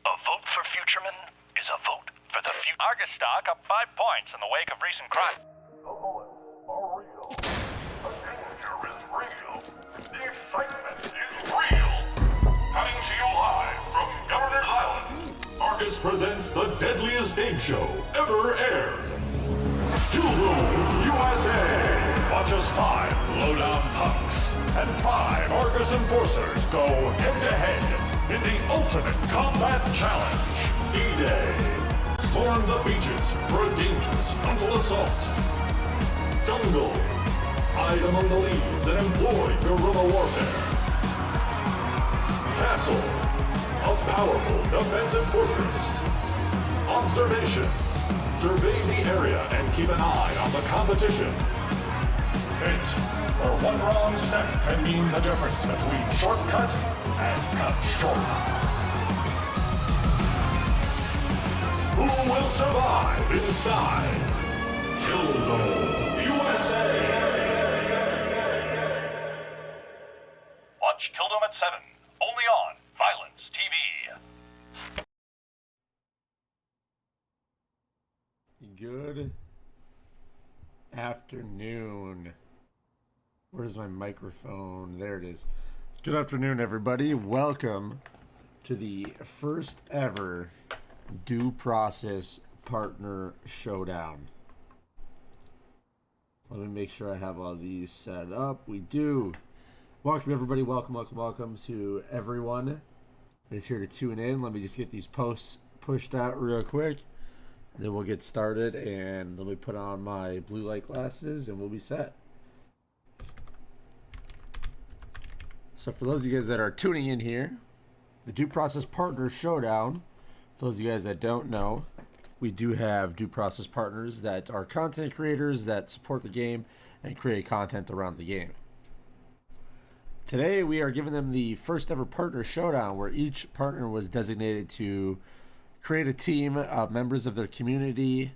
A vote for Futureman is a vote for the future. Argus stock up 5 points in the wake of recent crime. The bullets are real. The danger is real. The excitement is real. Coming to you live from Governor's Island, Argus presents the deadliest game show ever aired. SHOWDOWN, USA. Watch us 5 low-down punks and 5 Argus enforcers go head-to-head in the ultimate combat challenge, D-Day. Storm the beaches for a dangerous frontal assault. Jungle. Hide among the leaves and employ guerrilla warfare. Castle. A powerful defensive fortress. Observation. Survey the area and keep an eye on the competition. Hit. For one wrong step can mean the difference between shortcut and cut short. Who will survive inside SHOWDOWN, USA? Watch Kildom at 7, only on Violence TV. Good afternoon. Where's my microphone? There it is. Good afternoon, everybody. Welcome to the first ever Due Process Partner Showdown. Let me make sure I have all these set up. We do. Welcome, everybody. Welcome to everyone that's here to tune in. Let me just get these posts pushed out real quick. And then we'll get started, and let me put on my blue light glasses, and we'll be set. So for those of you guys that are tuning in here, the Due Process Partner Showdown, for those of you guys that don't know, we do have Due Process Partners that are content creators that support the game and create content around the game. Today we are giving them the first ever Partner Showdown, where each partner was designated to create a team of members of their community,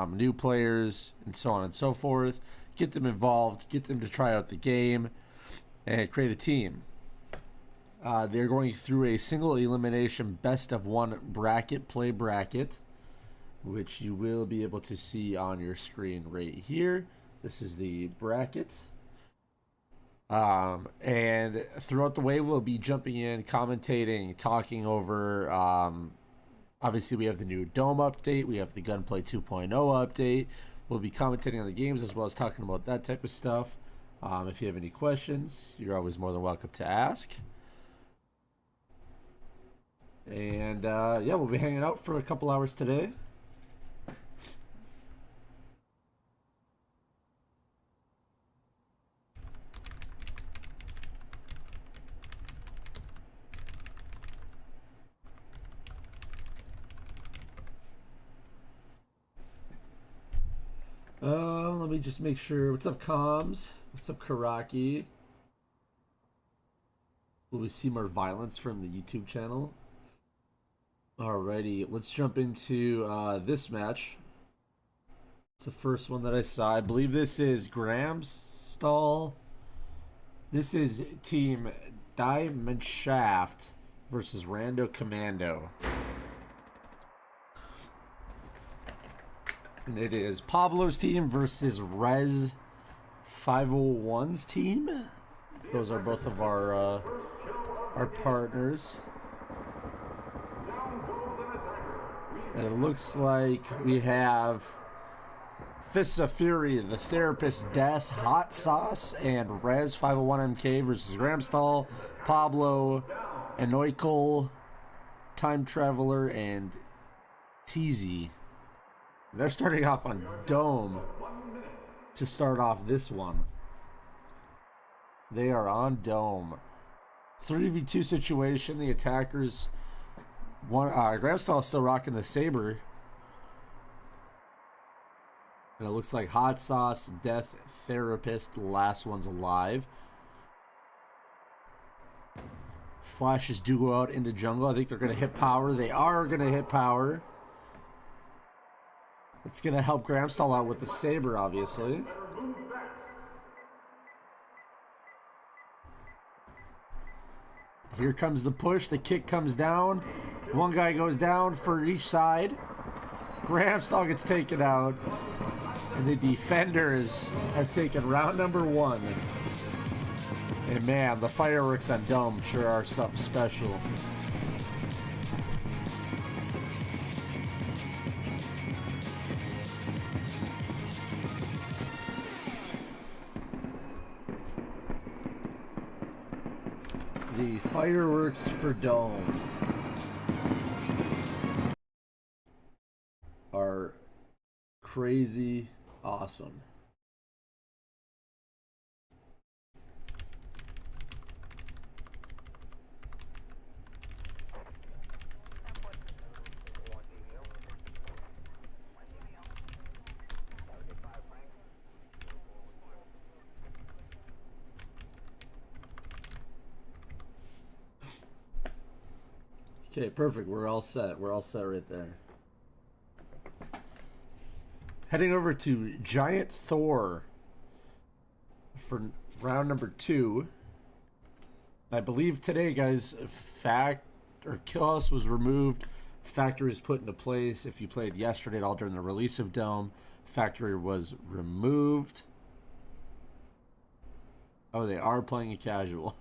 new players, and so on and so forth. Get them involved, get them to try out the game, and create a team. They're going through a single elimination best of one bracket play bracket, which you will be able to see on your screen right here. This is the bracket. And throughout the way, we'll be jumping in, commentating, talking over. Obviously, we have the new Dome update. We have the Gunplay 2.0 update. We'll be commentating on the games as well as talking about that type of stuff. If you have any questions, you're always more than welcome to ask. And yeah, we'll be hanging out for a couple hours today. Let me just make sure. What's up, Comms? What's up, Karaki? Will we see more violence from the YouTube channel? Alrighty, let's jump into this match. It's the first one that I saw. I believe this is Gramstall. This is Team Diamond Shaft versus Rando Commando. And it is Pablo's team versus Rez 501's team. Those are both of our partners. And it looks like we have Fists of Fury, the Therapist Death, Hot Sauce, and Rez 501MK versus Gramstall, Pablo, Anoikal, Time Traveler, and TZ. They're starting off on Dome to start off this one. They are on Dome. 3v2 situation. The attackers, Gramstall is still rocking the saber. And it looks like Hot Sauce, Death, Therapist, the last one's alive. Flashes do go out into jungle. I think they're going to hit power. They are going to hit power. It's going to help Gramstall out with the saber, obviously. Here comes the push. The kick comes down. One guy goes down for each side. Grahamstall gets taken out. And the defenders have taken round number 1. And man, the fireworks on Dome sure are something special. The fireworks for Dome are crazy awesome. Okay, perfect. We're all set. We're all set right there. Heading over to Giant Thor for round number 2. I believe today, guys, Kill House was removed. Factory was put into place. If you played yesterday at all during the release of Dome, Factory was removed. Oh, they are playing a casual.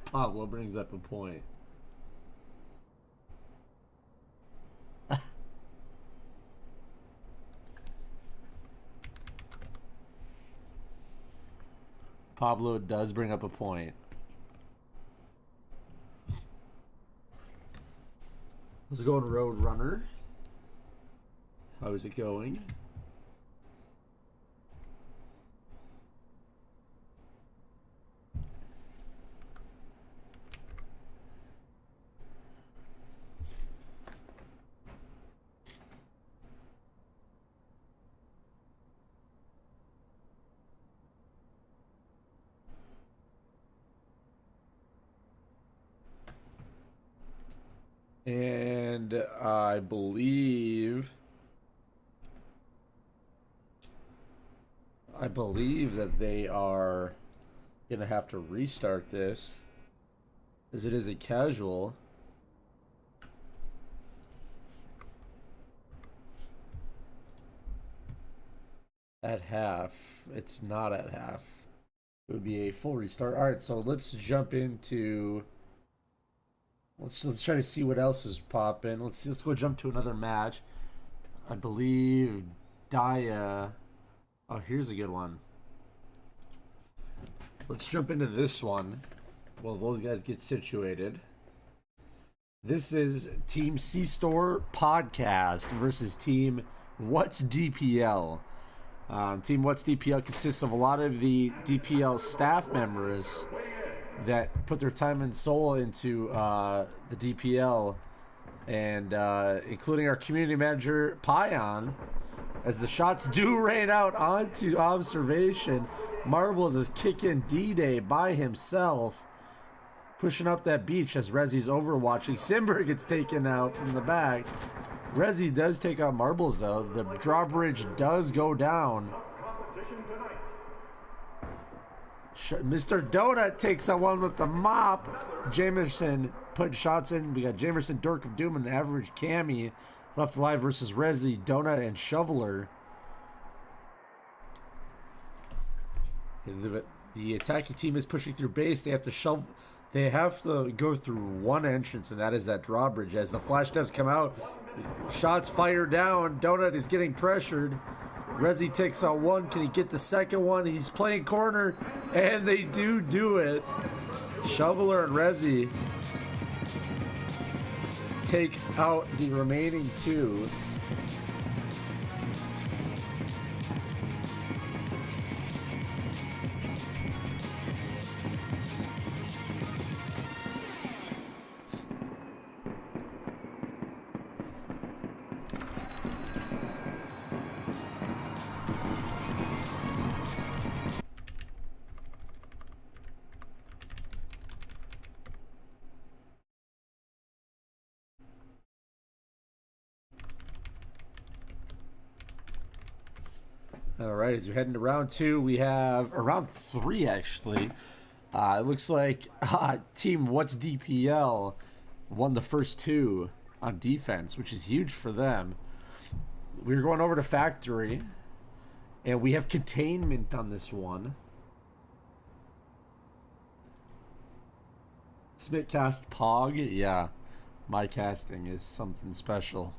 Pablo brings up a point. Pablo does bring up a point. Let's go on Road Runner. How is it going? And I believe that they are gonna have to restart this, as it is a casual. At half. It's not at half. It would be a full restart. Alright, so let's jump into... Let's try to see what else is popping. Let's go jump to another match. I believe Daya... Oh, here's a good one. Let's jump into this one while those guys get situated. This is Team C-Store Podcast versus Team What's DPL. Team What's DPL consists of a lot of the DPL staff members that put their time and soul into the DPL, and including our community manager, Pion. As the shots do rain out onto observation, Marbles is kicking D-Day by himself, pushing up that beach as Rezzy's overwatching. Simber gets taken out from the back. Rezzy does take out Marbles, though. The drawbridge does go down. Mr. Donut takes on one with the mop. Jamerson put shots in. We got Jamerson, Dork of Doom, and Average Cammy left alive versus Rezzy, Donut, and Shoveler. The attacking team is pushing through base. They have to They have to go through one entrance, and that is that drawbridge. As the flash does come out, shots fire down. Donut is getting pressured. Rezzy takes out one. Can he get the second one? He's playing corner, and they do it. Shoveler and Rezzy take out the remaining two. All right, as we head into round two, we have round three actually. It looks like Team What's DPL won the first two on defense, which is huge for them. We're going over to Factory, and we have containment on this one. Smith cast Pog. Yeah, my casting is something special.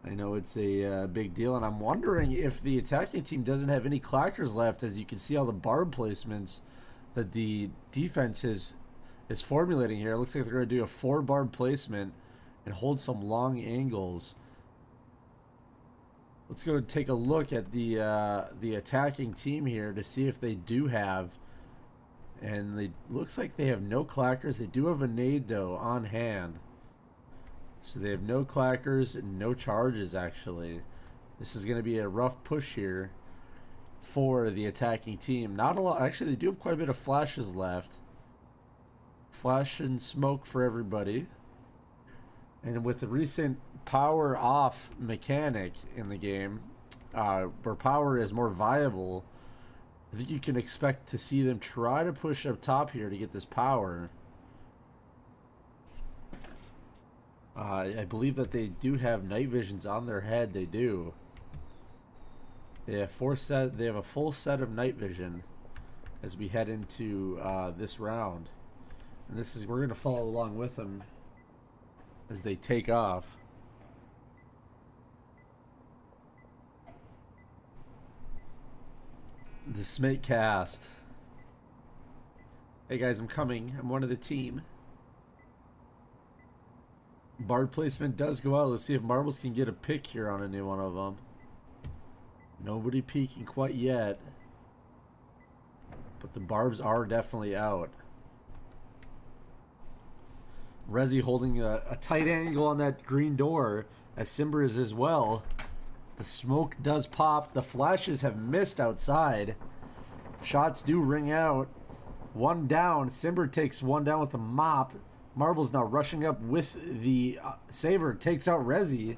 I know it's a big deal, and I'm wondering if the attacking team doesn't have any clackers left, as you can see all the barb placements that the defense is formulating here. It looks like they're going to do a 4 barb placement and hold some long angles. Let's go take a look at the attacking team here to see if they do have, and they looks like they have no clackers. They do have a nade though on hand. So they have no clackers and no charges, actually. This is going to be a rough push here for the attacking team. Not a lot. Actually, they do have quite a bit of flashes left. Flash and smoke for everybody. And with the recent power off mechanic in the game, where power is more viable, I think you can expect to see them try to push up top here to get this power. I believe that they do have night visions on their head. They do. They have They have a full set of night vision as we head into this round, and we're going to follow along with them as they take off. The Smite cast. Hey guys, I'm coming. I'm one of the team. Bard placement does go out. Let's see if Marbles can get a pick here on a new one of them. Nobody peeking quite yet, but the barbs are definitely out. Rezi holding a tight angle on that green door, as Simber is as well. The smoke does pop. The flashes have missed outside. Shots do ring out. One down. Simber takes one down with a mop. Marbles now rushing up with the Saber. Takes out Rezi.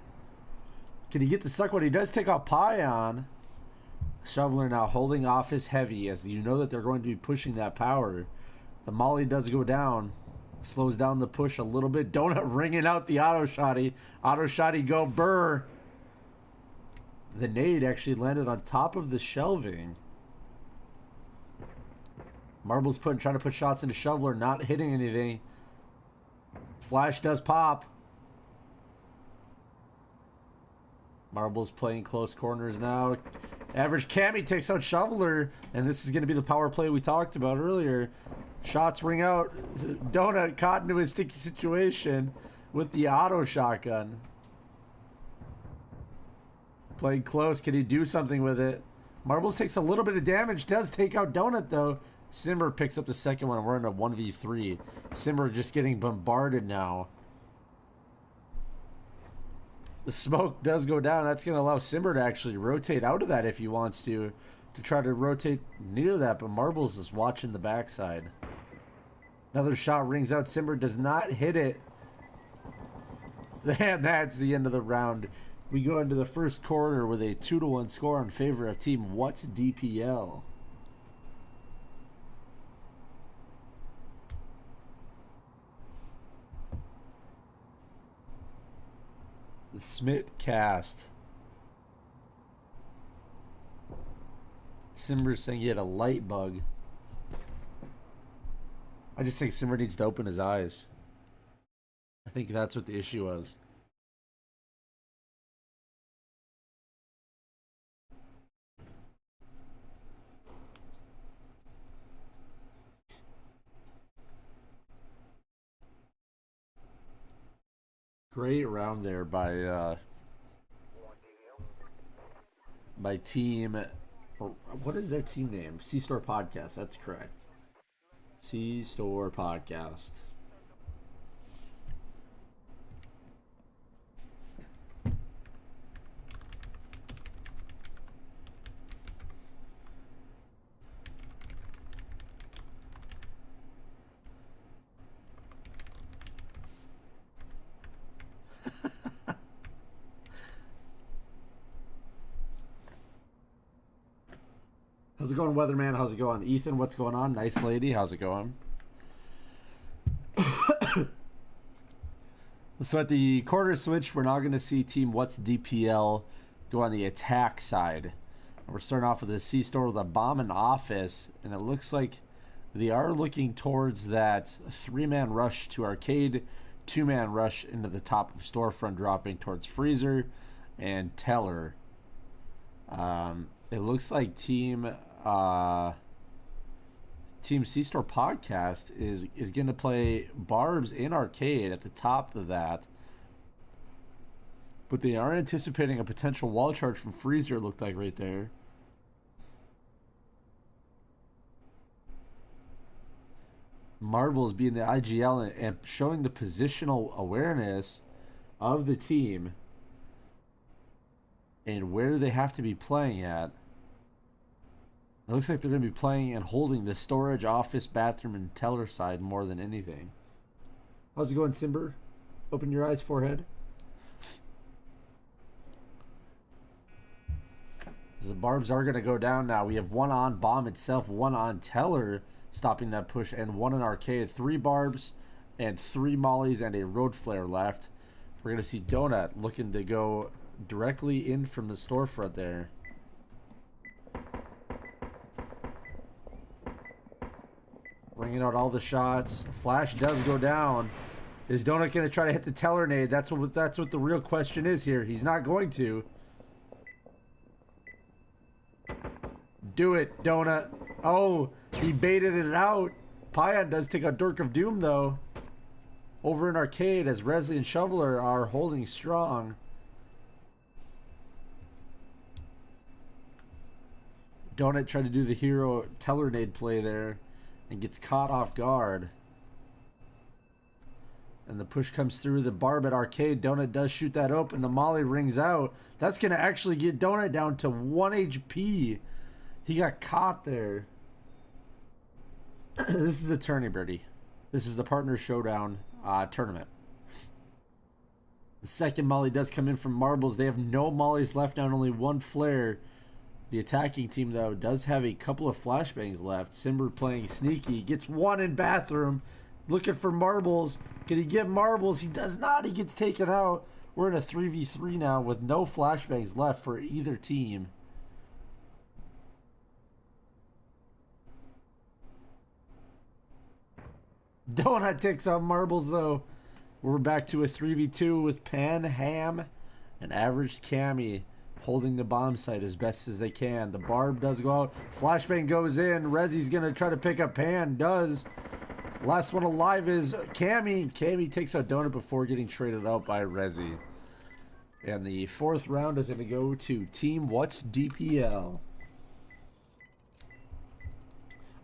Can he get the suck one? He does take out Pion. Shoveler now holding off his heavy, as you know that they're going to be pushing that power. The Molly does go down. Slows down the push a little bit. Donut ringing out the auto shotty. Auto shotty go burr. The nade actually landed on top of the shelving. Marbles trying to put shots into Shoveler, not hitting anything. Flash does pop. Marbles playing close corners now. Average Cammy takes out Shoveler, and this is going to be the power play we talked about earlier. Shots ring out. Donut caught into a sticky situation with the auto shotgun. Playing close. Can he do something with it? Marbles takes a little bit of damage. Does take out Donut, though. Simber picks up the second one. We're in a 1v3. Simber just getting bombarded now. The smoke does go down. That's going to allow Simber to actually rotate out of that if he wants to try to rotate near that. But Marbles is watching the backside. Another shot rings out. Simber does not hit it. And that's the end of the round. We go into the first quarter with a 2-1 score in favor of Team What's DPL. The Smith cast. Simber saying he had a light bug. I just think Simber needs to open his eyes. I think that's what the issue was. Great round there by team. What is their team name? C-Store Podcast. That's correct. C-Store Podcast. How's it going, Weatherman? How's it going? Ethan, what's going on? Nice lady, how's it going? So at the quarter switch, we're now going to see Team What's DPL go on the attack side. We're starting off with a C-store with a bomb in office, and it looks like they are looking towards that 3-man rush to arcade, 2-man rush into the top of storefront, dropping towards freezer and teller. It looks like Team C-Store Podcast is going to play Barbs in arcade at the top of that. But they are anticipating a potential wall charge from freezer, it looked like right there. Marbles being the IGL and showing the positional awareness of the team and where they have to be playing at. It looks like they're going to be playing and holding the storage, office, bathroom, and teller side more than anything. How's it going, Simber? Open your eyes, forehead. The Barbs are going to go down now. We have one on bomb itself, one on teller, stopping that push, and one in arcade. 3 Barbs and 3 mollies and a road flare left. We're going to see Donut looking to go directly in from the storefront there. Bringing out all the shots. Flash does go down. Is Donut going to try to hit the teller nade? That's what the real question is here. He's not going to. Do it, Donut. Oh, he baited it out. Pion does take a Dirk of Doom, though. Over in arcade, as Resley and Shoveler are holding strong. Donut tried to do the hero teller nade play there and gets caught off guard. And the push comes through the Barb at arcade. Donut does shoot that open. The molly rings out. That's going to actually get Donut down to 1 HP. He got caught there. This is a tourney, Birdie. This is the Partner Showdown tournament. The second molly does come in from Marbles. They have no mollies left now, only 1 flare. The attacking team, though, does have a couple of flashbangs left. Simber playing sneaky. Gets 1 in bathroom. Looking for Marbles. Can he get Marbles? He does not. He gets taken out. We're in a 3v3 now with no flashbangs left for either team. Donut takes on Marbles, though. We're back to a 3v2 with Pan, Ham, and Average Cammy holding the bomb site as best as they can. The Barb does go out. Flashbang goes in. Rezzy's going to try to pick up Pan. Does. Last one alive is Cammy. Cammy takes out Donut before getting traded out by Rezzy. And the 4th round is going to go to Team What's DPL.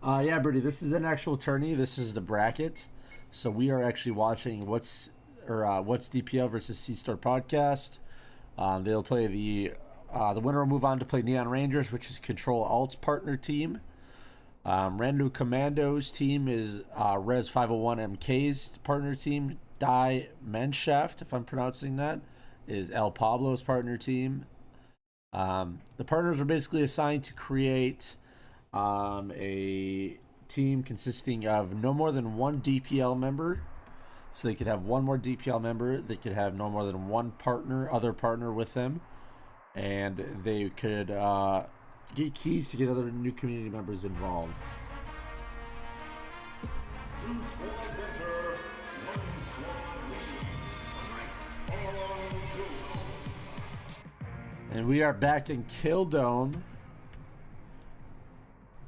Yeah, Birdie, this is an actual tourney. This is the bracket. So we are actually watching What's DPL versus C-Store Podcast. They'll play the winner will move on to play Neon Rangers, which is Control Alt's partner team. Randu Commando's team is Res 501 MK's partner team. Die Menshaft, if I'm pronouncing that, is El Pablo's partner team. The partners are basically assigned to create a team consisting of no more than 1 DPL member. So they could have 1 more DPL member. They could have no more than 1 other partner with them. And they could get keys to get other new community members involved. And we are back in Killdome.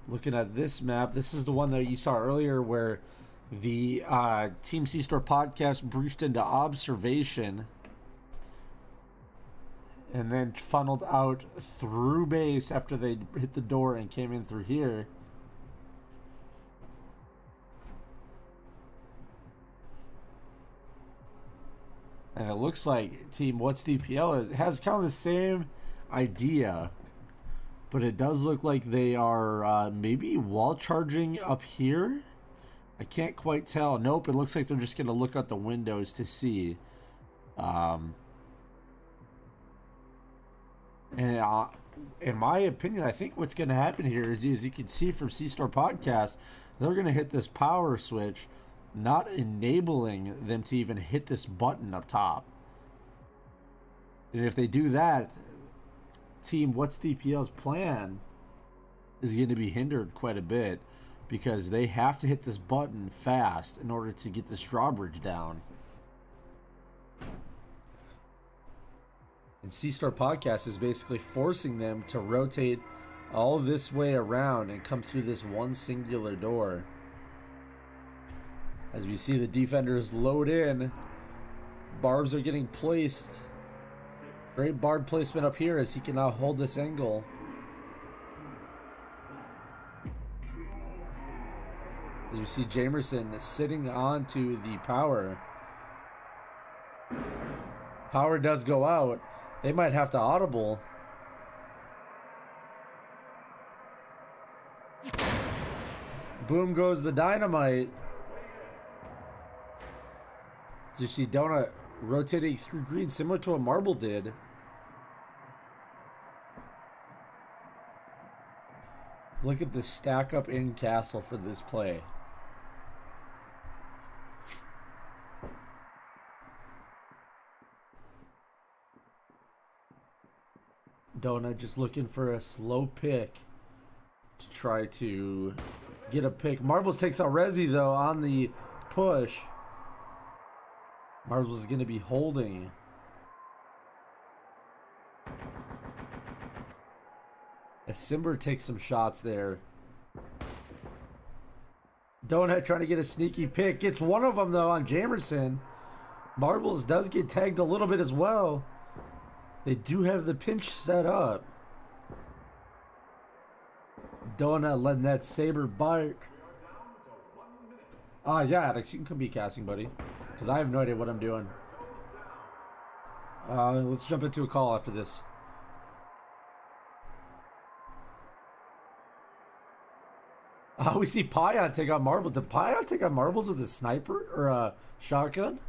Looking at this map, this is the one that you saw earlier where the Team C-Store Podcast breached into observation and then funneled out through base after they hit the door and came in through here. And it looks like Team What's DPL has kind of the same idea, but it does look like they are maybe wall charging up here. I can't quite tell. Nope, it looks like they're just going to look out the windows to see. And in my opinion, I think what's going to happen here is, as you can see from C-Store Podcast, they're going to hit this power switch, not enabling them to even hit this button up top. And if they do that, Team What's DPL's plan is going to be hindered quite a bit, because they have to hit this button fast in order to get this drawbridge down. And C-Store Podcast is basically forcing them to rotate all this way around and come through this one singular door. As we see the defenders load in, barbs are getting placed. Great barb placement up here as he can now hold this angle. As we see Jamerson sitting onto the power. Power does go out. They might have to audible. Boom goes the dynamite. As you see Donut rotating through green, similar to what Marble did. Look at the stack up in castle for this play. Donut just looking for a slow pick to try to get a pick. Marbles takes out Resi though on the push. Marbles is going to be holding. As Simber takes some shots there. Donut trying to get a sneaky pick. Gets one of them though on Jamerson. Marbles does get tagged a little bit as well. They do have the pinch set up. Donut letting that saber bark. Yeah, Alex, you can come be casting, buddy. Because I have no idea what I'm doing. Let's jump into a call after this. We see Pion take out Marble. Did Pion take out Marbles with a sniper or a shotgun?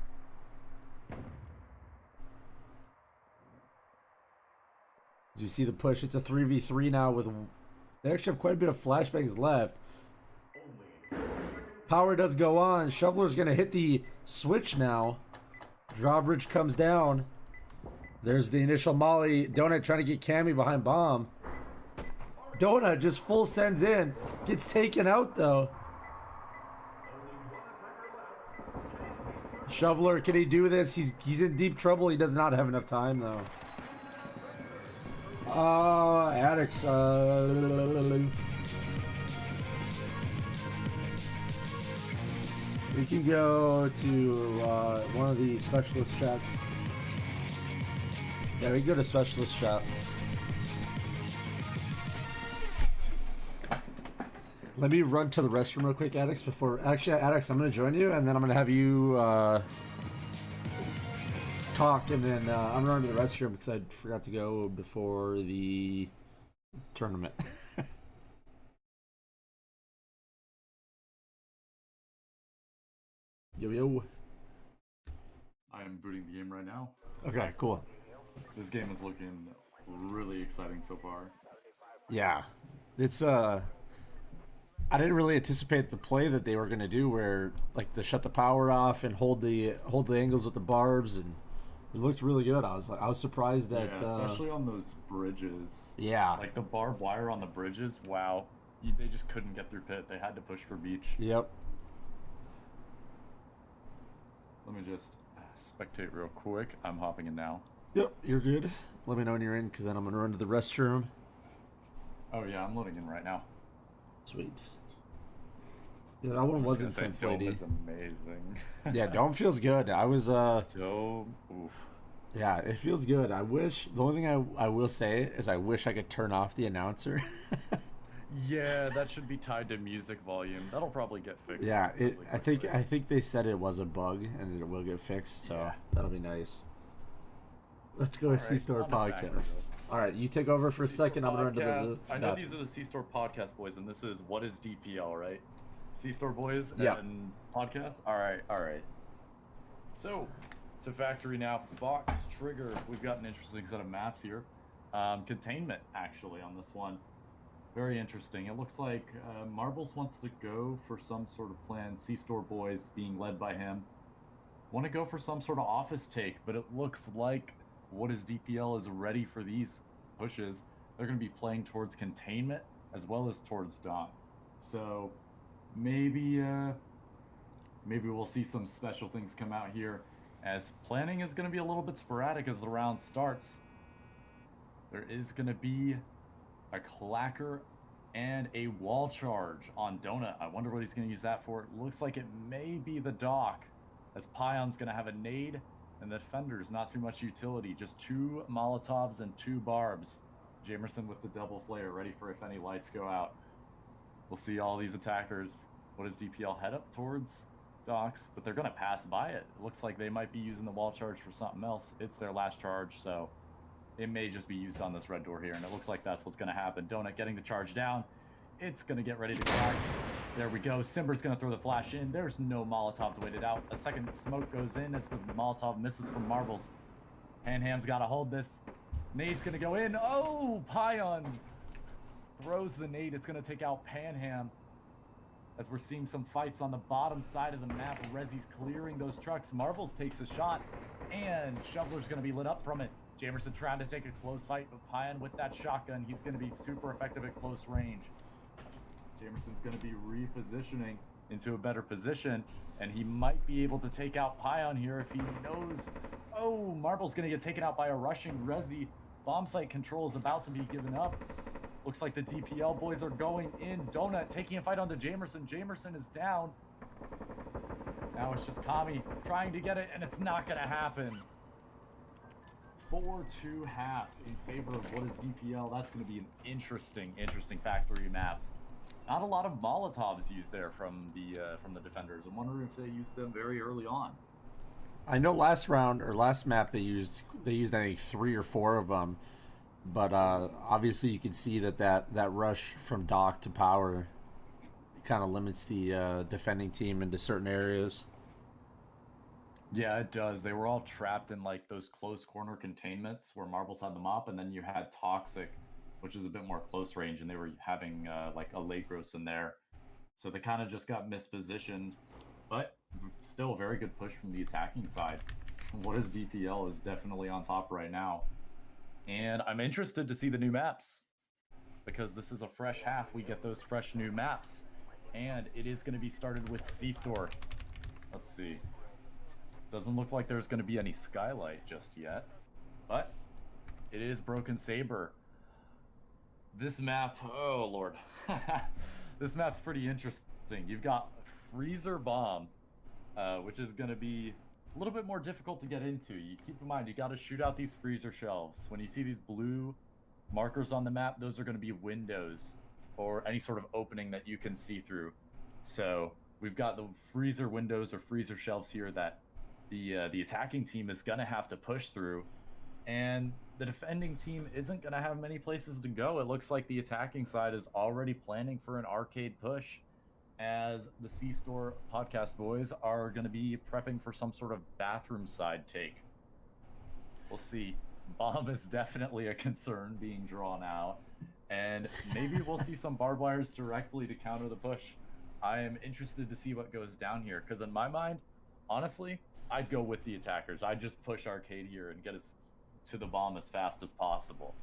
As you see the push, it's a 3v3 now with... They actually have quite a bit of flashbangs left. Power does go on. Shoveler's going to hit the switch now. Drawbridge comes down. There's the initial molly. Donut trying to get Cammy behind bomb. Donut just full sends in. Gets taken out though. Shoveler, can he do this? He's in deep trouble. He does not have enough time though. Addicts. We can go to one of the specialist chats. Yeah, we can go to specialist chat. Let me run to the restroom real quick, Addicts, before... Actually, Addicts, I'm going to join you, and then I'm going to have you talk, and then I'm going to run to the restroom because I forgot to go before the tournament. Yo. I am booting the game right now. Okay, cool. This game is looking really exciting so far. Yeah. It's, I didn't really anticipate the play that they were going to do where, like, the shut the power off and hold the angles with the barbs, and it looked really good. I was surprised that... Yeah, especially on those bridges. Yeah. Like, the barbed wire on the bridges, wow. They just couldn't get through pit. They had to push for beach. Yep. Let me just spectate real quick. I'm hopping in now. Yep, you're good. Let me know when you're in, because then I'm going to run to the restroom. Oh, yeah, I'm loading in right now. Sweet. Yeah, that one was intense, lady. It's amazing. Yeah, Dome feels good. I was, Dome, oof. Yeah, it feels good. I wish, the only thing I will say is I wish I could turn off the announcer. Yeah, that should be tied to music volume. That'll probably get fixed. Yeah, really I think they said it was a bug and it will get fixed, so yeah. That'll be nice. Let's go to C-Store Podcast. Alright, you take over for a second. I'm going to run to the I know these are the C-Store Podcast boys, and this is What is DPL, right? C-Store boys and podcast? Alright. So, to factory now, Fox, Trigger, we've got an interesting set of maps here. containment, actually, on this one. Very interesting. It looks like Marbles wants to go for some sort of plan. C-Store boys being led by him want to go for some sort of office take, but it looks like What is DPL is ready for these pushes. They're going to be playing towards containment as well as towards Dawn. So maybe we'll see some special things come out here, as planning is going to be a little bit sporadic as the round starts. There is going to be a clacker and a wall charge on Donut. I wonder what he's going to use that for. It looks like it may be the dock, as Pion's going to have a nade, and the defenders, not too much utility. Just 2 Molotovs and 2 barbs. Jamerson with the double flare, ready for if any lights go out. We'll see all these attackers. What does DPL head up towards docks? But they're going to pass by it. It looks like they might be using the wall charge for something else. It's their last charge, so it may just be used on this red door here, and it looks like that's what's going to happen. Donut getting the charge down. It's going to get ready to crack. There we go. Simber's going to throw the flash in. There's no Molotov to wait it out. A second smoke goes in as the Molotov misses from Marbles. Panham's got to hold this. Nade's going to go in. Oh, Pion throws the nade. It's going to take out Panham, as we're seeing some fights on the bottom side of the map. Rezi's clearing those trucks. Marbles takes a shot, and Shoveler's going to be lit up from it. Jamerson trying to take a close fight, but Pion with that shotgun, he's going to be super effective at close range. Jamerson's going to be repositioning into a better position, and he might be able to take out Pion here if he knows. Oh, Marble's going to get taken out by a rushing Rezi. Bomb site control is about to be given up. Looks like the DPL boys are going in. Donut taking a fight onto Jamerson. Jamerson is down. Now it's just Kami trying to get it, and it's not going to happen. 4-2 half in favor of What is DPL. That's going to be an interesting factory map. Not a lot of Molotovs used there from the defenders. I'm wondering if they used them very early on. I know last map they used I think 3 or 4 of them, but obviously you can see that rush from dock to power kind of limits the defending team into certain areas. Yeah, it does. They were all trapped in like those close corner containments where Marbles had them up, and then you had Toxic, which is a bit more close range, and they were having like a Lagros in there. So they kind of just got mispositioned, but still a very good push from the attacking side. What is DPL is definitely on top right now. And I'm interested to see the new maps, because this is a fresh half. We get those fresh new maps, and it is going to be started with C-Store. Let's see. Doesn't look like there's going to be any Skylight just yet, but it is Broken Saber. This map, oh lord, this map's pretty interesting. You've got Freezer Bomb, which is going to be a little bit more difficult to get into. You keep in mind, you got to shoot out these freezer shelves. When you see these blue markers on the map, those are going to be windows or any sort of opening that you can see through. So we've got the freezer windows or freezer shelves here that the attacking team is going to have to push through, and the defending team isn't going to have many places to go. It looks like the attacking side is already planning for an arcade push, as the C-Store podcast boys are going to be prepping for some sort of bathroom side take. We'll see. Bomb is definitely a concern being drawn out, and maybe we'll see some barbed wires directly to counter the push. I am interested to see what goes down here, because in my mind, honestly, I'd go with the attackers. I'd just push arcade here and get us to the bomb as fast as possible.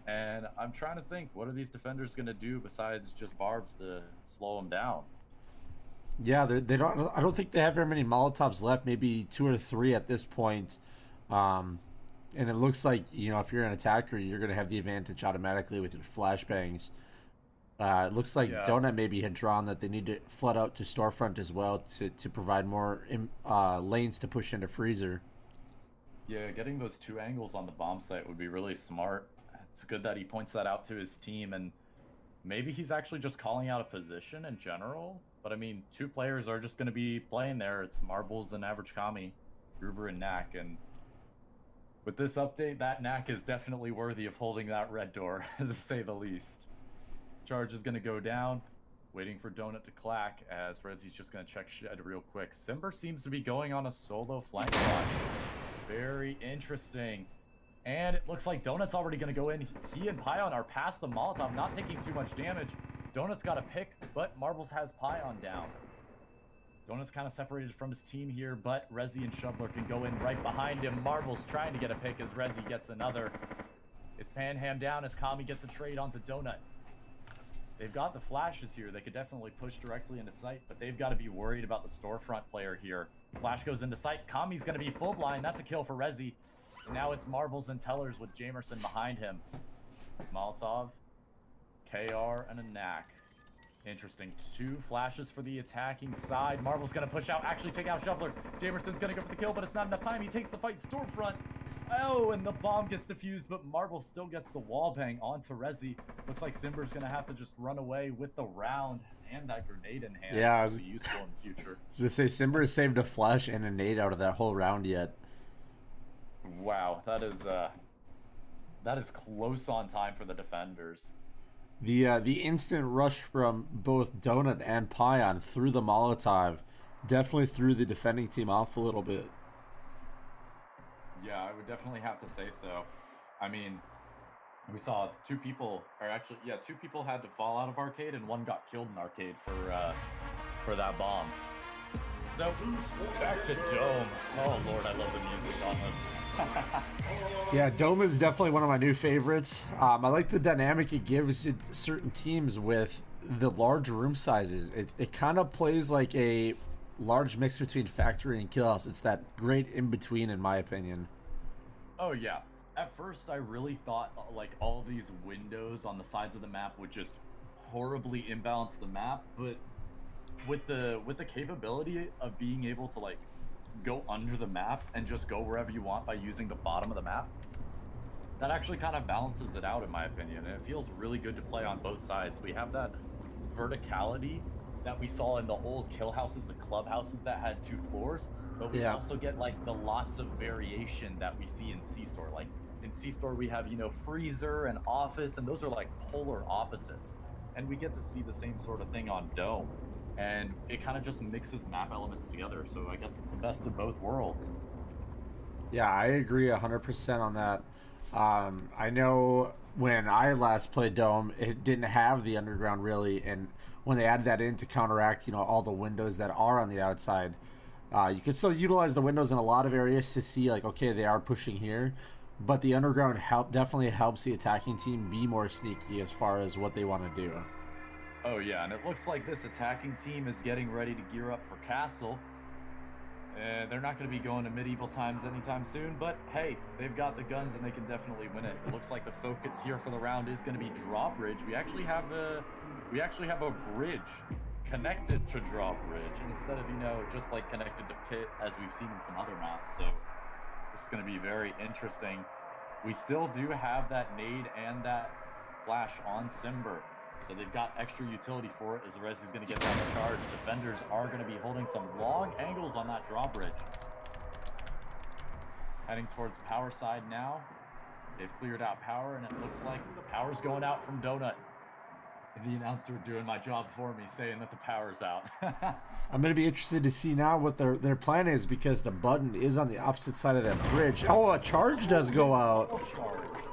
And I'm trying to think, what are these defenders going to do besides just barbs to slow them down? Yeah, they don't. I don't think they have very many Molotovs left. Maybe 2 or 3 at this point. And it looks like, if you're an attacker, you're going to have the advantage automatically with your flashbangs. It looks like Donut maybe had drawn that they need to flood out to storefront as well to provide more lanes to push into freezer. Yeah, getting those 2 angles on the bomb site would be really smart. It's good that he points that out to his team, and maybe he's actually just calling out a position in general. But I mean, 2 players are just going to be playing there. It's Marbles and Average Kami, Gruber and Knack, and with this update, that Knack is definitely worthy of holding that red door, to say the least. Charge is going to go down, waiting for Donut to clack, as Rezi's just going to check shed real quick. Simber seems to be going on a solo flank watch. Very interesting. And it looks like Donut's already going to go in. He and Pion are past the Molotov, not taking too much damage. Donut's got a pick, but Marbles has Pion down. Donut's kind of separated from his team here, but Rezi and Shoveler can go in right behind him. Marbles trying to get a pick as Rezi gets another. It's Panham down as Kami gets a trade onto Donut. They've got the flashes here. They could definitely push directly into sight, but they've got to be worried about the storefront player here. Flash goes into sight. Kami's going to be full blind. That's a kill for Rezi. And now it's Marbles and Tellers with Jamerson behind him. Molotov, KR, and a Knack. Interesting. 2 flashes for the attacking side. Marvel's going to push out, actually take out Shoveler. Jamerson's going to go for the kill, but it's not enough time. He takes the fight storefront. Oh, and the bomb gets defused, but Marble still gets the wall bang onto Rezi. Looks like Simber's going to have to just run away with the round and that grenade in hand. Yeah, That'll be useful in the future. I was going to say, Simber has saved a flash and a nade out of that whole round yet. Wow, that is close on time for the defenders. The instant rush from both Donut and Pion through the Molotov definitely threw the defending team off a little bit. Yeah, I would definitely have to say so. I mean, we saw 2 people, or actually, yeah, 2 people had to fall out of arcade and 1 got killed in arcade for that bomb. So, back to Dome. Oh lord, I love the music on this. Yeah, Dome is definitely one of my new favorites. I like the dynamic it gives to certain teams with the large room sizes. It kind of plays like a large mix between Factory and Killhouse. It's that great in-between, in my opinion. Oh yeah. At first, I really thought like all these windows on the sides of the map would just horribly imbalance the map, but with the capability of being able to like go under the map and just go wherever you want by using the bottom of the map, that actually kind of balances it out in my opinion, and it feels really good to play on both sides. We have that verticality that we saw in the old kill houses, the clubhouses that had 2 floors, but we also get like the lots of variation that we see in C-Store. Like in C-Store we have, you know, freezer and office, and those are like polar opposites, and we get to see the same sort of thing on Dome. And it kind of just mixes map elements together, so I guess it's the best of both worlds. Yeah, I agree 100% on that. I know when I last played Dome, it didn't have the underground really, and when they added that in to counteract, you know, all the windows that are on the outside, you could still utilize the windows in a lot of areas to see like, okay, they are pushing here, but the underground definitely helps the attacking team be more sneaky as far as what they want to do. Oh yeah, and it looks like this attacking team is getting ready to gear up for Castle. They're not going to be going to medieval times anytime soon, but hey, they've got the guns and they can definitely win it. It looks like the focus here for the round is going to be Drawbridge. We actually have a bridge connected to Drawbridge instead of, you know, just like connected to Pit as we've seen in some other maps. So this is going to be very interesting. We still do have that nade and that flash on Simber. So they've got extra utility for it as Rezi's going to get down the charge. Defenders are going to be holding some long angles on that drawbridge. Heading towards power side now. They've cleared out power, and it looks like the power's going out from Donut. And the announcer doing my job for me, saying that the power's out. I'm going to be interested to see now what their plan is, because the button is on the opposite side of that bridge. Oh, a charge does go out.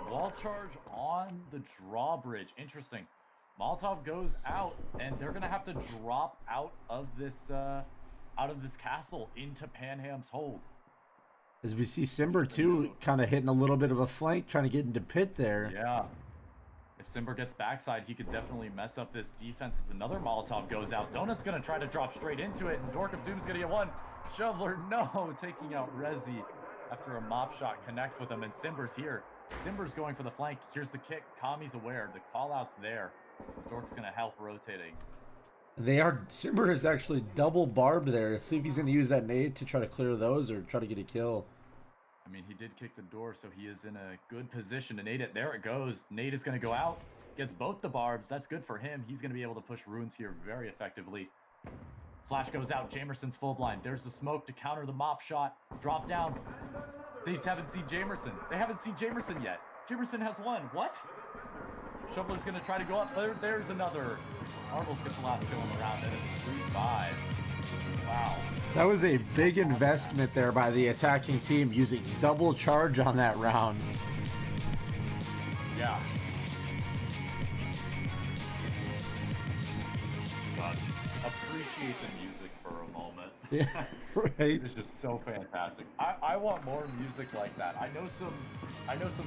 Wall charge on the drawbridge. Interesting. Molotov goes out, and they're gonna have to drop out of this castle into Panham's hold. As we see Simber too, kind of hitting a little bit of a flank, trying to get into Pit there. Yeah. If Simber gets backside, he could definitely mess up this defense as another Molotov goes out. Donut's gonna try to drop straight into it, and Dork of Doom's gonna get one. Shoveler, no, taking out Rezi after a mop shot connects with him, and Simber's here. Simber's going for the flank. Here's the kick. Kami's aware. The call-out's there. Dork's gonna help rotating. Simber is actually double barbed there. See if he's gonna use that nade to try to clear those or try to get a kill. I mean, he did kick the door, so he is in a good position to nade it. There it goes. Nade is gonna go out. Gets both the barbs. That's good for him. He's gonna be able to push runes here very effectively. Flash goes out. Jamerson's full blind. There's the smoke to counter the mop shot. Drop down. They haven't seen Jamerson. They haven't seen Jamerson yet. Jamerson has one. What? Shoveler's going to try to go up. There's another. Marbles gets the last kill in the round, and it's 3-5. Wow. That was a big investment there by the attacking team, using double charge on that round. Yeah. But appreciate the music for a moment. Yeah, right. It's just so fantastic. I want more music like that. I know some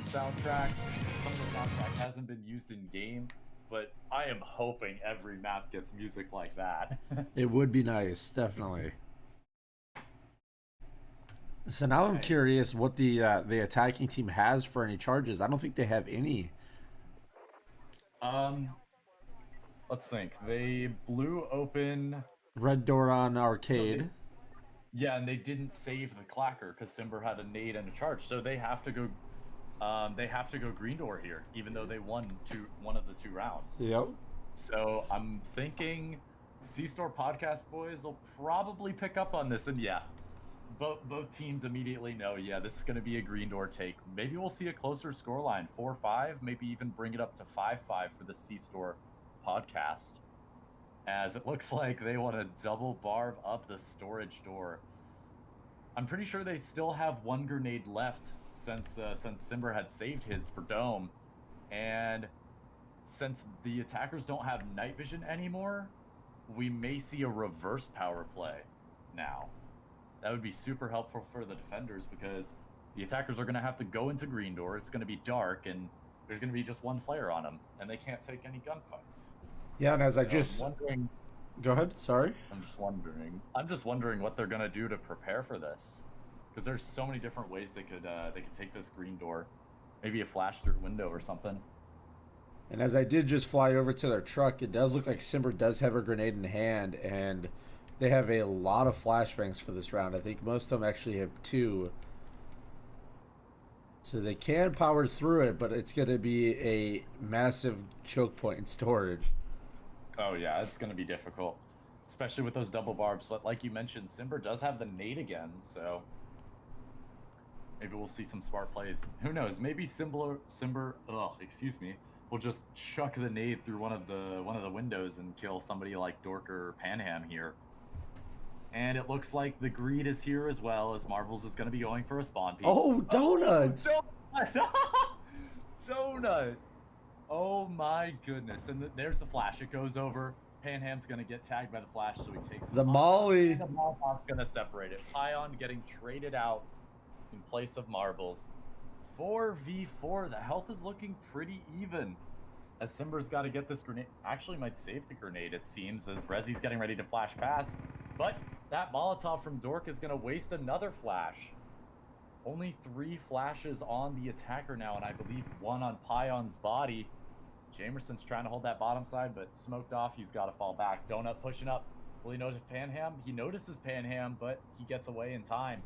soundtrack. Some of the soundtrack hasn't been used in game, but I am hoping every map gets music like that. It would be nice, definitely. So now I'm curious what the attacking team has for any charges. I don't think they have any. Let's think. They blew open. Red door on arcade. Yeah, and they didn't save the clacker because Simber had a nade and a charge, so they have to go. They have to go green door here, even though they won one of the 2 rounds. Yep. So I'm thinking C-Store Podcast boys will probably pick up on this, and yeah, both teams immediately know, yeah, this is going to be a green door take. Maybe we'll see a closer scoreline, 4-5, maybe even bring it up to 5-5 for the C-Store Podcast, as it looks like they want to double barb up the storage door. I'm pretty sure they still have 1 grenade left since Simber had saved his for Dome, and since the attackers don't have night vision anymore, we may see a reverse power play now. That would be super helpful for the defenders because the attackers are going to have to go into green door. It's going to be dark, and there's going to be just 1 flare on them, and they can't take any gunfights. Yeah, and as I So just I'm wondering, go ahead. Sorry. I'm just wondering what they're going to do to prepare for this, because there's so many different ways they could take this green door. Maybe a flash through window or something. And as I did just fly over to their truck, it does look like Simber does have a grenade in hand, and they have a lot of flashbangs for this round. I think most of them actually have 2. So they can power through it, but it's going to be a massive choke point in storage. Oh yeah, it's going to be difficult, especially with those double barbs. But like you mentioned, Simber does have the nade again, so maybe we'll see some smart plays. Who knows? Maybe Simber, will just chuck the nade through one of the windows and kill somebody like Dork or Panham here. And it looks like the greed is here as well, as Marbles is going to be going for a spawn peek. Oh, Donut! Donut! Oh my goodness. And there's the flash. It goes over. Panham's going to get tagged by the flash, so he takes The Molly. The Molotof's going to separate it. Pion getting traded out in place of Marbles. 4v4. The health is looking pretty even, as Simber's got to get this grenade. Actually might save the grenade, it seems, as Rezi's getting ready to flash past. But that Molotov from Dork is going to waste another flash. Only 3 flashes on the attacker now, and I believe 1 on Pion's body. Jamerson's trying to hold that bottom side, but smoked off. He's got to fall back. Donut pushing up. Will he notice Panham? He notices Panham, but he gets away in time.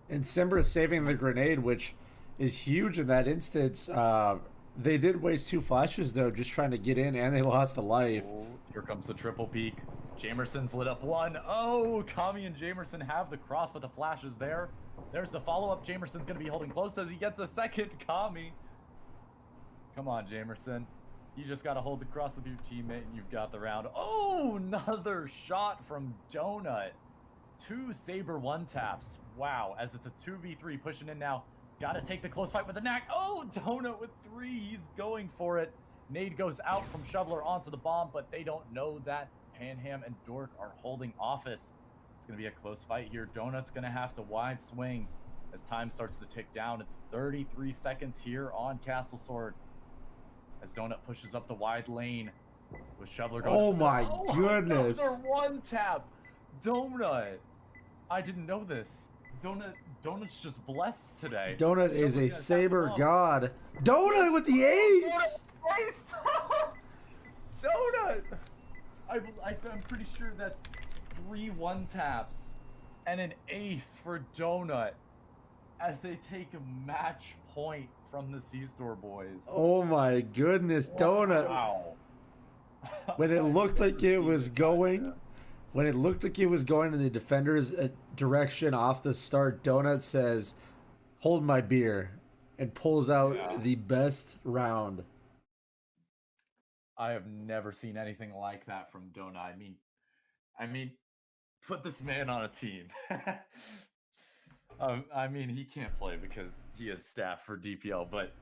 And Simber is saving the grenade, which is huge in that instance. They did waste 2 flashes, though, just trying to get in, and they lost a life. Oh, here comes the triple peek. Jamerson's lit up 1. Oh, Kami and Jamerson have the cross, but the flash is there. There's the follow-up. Jamerson's going to be holding close as he gets a second. Kami. Come on, Jamerson. You just got to hold the cross with your teammate, and you've got the round. Oh, another shot from Donut. 2 Saber 1-taps. Wow, as it's a 2v3 pushing in now. Got to take the close fight with the knack. Oh, Donut with 3. He's going for it. Nade goes out from Shoveler onto the bomb, but they don't know that Panham and Dork are holding office. It's going to be a close fight here. Donut's going to have to wide swing as time starts to tick down. It's 33 seconds here on Castle Sword as Donut pushes up the wide lane with Shoveler going. Oh my goodness. Another 1-tap. Donut. I didn't know this. Donut's just blessed today. Donut is a Saber god. Donut with the ace! Donut! I'm pretty sure that's 3 1-taps and an ace for Donut as they take a match point from the C-Store boys. Oh my goodness, Donut. Wow. When it looked like it was going, in the defender's direction off the start, Donut says, "Hold my beer," and pulls out the best round. I have never seen anything like that from Donut. I mean, put this man on a team. I mean, he can't play because he is staff for DPL, but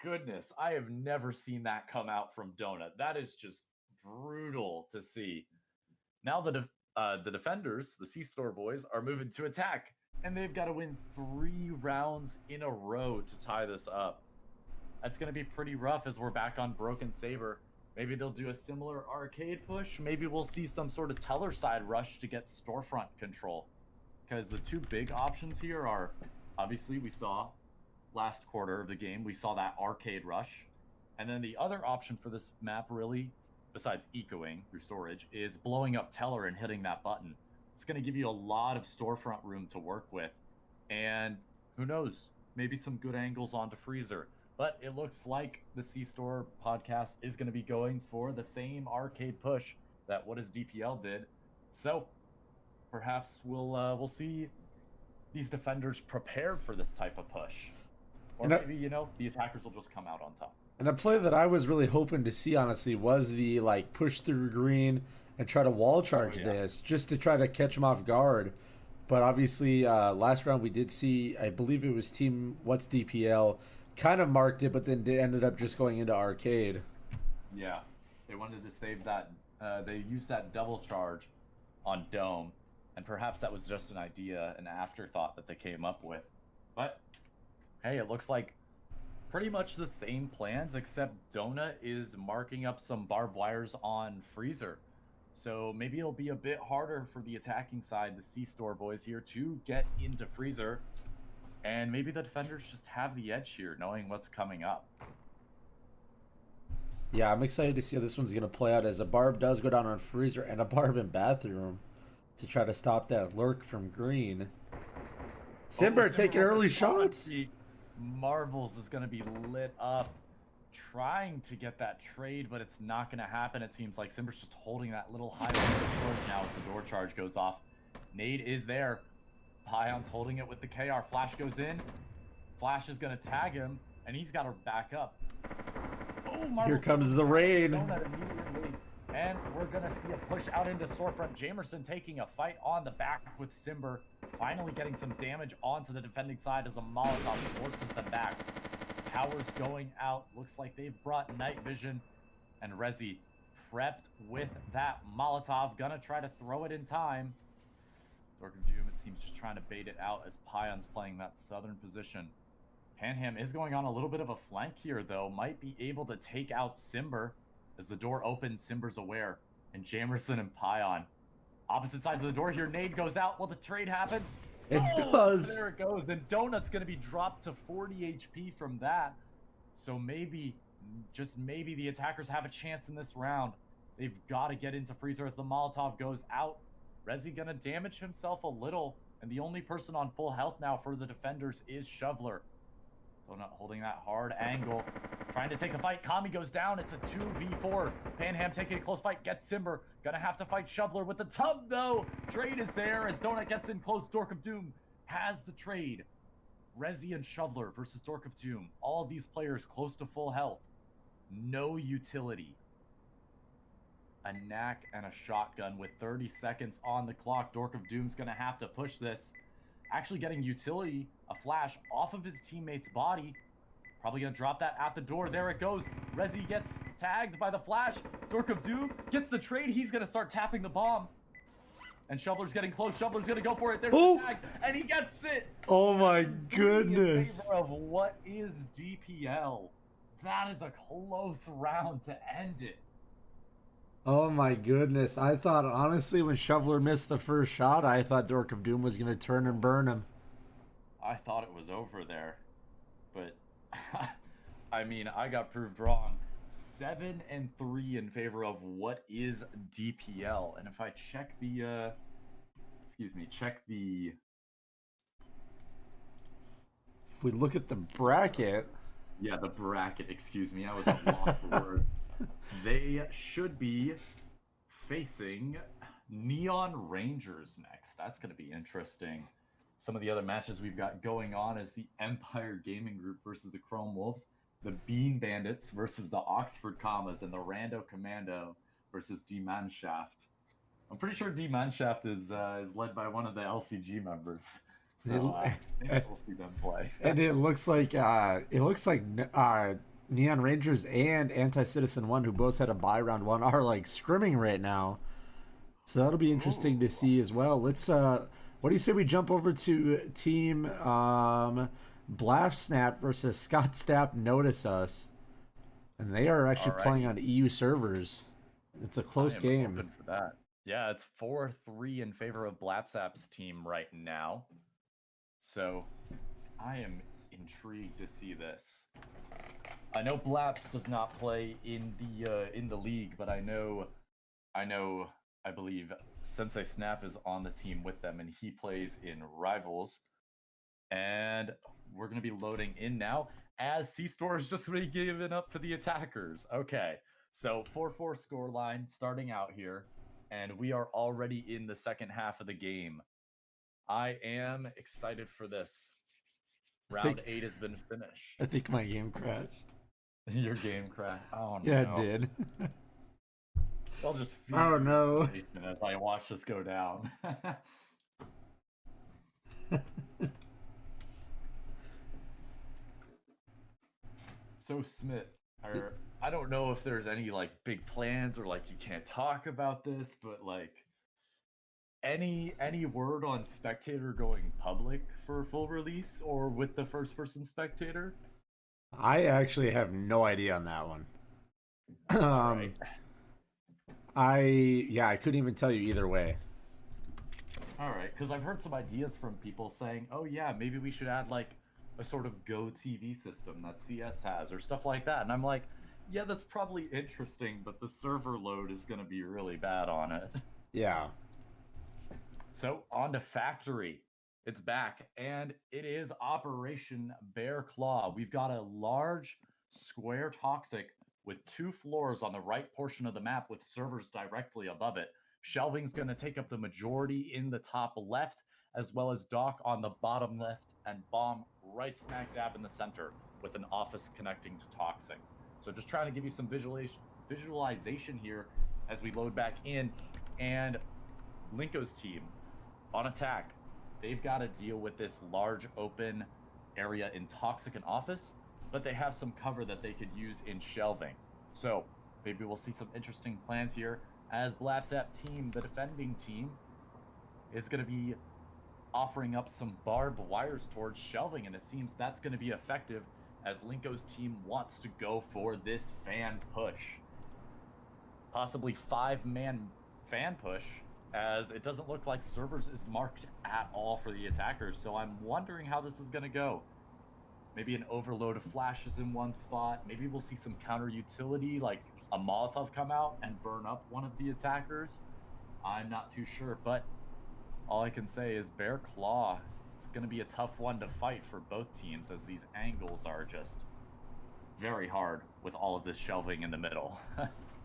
goodness, I have never seen that come out from Donut. That is just brutal to see. Now the defenders, the C-Store boys, are moving to attack, and they've got to win 3 rounds in a row to tie this up. That's going to be pretty rough as we're back on Broken Saber. Maybe they'll do a similar arcade push. Maybe we'll see some sort of teller side rush to get storefront control. Because the 2 big options here are, obviously we saw last quarter of the game, we saw that arcade rush. And then the other option for this map, really, besides ecoing through storage, is blowing up teller and hitting that button. It's going to give you a lot of storefront room to work with. And who knows, maybe some good angles onto Freezer. But it looks like the C-Store podcast is going to be going for the same arcade push that What Is DPL did. So perhaps we'll see these defenders prepared for this type of push. Or maybe, the attackers will just come out on top. And a play that I was really hoping to see, honestly, was the push through green and try to wall charge this just to try to catch them off guard. But obviously, last round we did see, I believe it was Team What's DPL, kind of marked it, but then they ended up just going into arcade. Yeah, they wanted to save that. They used that double charge on Dome, and perhaps that was just an idea, an afterthought that they came up with. But hey, it looks like pretty much the same plans, except Donut is marking up some barbed wires on Freezer. So maybe it'll be a bit harder for the attacking side, the C-Store boys here, to get into Freezer. And maybe the defenders just have the edge here, knowing what's coming up. Yeah, I'm excited to see how this one's going to play out, as a barb does go down on Freezer and a barb in Bathroom to try to stop that lurk from green. Simber taking early shots. Marbles is going to be lit up, trying to get that trade, but it's not going to happen. It seems like Simber's just holding that little high sword now as the door charge goes off. Nade is there. Pion's holding it with the KR. Flash goes in. Flash is going to tag him, and he's got to back up. Oh, Marbles, here comes the rain. And we're going to see a push out into storefront. Jamerson taking a fight on the back with Simber. Finally getting some damage onto the defending side as a Molotov forces them back. Power's going out. Looks like they've brought night vision. And Rezi prepped with that Molotov. Gonna try to throw it in time. Dork of Doom, it seems, just trying to bait it out as Pion's playing that southern position. Panham is going on a little bit of a flank here, though. Might be able to take out Simber. As the door opens, Simber's aware. And Jamerson and Pion. Opposite sides of the door here. Nade goes out. Will the trade happen? It does. There it goes. Then Donut's going to be dropped to 40 HP from that. So maybe, just maybe, the attackers have a chance in this round. They've got to get into Freezer as the Molotov goes out. Rezi going to damage himself a little. And the only person on full health now for the defenders is Shoveler. Donut holding that hard angle. Trying to take the fight. Kami goes down. It's a 2v4. Panham taking a close fight. Gets Simber. Gonna have to fight Shoveler with the tub, though. Trade is there as Donut gets in close. Dork of Doom has the trade. Rezi and Shoveler versus Dork of Doom. All of these players close to full health. No utility. A knack and a shotgun with 30 seconds on the clock. Dork of Doom's gonna have to push this. Actually getting utility, a flash off of his teammate's body. Probably gonna drop that at the door. There it goes. Rezi gets tagged by the flash. Dork of Doom gets the trade. He's gonna start tapping the bomb. And Shoveler's getting close. Shoveler's gonna go for it. There's the tag, and he gets it. Oh my goodness. In favor of What Is DPL. That is a close round to end it. Oh my goodness. I thought, honestly, when Shoveler missed the first shot, I thought Dork of Doom was going to turn and burn him. I thought it was over there. But, I mean, I got proved wrong. 7-3 in favor of What Is DPL. And if I check the, If we look at the bracket. Yeah, the bracket, excuse me. I was at lost for words. They should be facing Neon Rangers next. That's going to be interesting. Some of the other matches we've got going on is the Empire Gaming Group versus the Chrome Wolves, the Bean Bandits versus the Oxford Commas, and the Rando Commando versus D-Manshaft. I'm pretty sure D-Manshaft is led by one of the LCG members. So maybe we'll see them play. And it looks like Neon Rangers and Anti-Citizen 1, who both had a bye round 1, are like scrimming right now. So that'll be interesting to see as well. Let's what do you say we jump over to team Blast versus Scott Stapp Notice Us. And they are actually playing on EU servers. It's a close game. Open for that. Yeah, it's 4-3 in favor of Blapsap's team right now. So I am intrigued to see this. I know Blaps does not play in the league, but I believe Sensei Snap is on the team with them, and he plays in Rivals. And we're going to be loading in now as C-Store is just really giving up to the attackers. Okay, so 4-4 scoreline starting out here, and we are already in the second half of the game. I am excited for this. Round 8 has been finished. I think my game crashed. Your game crashed? Oh, no. Yeah, it did. I'll just oh, no. As I watch this go down. So, Smith, I don't know if there's any, like, big plans or, like, you can't talk about this, but, like, any word on Spectator going public for full release or with the first-person Spectator? I actually have no idea on that one. Right. I couldn't even tell you either way. All right, because I've heard some ideas from people saying, oh yeah, maybe we should add like a sort of Go TV system that CS has or stuff like that. And I'm like, yeah, that's probably interesting, but the server load is going to be really bad on it. Yeah. So on to Factory. It's back, and it is Operation Bear Claw. We've got a large square toxic with 2 floors on the right portion of the map with servers directly above it. Shelving's going to take up the majority in the top left, as well as dock on the bottom left, and bomb right smack dab in the center with an office connecting to toxic. So just trying to give you some visualization here as we load back in. And Linko's team on attack. They've got to deal with this large open area in toxic and office, but they have some cover that they could use in shelving. So maybe we'll see some interesting plans here as Blapsap team, the defending team, is going to be offering up some barbed wires towards shelving, and it seems that's going to be effective as Linko's team wants to go for this fan push. Possibly 5-man fan push, as it doesn't look like servers is marked at all for the attackers. So I'm wondering how this is going to go. Maybe an overload of flashes in one spot. Maybe we'll see some counter utility, like a Molotov come out and burn up one of the attackers. I'm not too sure, but all I can say is Bear Claw. It's going to be a tough one to fight for both teams, as these angles are just very hard with all of this shelving in the middle.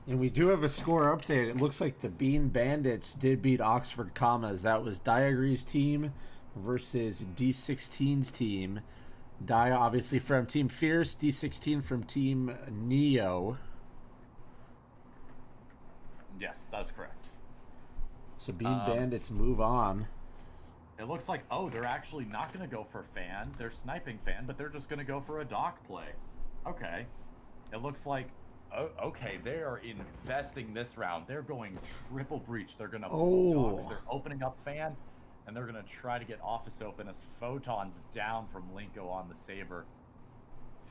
And we do have a score update. It looks like the Bean Bandits did beat Oxford Commas. That was Diagree's team versus D16's team. Dia obviously from Team Fierce, D16 from Team Neo. Yes, that's correct. So Bean Bandits move on. It looks like, oh, they're actually not going to go for fan. They're sniping fan, but they're just going to go for a dock play. Okay. It looks like, oh, okay, they are investing this round. They're going triple breach. They're going to docks. They're opening up fan, and they're going to try to get office open as Photon's down from Linko on the Saber.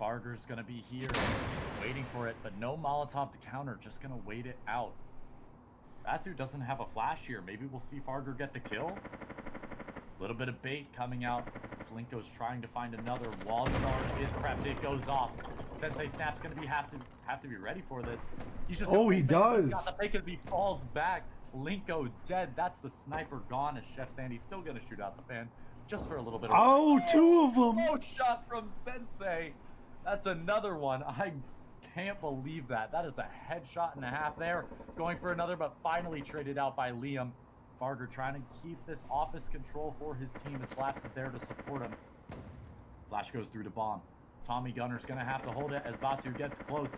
Farger's going to be here waiting for it, but no Molotov to counter. Just going to wait it out. Batu doesn't have a flash here. Maybe we'll see Farger get the kill. A little bit of bait coming out as Linko's trying to find another. Wall charge is prepped. It goes off. Sensei Snap's going to have to be ready for this. He's just he does. He's got the fake as he falls back. Linko dead. That's the sniper gone as Chef Sandy's still going to shoot out the fan just for a little bit of... two of them. Oh, shot from Sensei. That's another one. I can't believe that. That is a headshot and a half there. Going for another, but finally traded out by Liam. Farger trying to keep this office control for his team as Flaps is there to support him. Flash goes through to bomb. Tommy Gunner's going to have to hold it as Batu gets close.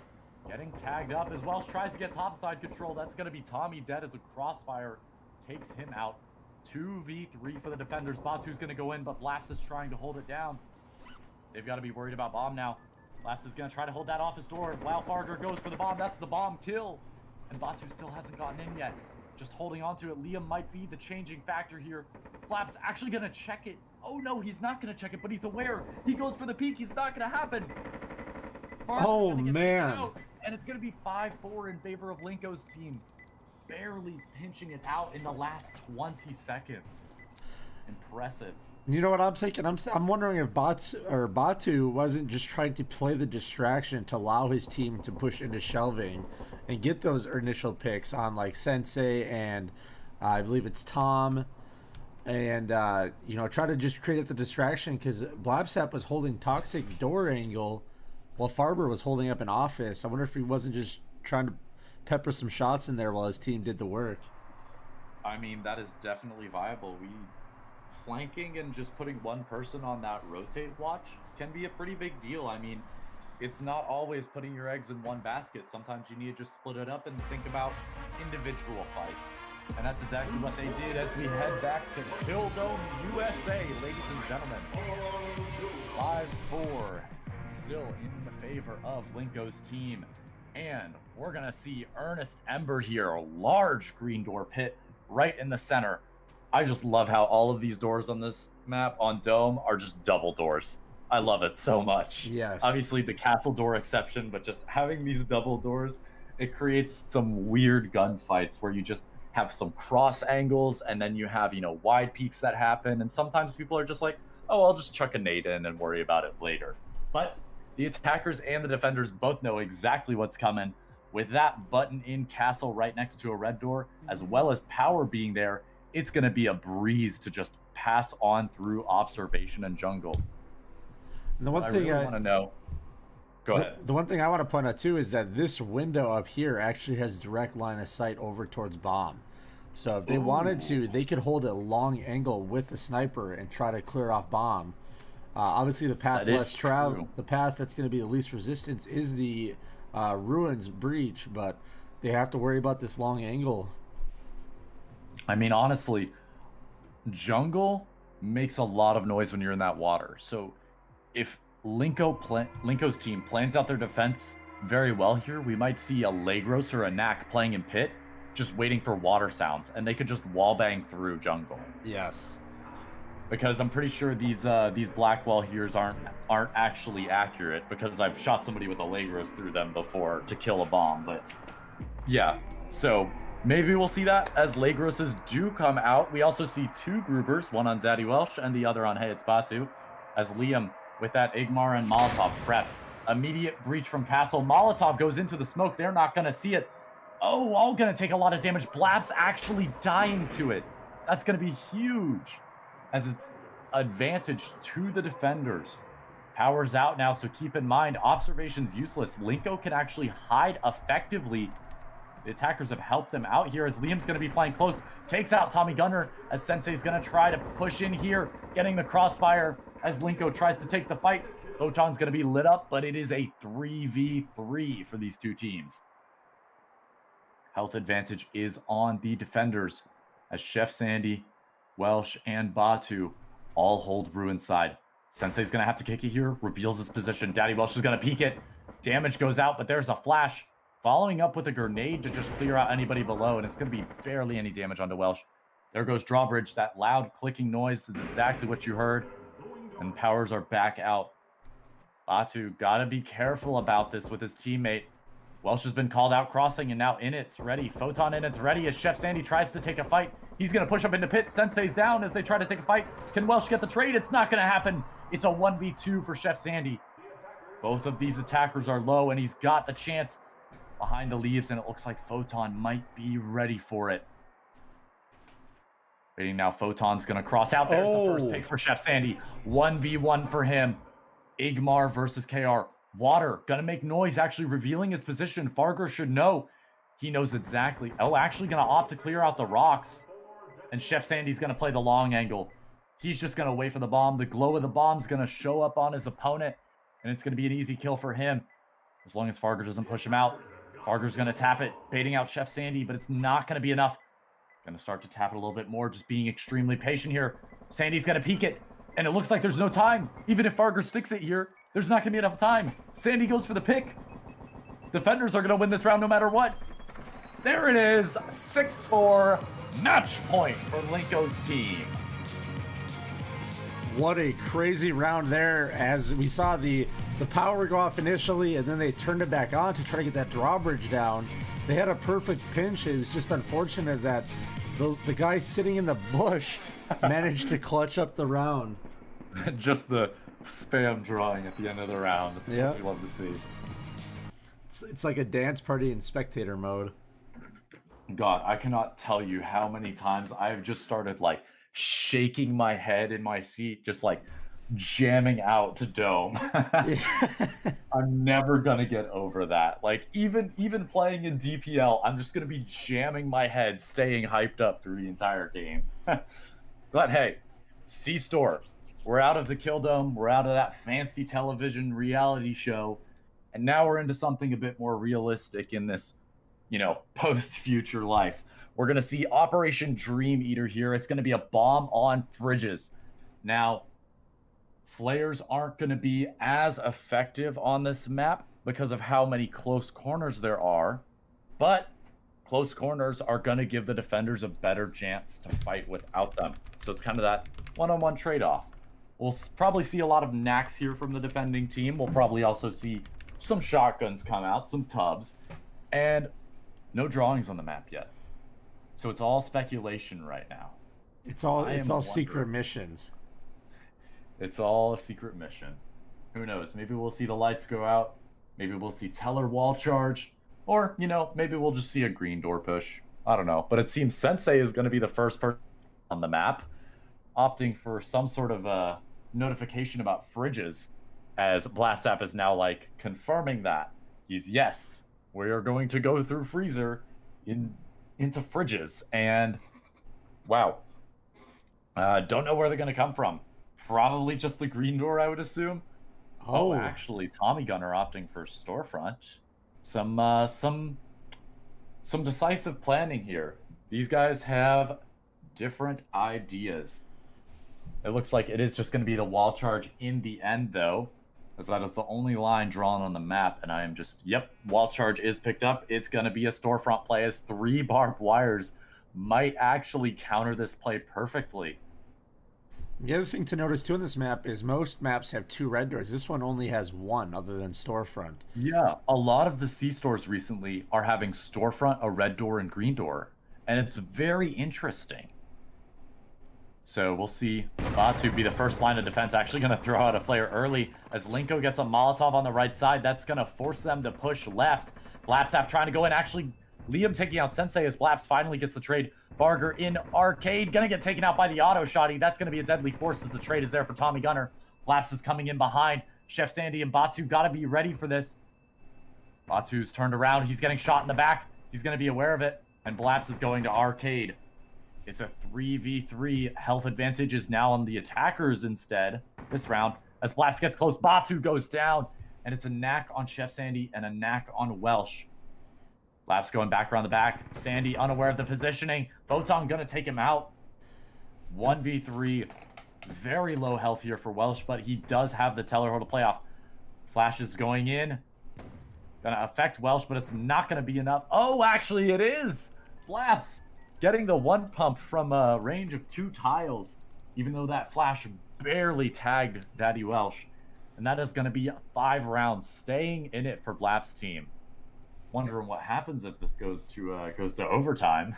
Getting tagged up as Welsh tries to get topside control. That's going to be Tommy dead as a crossfire takes him out. 2v3 for the defenders. Batu's going to go in, but Flaps is trying to hold it down. They've got to be worried about bomb now. Laps is going to try to hold that off his door. Wow, Farger goes for the bomb. That's the bomb kill. And Batu still hasn't gotten in yet. Just holding on to it. Liam might be the changing factor here. Flaps actually going to check it. Oh, no, he's not going to check it, but he's aware. He goes for the peek. He's not going to happen. Farger's Oh, gonna get man. taken out, and it's going to be 5-4 in favor of Linko's team. Barely pinching it out in the last 20 seconds. Impressive. You know what I'm thinking? I'm wondering if Batu wasn't just trying to play the distraction to allow his team to push into shelving and get those initial picks on like Sensei and I believe it's Tom, and try to just create the distraction because Blabsap was holding toxic door angle while Farber was holding up an office. I wonder if he wasn't just trying to pepper some shots in there while his team did the work. I mean, that is definitely viable. Flanking and just putting one person on that rotate watch can be a pretty big deal. I mean, it's not always putting your eggs in one basket. Sometimes you need to just split it up and think about individual fights. And that's exactly what they did as we head back to Kildome, USA, ladies and gentlemen. 5-4, still in the favor of Linko's team. And we're going to see Ernest Ember here, a large green door pit right in the center. I just love how all of these doors on this map on Dome are just double doors. I love it so much. Yes. Obviously the castle door exception, but just having these double doors, it creates some weird gunfights where you just have some cross angles and then you have, wide peaks that happen. And sometimes people are just like, oh, I'll just chuck a nade in and worry about it later. But the attackers and the defenders both know exactly what's coming. With that button in castle right next to a red door, as well as power being there, it's going to be a breeze to just pass on through observation and jungle. And the one I thing really want to know. Go ahead. The one thing I want to point out too is that this window up here actually has direct line of sight over towards bomb. So if they wanted to, they could hold a long angle with the sniper and try to clear off bomb. Obviously, the path less travel, the path that's going to be the least resistance is the ruins breach, but they have to worry about this long angle. I mean, honestly, jungle makes a lot of noise when you're in that water. So if Linko's team plans out their defense very well here, we might see a Lagros or a Knack playing in pit, just waiting for water sounds, and they could just wallbang through jungle. Yes. Because I'm pretty sure these Blackwall here's aren't actually accurate, because I've shot somebody with a Lagros through them before to kill a bomb. But yeah, so maybe we'll see that as Lagroses do come out. We also see two groupers, one on Daddy Welsh and the other on Hey It's Batu, as Liam with that Igmar and Molotov prep. Immediate breach from Castle. Molotov goes into the smoke. They're not going to see it. Oh, all going to take a lot of damage. Blap's actually dying to it. That's going to be huge as it's advantage to the defenders. Power's out now, so keep in mind, observation's useless. Linko can actually hide effectively. The attackers have helped him out here as Liam's going to be playing close. Takes out Tommy Gunner as Sensei's going to try to push in here, getting the crossfire as Linko tries to take the fight. Photon's going to be lit up, but it is a 3v3 for these two teams. Health advantage is on the defenders as Chef Sandy, Welsh, and Batu all hold Ruin side. Sensei's going to have to kick it here, reveals his position. Daddy Welsh is going to peek it. Damage goes out, but there's a flash. Following up with a grenade to just clear out anybody below, and it's going to be barely any damage onto Welsh. There goes Drawbridge. That loud clicking noise is exactly what you heard. And powers are back out. Batu got to be careful about this with his teammate. Welsh has been called out crossing, and now Init's ready. Photon Init's ready as Chef Sandy tries to take a fight. He's going to push up into pit. Sensei's down as they try to take a fight. Can Welsh get the trade? It's not going to happen. It's a 1v2 for Chef Sandy. Both of these attackers are low, and he's got the chance behind the leaves, and it looks like Photon might be ready for it. Waiting now, Photon's going to cross out. There's the first pick for Chef Sandy. 1v1 for him. Igmar versus KR. Water, going to make noise, actually revealing his position. Farger should know. He knows exactly. Oh, actually going to opt to clear out the rocks. And Chef Sandy's going to play the long angle. He's just going to wait for the bomb. The glow of the bomb's going to show up on his opponent, and it's going to be an easy kill for him, as long as Farger doesn't push him out. Farger's going to tap it, baiting out Chef Sandy, but it's not going to be enough. Going to start to tap it a little bit more, just being extremely patient here. Sandy's going to peek it, and it looks like there's no time. Even if Farger sticks it here, There's not going to be enough time. Sandy goes for the pick. Defenders are going to win this round no matter what. There it is. 6-4. Match point for Linko's team. What a crazy round there, as we saw the power go off initially, and then they turned it back on to try to get that drawbridge down. They had a perfect pinch. It was just unfortunate that the guy sitting in the bush managed to clutch up the round. Just the spam drawing at the end of the round. That's what we love to see. It's like a dance party in spectator mode. God, I cannot tell you how many times I've just started like shaking my head in my seat, just like jamming out to Dome. I'm never gonna get over that. Like even playing in DPL, I'm just gonna be jamming my head, staying hyped up through the entire game. But hey, C-Store, we're out of the Kill Dome, we're out of that fancy television reality show, and now we're into something a bit more realistic in this, post-future life. We're going to see Operation Dream Eater here. It's going to be a bomb on fridges. Now, flares aren't going to be as effective on this map because of how many close corners there are, but close corners are going to give the defenders a better chance to fight without them. So it's kind of that one-on-one trade-off. We'll probably see a lot of knacks here from the defending team. We'll probably also see some shotguns come out, some tubs, and no drawings on the map yet. So it's all speculation right now. It's all secret missions. It's all a secret mission. Who knows? Maybe we'll see the lights go out. Maybe we'll see Teller wall charge. Or, maybe we'll just see a green door push. I don't know. But it seems Sensei is going to be the first person on the map, opting for some sort of a notification about fridges, as Blapsap is now confirming that. Yes, we are going to go through freezer into fridges, and wow, don't know where they're going to come from. Probably just the green door, I would assume. Oh, actually, Tommy Gunner opting for storefront. Some decisive planning here. These guys have different ideas. It looks like it is just going to be the wall charge in the end, though, as that is the only line drawn on the map, and I am just, wall charge is picked up. It's going to be a storefront play, as 3 barbed wires might actually counter this play perfectly. The other thing to notice, too, in this map is most maps have 2 red doors. This one only has 1, other than storefront. Yeah, a lot of the C-stores recently are having storefront, a red door, and green door, and it's very interesting. So we'll see Batu be the first line of defense, actually going to throw out a flare early as Linko gets a Molotov on the right side. That's going to force them to push left. Blapsap trying to go in. Actually, Liam taking out Sensei as Blaps finally gets the trade. Varger in arcade, going to get taken out by the auto shotty. That's going to be a deadly force as the trade is there for Tommy Gunner. Blaps is coming in behind. Chef Sandy and Batu got to be ready for this. Batu's turned around. He's getting shot in the back. He's going to be aware of it. And Blaps is going to arcade. It's a 3v3. Health advantage is now on the attackers instead this round. As Blaps gets close, Batu goes down. And it's a knack on Chef Sandy and a knack on Welsh. Blaps going back around the back. Sandy unaware of the positioning. Photon gonna take him out. 1v3. Very low health here for Welsh, but he does have the Teller hold to play off. Flash is going in. Gonna affect Welsh, but it's not gonna be enough. Oh, actually it is! Blaps getting the 1 pump from a range of 2 tiles, even though that flash barely tagged Daddy Welsh. And that is gonna be 5 rounds, staying in it for Blaps' team. Wondering what happens if this goes to overtime.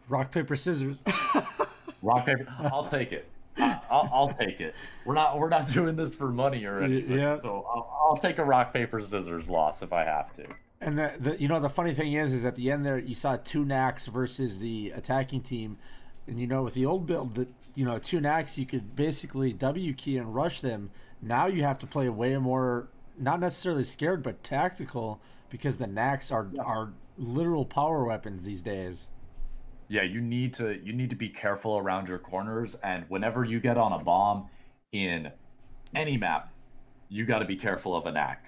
Rock, paper, scissors. Rock, paper. I'll take it. I'll take it. We're not doing this for money or anything. Yeah. So I'll take a rock, paper, scissors loss if I have to. And the funny thing is at the end there you saw 2 knacks versus the attacking team, and with the old build that 2 knacks you could basically W key and rush them. Now you have to play way more, not necessarily scared, but tactical, because the knacks are literal power weapons these days. Yeah, you need to be careful around your corners, and whenever you get on a bomb in any map, you got to be careful of a knack,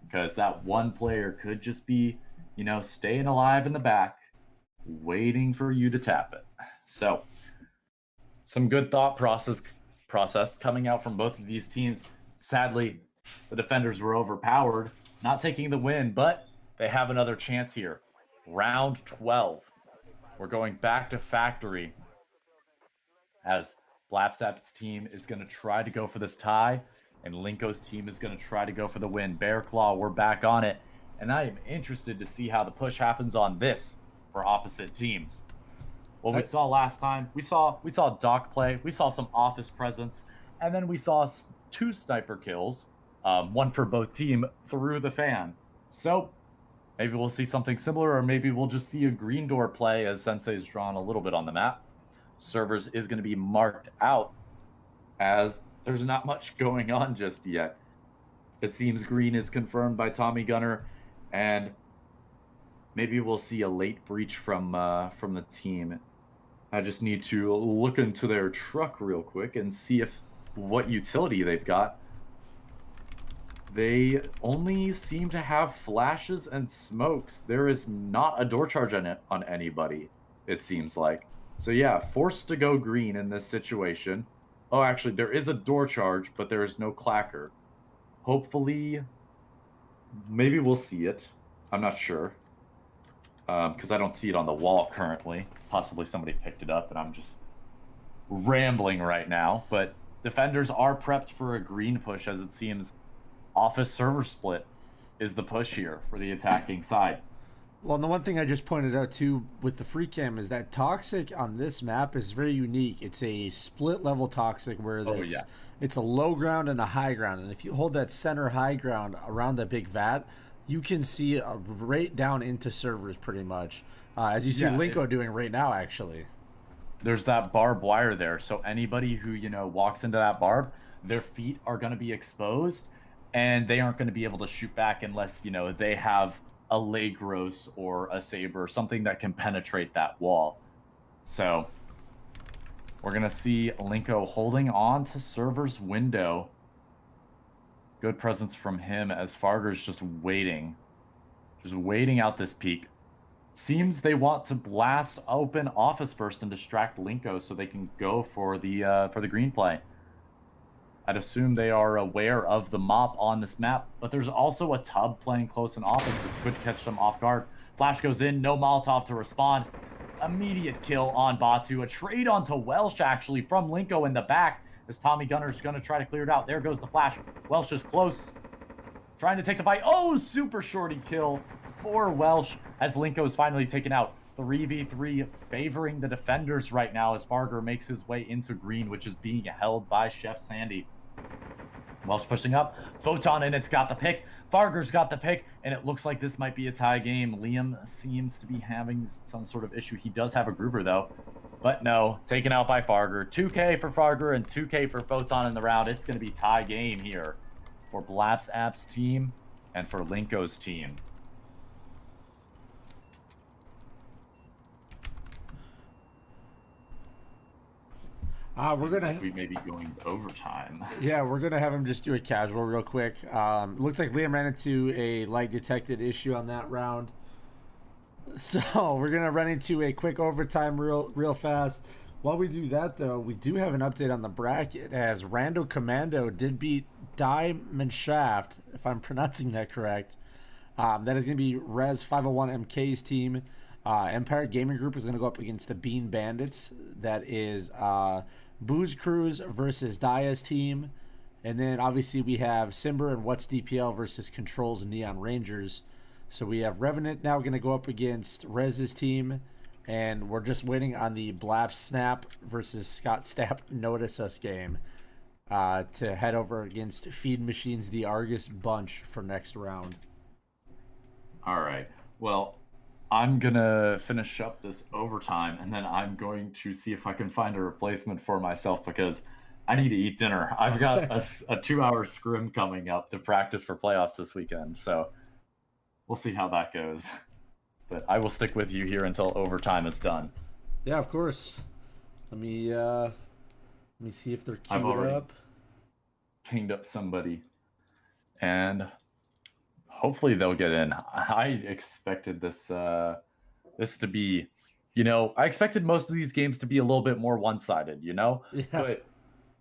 because that one player could just be, staying alive in the back, waiting for you to tap it. So, some good thought process coming out from both of these teams. Sadly, the defenders were overpowered, not taking the win, but they have another chance here. Round 12. We're going back to factory as Blapsap's team is going to try to go for this tie, and Linko's team is going to try to go for the win. Bear Claw, we're back on it, and I am interested to see how the push happens on this for opposite teams. What we saw last time, we saw Doc play, we saw some office presence, and then we saw 2 sniper kills, one for both team through the fan. So maybe we'll see something similar, or maybe we'll just see a green door play as Sensei's drawn a little bit on the map. Servers is going to be marked out as there's not much going on just yet. It seems green is confirmed by Tommy Gunner, and maybe we'll see a late breach from the team. I just need to look into their truck real quick and see what utility they've got. They only seem to have flashes and smokes. There is not a door charge on anybody, it seems like. So yeah, forced to go green in this situation. Oh, actually, there is a door charge, but there is no clacker. Hopefully, maybe we'll see it. I'm not sure. Because I don't see it on the wall currently. Possibly somebody picked it up, and I'm just rambling right now. But defenders are prepped for a green push, as it seems office server split is the push here for the attacking side. Well, and the one thing I just pointed out too with the free cam is that Toxic on this map is very unique. It's a split level Toxic where it's a low ground and a high ground. And if you hold that center high ground around that big vat, you can see right down into servers pretty much. As you see Linko doing right now, actually. There's that barbed wire there. So anybody who, walks into that barb, their feet are going to be exposed and they aren't going to be able to shoot back unless, they have a Lagros or a Saber, something that can penetrate that wall. So we're going to see Linko holding on to server's window. Good presence from him as Farger's just waiting out this peak. Seems they want to blast open office first and distract Linko so they can go for the green play. I'd assume they are aware of the mop on this map, but there's also a tub playing close in office. This could catch them off guard. Flash goes in, no Molotov to respond. Immediate kill on Batu. A trade onto Welsh, actually, from Linko in the back, as Tommy Gunner's going to try to clear it out. There goes the flash. Welsh is close. Trying to take the fight. Oh, super shorty kill for Welsh, as Linko is finally taken out. 3v3 favoring the defenders right now as Farger makes his way into green, which is being held by Chef Sandy. Welsh pushing up. Photon in it's got the pick. Farger's got the pick, and it looks like this might be a tie game. Liam seems to be having some sort of issue. He does have a grouper, though. But no, taken out by Farger. 2K for Farger and 2K for Photon in the round. It's going to be tie game here for Blaps App's team and for Linko's team. We may be going overtime. Yeah, we're gonna have him just do a casual real quick. Looks like Liam ran into a light detected issue on that round, so we're gonna run into a quick overtime real fast. While we do that, though, we do have an update on the bracket as Rando Commando did beat Diamond Shaft, if I'm pronouncing that correct. That is gonna be Res 501 MK's team. Empire Gaming Group is gonna go up against the Bean Bandits. That is Booze Cruise versus Daya's team. And then obviously we have Simber and What's DPL versus Controls and Neon Rangers. So we have Revenant now going to go up against Rez's team. And we're just waiting on the Blap Snap versus Scott Stapp Notice Us game to head over against Feed Machines, the Argus Bunch for next round. All right. Well, I'm going to finish up this overtime, and then I'm going to see if I can find a replacement for myself because I need to eat dinner. I've got a 2-hour scrim coming up to practice for playoffs this weekend, so we'll see how that goes. But I will stick with you here until overtime is done. Yeah, of course. Let me see if they're queued I've already up. Pinged up somebody, and hopefully they'll get in. I expected this to be, I expected most of these games to be a little bit more one-sided, Yeah. But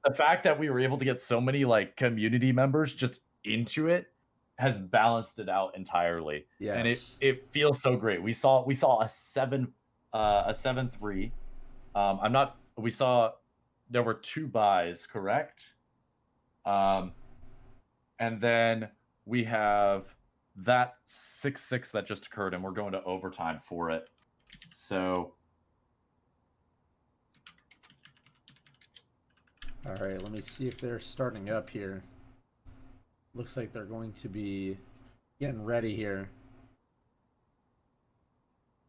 the fact that we were able to get so many like community members just into it has balanced it out entirely. And Yes. it feels so great. We saw a 7-3. I'm not we saw there were 2 buys, correct? Um and then we have that 6-6 that just occurred, and we're going to overtime for it. So All right, let me see if they're starting up here. Looks like they're going to be getting ready here.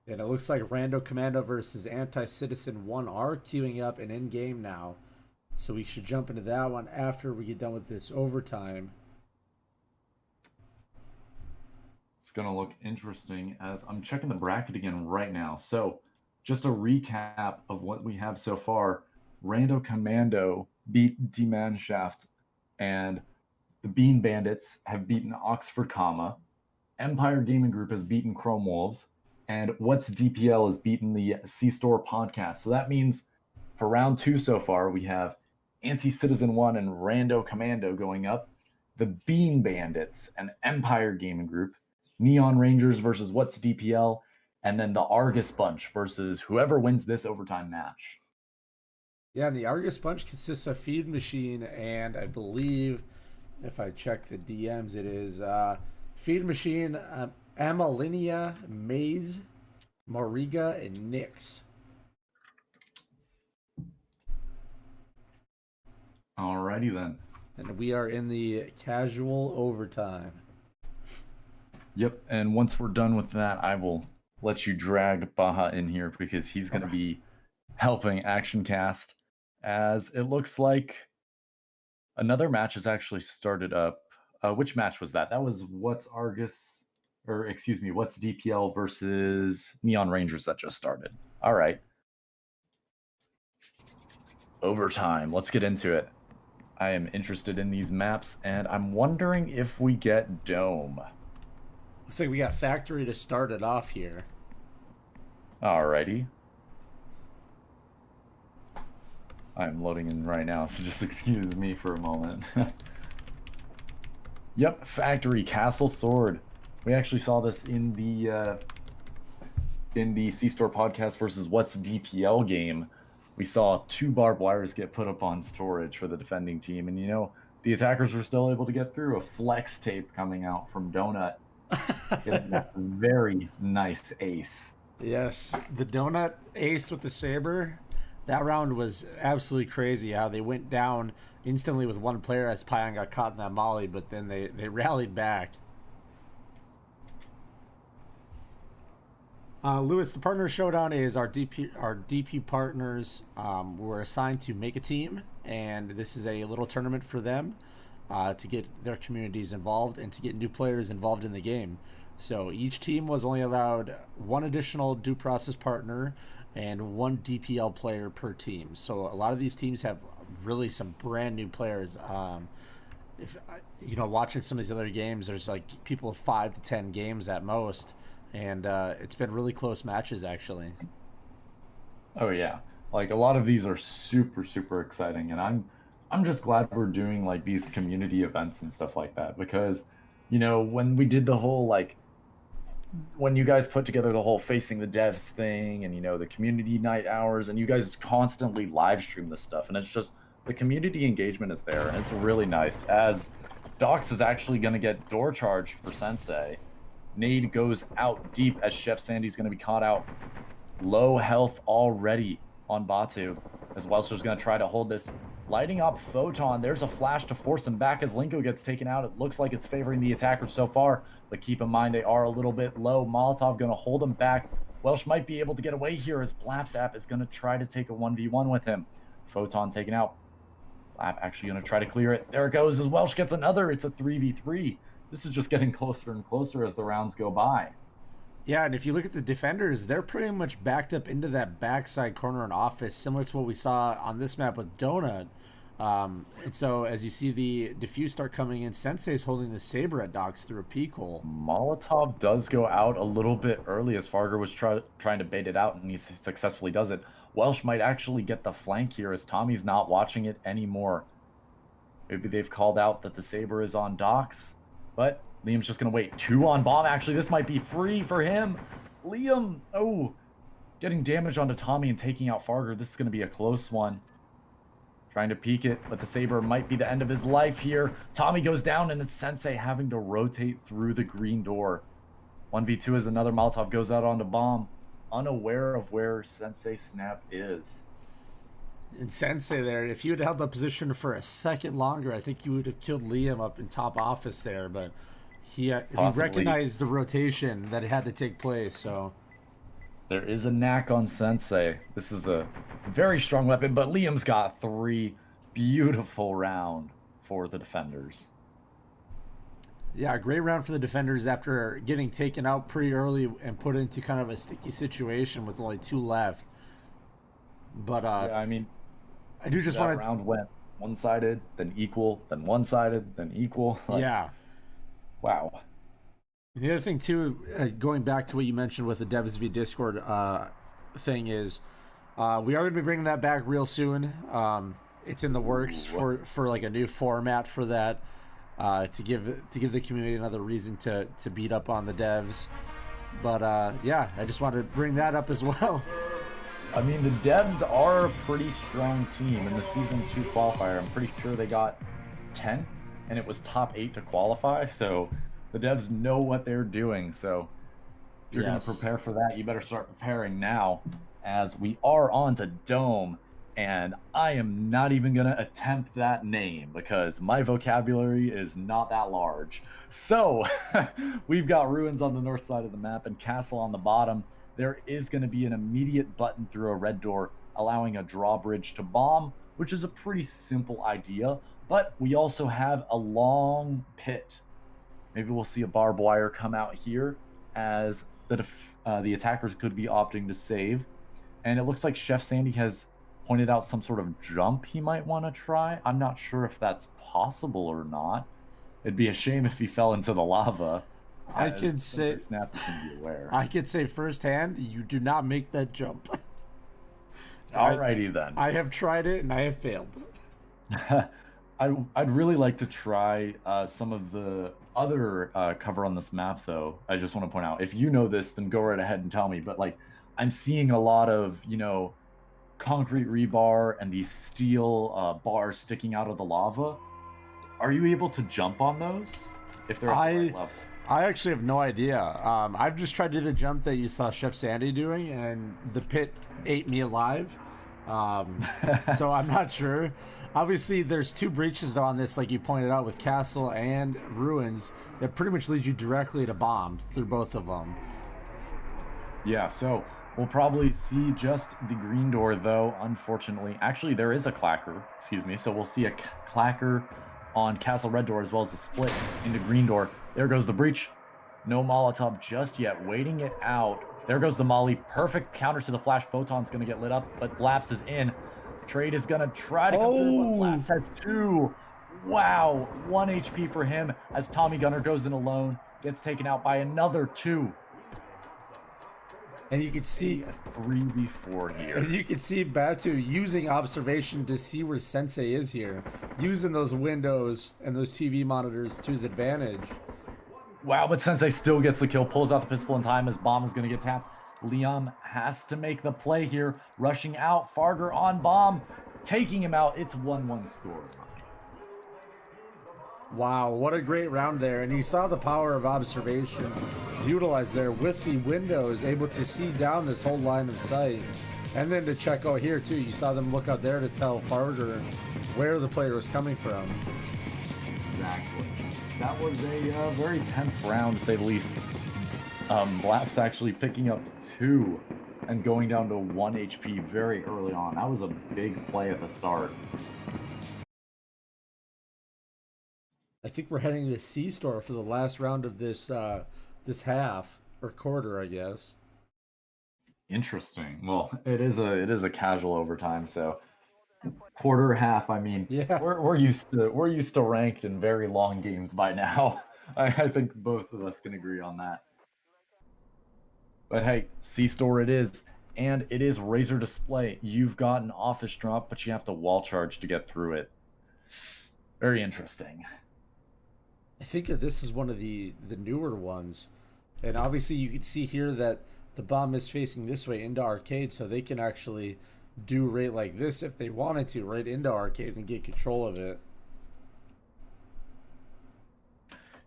And it looks like Rando Commando versus Anti-Citizen 1 are queuing up and in game now. So we should jump into that one after we get done with this overtime. it's going to look interesting as I'm checking the bracket again right now. So just a recap of what we have so far. Rando Commando beat D-Manshaft, and the Bean Bandits have beaten Oxford Comma. Empire Gaming Group has beaten Chrome Wolves, and What's DPL has beaten the C-Store podcast. So that means for round 2 so far, we have Anti-Citizen 1 and Rando Commando going up, the Bean Bandits and Empire Gaming Group, Neon Rangers versus What's DPL, and then the Argus Bunch versus whoever wins this overtime match. Yeah, and the Argus Bunch consists of Feed Machine and I believe, if I check the DMs, it is Feed Machine, Amalinia, Maze, Moriga, and Nyx. Alrighty then. And we are in the casual overtime. Yep, and once we're done with that, I will let you drag Baja in here because he's going to be helping Action Cast, as it looks like another match has actually started up. Which match was that? That was What's DPL versus Neon Rangers that just started. All right. Overtime. Let's get into it. I am interested in these maps, and I'm wondering if we get Dome. Looks like we got Factory to start it off here. Alrighty. I'm loading in right now, so just excuse me for a moment. Yep, Factory, Castle Sword. We actually saw this in the C-Store podcast versus What's DPL game. We saw 2 barbed wires get put up on storage for the defending team, and the attackers were still able to get through. A flex tape coming out from Donut. That very nice ace. Yes, the Donut ace with the saber. That round was absolutely crazy how they went down instantly with 1 player as Pion got caught in that molly, but then they rallied back. Lewis, the partner showdown is our DP partners. Were assigned to make a team, and this is a little tournament for them to get their communities involved and to get new players involved in the game. So each team was only allowed 1 additional due process partner and 1 DPL player per team. So a lot of these teams have really some brand new players. If watching some of these other games, there's like people with 5 to 10 games at most, and it's been really close matches actually. Oh yeah, like a lot of these are super super exciting, and I'm just glad we're doing like these community events and stuff like that, because when we did the whole when you guys put together the whole Facing the Devs thing and the community night hours, and you guys constantly live stream this stuff, and it's just the community engagement is there, and it's really nice. As Dox is actually going to get door charged for Sensei. Nade goes out deep as Chef Sandy's going to be caught out. Low health already on Batu, as Welcher's going to try to hold this. Lighting up Photon. There's a flash to force him back as Linko gets taken out. It looks like it's favoring the attackers so far, but keep in mind they are a little bit low. Molotov going to hold him back. Welsh might be able to get away here as Blapsap is going to try to take a 1v1 with him. Photon taken out. Blap actually going to try to clear it. There it goes as Welsh gets another. It's a 3v3. This is just getting closer and closer as the rounds go by. Yeah, and if you look at the defenders, they're pretty much backed up into that backside corner and office, similar to what we saw on this map with Donut. And so as you see the diffuse start coming in, Sensei's holding the saber at Dox through a peek hole. Molotov does go out a little bit early as Farger was trying to bait it out, and he successfully does it. Welsh might actually get the flank here as Tommy's not watching it anymore. Maybe they've called out that the Saber is on docks, but Liam's just going to wait. 2 on bomb. Actually, this might be free for him. Liam, oh, getting damage onto Tommy and taking out Farger. This is going to be a close one. Trying to peek it, but the Saber might be the end of his life here. Tommy goes down, and it's Sensei having to rotate through the green door. 1v2 as another Molotov goes out onto bomb, unaware of where Sensei Snap is. And Sensei there, if you had held that position for a second longer, I think you would have killed Liam up in top office there, but he recognized the rotation that had to take place, so... There is a knack on Sensei. This is a very strong weapon, but Liam's got 3 beautiful round for the defenders. Yeah, great round for the defenders after getting taken out pretty early and put into kind of a sticky situation with only 2 left. But yeah, I mean, I do just want to... round went one-sided, then equal, then one-sided, then equal. Like, yeah. Wow. The other thing, too, going back to what you mentioned with the Devs v Discord thing is we are going to be bringing that back real soon. It's in the works for like a new format for that to give the community another reason to beat up on the devs. But, yeah, I just wanted to bring that up as well. I mean, the devs are a pretty strong team. In the Season 2 qualifier, I'm pretty sure they got 10, and it was top 8 to qualify, so... The devs know what they're doing, so if you're going to prepare for that, you better start preparing now, as we are on to Dome, and I am not even going to attempt that name, because my vocabulary is not that large. So, we've got Ruins on the north side of the map and Castle on the bottom. There is going to be an immediate button through a red door, allowing a drawbridge to bomb, which is a pretty simple idea, but we also have a long pit. Maybe we'll see a barbed wire come out here as the attackers could be opting to save. And it looks like Chef Sandy has pointed out some sort of jump he might want to try. I'm not sure if that's possible or not. It'd be a shame if he fell into the lava. I could say Snap can be aware. I could say firsthand, you do not make that jump. Alrighty then. I have tried it and I have failed. I'd really like to try some of the other cover on this map, though. I just want to point out, if you know this, then go right ahead and tell me. But like, I'm seeing a lot of, you know, concrete rebar and these steel bars sticking out of the lava. Are you able to jump on those if they're at the right level? I actually have no idea. I've just tried to do the jump that you saw Chef Sandy doing, and the pit ate me alive. So I'm not sure. Obviously, there's 2 breaches though on this, like you pointed out, with Castle and Ruins, that pretty much lead you directly to bombs through both of them. Yeah, so we'll probably see just the green door though, unfortunately. Actually, there is a clacker, excuse me, so we'll see a clacker on Castle Red Door as well as a split into green door. There goes the breach. No Molotov just yet, waiting it out. There goes the Molly. Perfect counter to the flash. Photon's going to get lit up, but Blaps is in. Trade is going to try to come through, but Blaps has 2. Wow, 1 HP for him as Tommy Gunner goes in alone. Gets taken out by another 2. And you can see 3v4 here. And you can see Batu using observation to see where Sensei is here, using those windows and those TV monitors to his advantage. Wow, but Sensei still gets the kill, pulls out the pistol in time as Bomb is going to get tapped. Liam has to make the play here, rushing out. Farger on Bomb, taking him out. It's 1-1 score. Wow, what a great round there. And you saw the power of observation utilized there with the windows, able to see down this whole line of sight. And then to check out here too, you saw them look out there to tell Farger where the player was coming from. Exactly. That was a very tense round, to say the least. Blaps actually picking up 2 and going down to 1 HP very early on. That was a big play at the start. I think we're heading to C-Store for the last round of this this half or quarter, I guess. Interesting. Well, it is a casual overtime, so quarter, half. I mean, yeah, we're used to ranked in very long games by now. I think both of us can agree on that. But hey, C-Store it is. And it is Razor Display. You've got an office drop, but you have to wall charge to get through it. Very interesting. I think that this is one of the newer ones. And obviously you can see here that the bomb is facing this way into arcade, so they can actually do right like this if they wanted to, right into arcade and get control of it.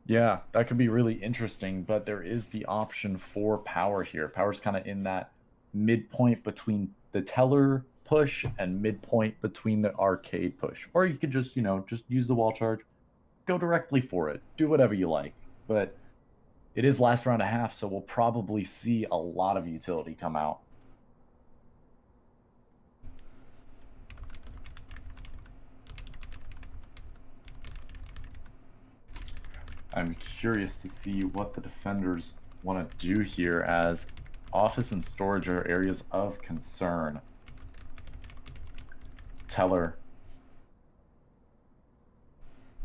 Yeah, that could be really interesting, but there is the option for power here. Power's kind of in that midpoint between the teller push and midpoint between the arcade push. Or you could just, just use the wall charge, go directly for it, do whatever you like. But it is last round and a half, so we'll probably see a lot of utility come out. I'm curious to see what the defenders want to do here, as office and storage are areas of concern. Teller.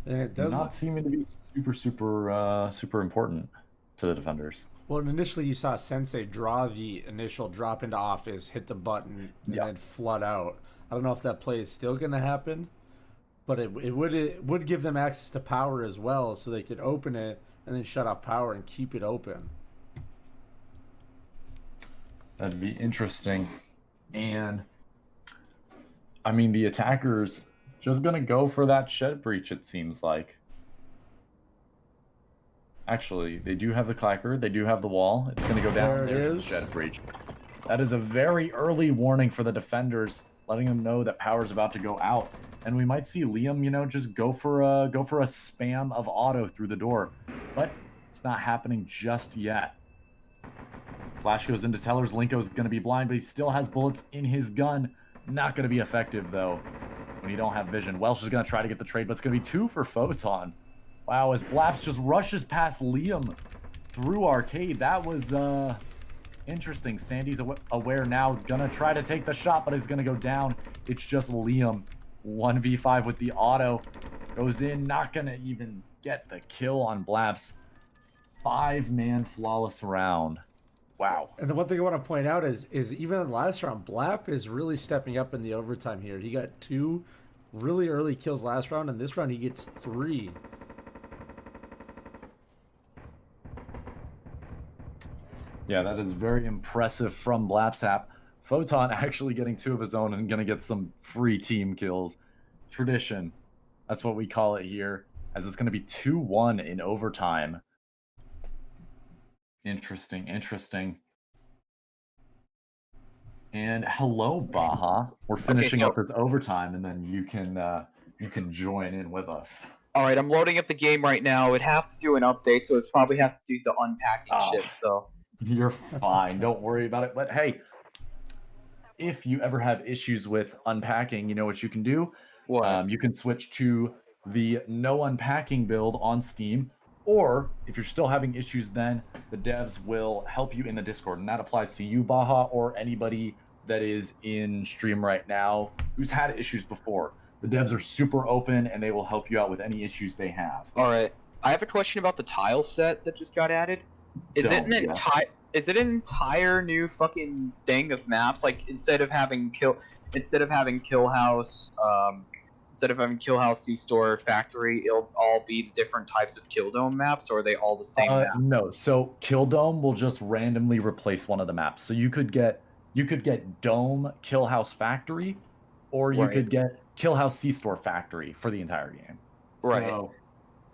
And it does Not seeming to be super important to the defenders. Well, initially you saw Sensei draw the initial drop into office, hit the button, and then flood out. I don't know if that play is still going to happen, but it would give them access to power as well, so they could open it and then shut off power and keep it open. That'd be interesting. And I mean, the attackers just gonna go for that shed breach, it seems like. Actually, they do have the clacker, they do have the wall. It's gonna go down. There it There's is. the shed breach. That is a very early warning for the defenders, letting them know that power's about to go out. And we might see Liam, just go for a spam of auto through the door. But it's not happening just yet. Flash goes into Teller's. Linko's going to be blind, but he still has bullets in his gun. Not going to be effective, though, when you don't have vision. Welsh is going to try to get the trade, but it's going to be 2 for Photon. Wow, as Blaps just rushes past Liam through arcade. That was interesting. Sandy's aware now. Going to try to take the shot, but he's going to go down. It's just Liam. 1v5 with the auto. Goes in, not going to even get the kill on Blaps. 5-man flawless round. Wow. And the one thing I want to point out is even in the last round, Blap is really stepping up in the overtime here. He got 2 really early kills last round, and this round he gets 3. Yeah, that is very impressive from Blapsap. Photon actually getting 2 of his own and going to get some free team kills. Tradition. That's what we call it here, as it's going to be 2-1 in overtime. Interesting. And hello, Baja. We're finishing up this overtime, and then you can join in with us. All right, I'm loading up the game right now. It has to do an update, so it probably has to do the unpacking shit. So you're fine. Don't worry about it. But hey, if you ever have issues with unpacking, you know what you can do? what? You can switch to the no unpacking build on Steam. Or if you're still having issues, then the devs will help you in the Discord. And that applies to you, Baja, or anybody that is in stream right now who's had issues before. The devs are super open, and they will help you out with any issues they have. All right, I have a question about the tile set that just got added. Is it an entire new fucking thing of maps? Like instead of having Kill House, C-Store, Factory, it'll all be different types of Kill Dome maps, or are they all the same map? No, so Kill Dome will just randomly replace one of the maps. So you could get Dome Kill House Factory, or you could get Kill House C-Store Factory for the entire game. Right. So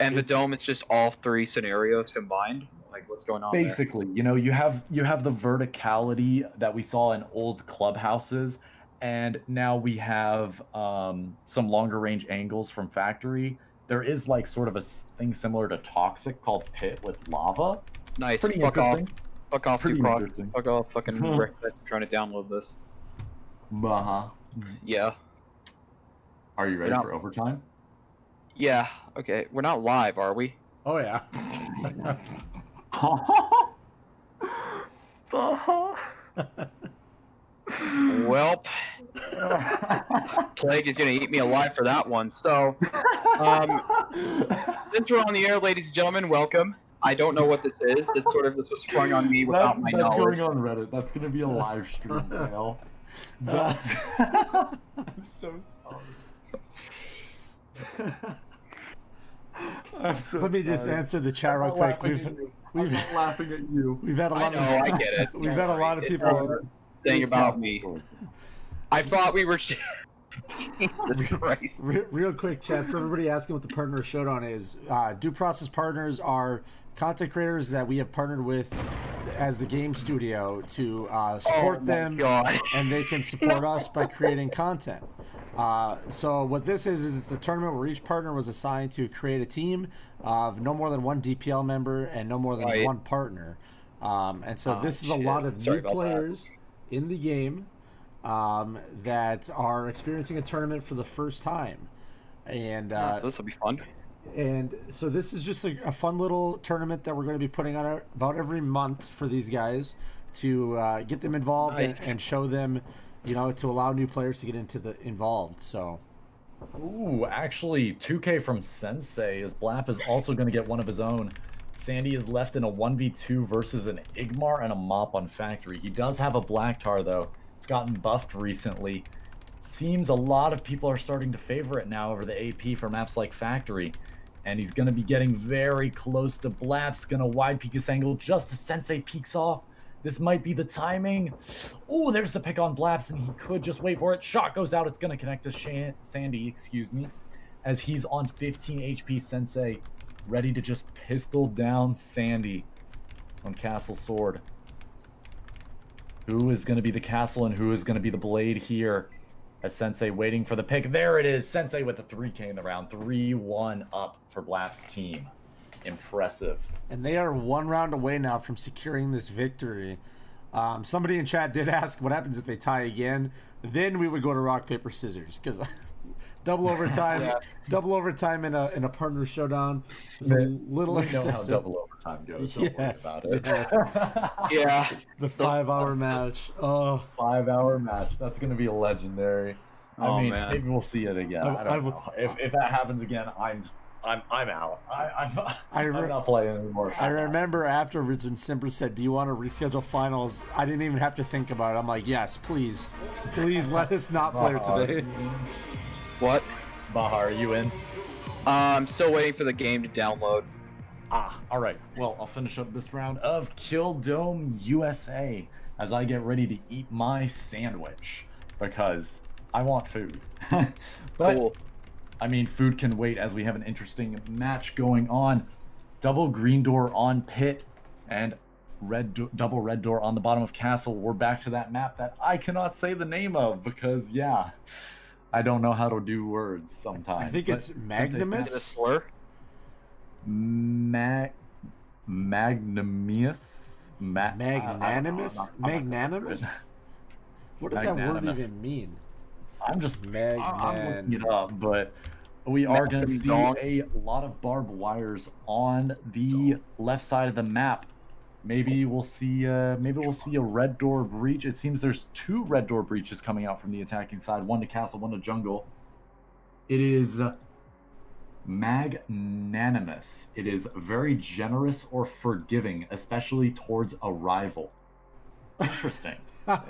and the Dome is just all 3 scenarios combined? Like, what's going on basically, there? you have the verticality that we saw in old clubhouses, and now we have some longer range angles from Factory. There is like sort of a thing similar to Toxic called Pit with lava. Nice. Pretty Fuck off. interesting. Fuck off, Pretty you prog. interesting. Fuck off, fucking I'm trying to download this. Yeah. Are you ready for overtime? Yeah. Okay. We're not live, are we? Oh yeah. Welp. Plague is gonna eat me alive for that one. So, since we're on the air, ladies and gentlemen, welcome. I don't know what this is. This was sprung on me without my that's knowledge. going on Reddit. That's going to be a live stream now. That's... I'm so sorry. I'm so Let me just sorry. answer the chat real quick. I'm not laughing at you. We've had a lot I know, I get it. We've had a lot of people Saying about me. I thought we were. Jesus Christ. Real quick, chat, for everybody asking what the Partner Showdown is. Due Process Partners are content creators that we have partnered with as the game studio to support them, and they can support us by creating content. So what this is it's a tournament where each partner was assigned to create a team of no more than one DPL member and no more than one partner. And so this is a lot of new players in the game that are experiencing a tournament for the first time. And so this will be fun. And so this is just a fun little tournament that we're going to be putting on about every month for these guys to get them involved and show them, you know, to allow new players to get involved. So, ooh, actually, 2K from Sensei is Blap is also going to get one of his own. Sandy is left in a 1v2 versus an Igmar and a Mop on Factory. He does have a Black Tar though. It's gotten buffed recently. Seems a lot of people are starting to favor it now over the AP for maps like Factory. And he's going to be getting very close to Blap's. Going to wide peek this angle just as Sensei peeks off. This might be the timing. Oh, there's the pick on Blaps, and he could just wait for it. Shot goes out. It's going to connect to Sandy, excuse me, as he's on 15 HP. Sensei ready to just pistol down Sandy on Castle Sword. Who is going to be the castle and who is going to be the blade here? As Sensei waiting for the pick. There it is. Sensei with the 3K in the round. 3-1 up for Blap's team. Impressive. And they are one round away now from securing this victory. Somebody in chat did ask what happens if they tie again. Then we would go to rock, paper, scissors. Because double overtime, double overtime in a partner showdown is a little excessive. Know how double overtime goes. Don't worry about it. Yeah. The 5-hour match. Oh. 5-hour match. That's going to be legendary. I mean, man. Maybe we'll see it again. I don't know. If that happens again, I'm out. I'm not playing anymore. I remember afterwards when Simper said, "Do you want to reschedule finals?" I didn't even have to think about it. I'm like, "Yes, please, please let us not play today." What? Baha, are you in? I'm still waiting for the game to download. All right. Well, I'll finish up this round of Kill Dome USA as I get ready to eat my sandwich because I want food. But, cool. I mean, food can wait as we have an interesting match going on. Double green door on pit and double red door on the bottom of castle. We're back to that map that I cannot say the name of because, yeah, I don't know how to do words sometimes. I think it's Magnimus. Magnanimous? Magnanimous? Magnanimous? What does that word even mean? I'm looking it up, but we are going to see a lot of barbed wires on the left side of the map. Maybe we'll see a red door breach. It seems there's 2 red door breaches coming out from the attacking side, one to castle, one to jungle. It is magnanimous. It is very generous or forgiving, especially towards a rival. Interesting. All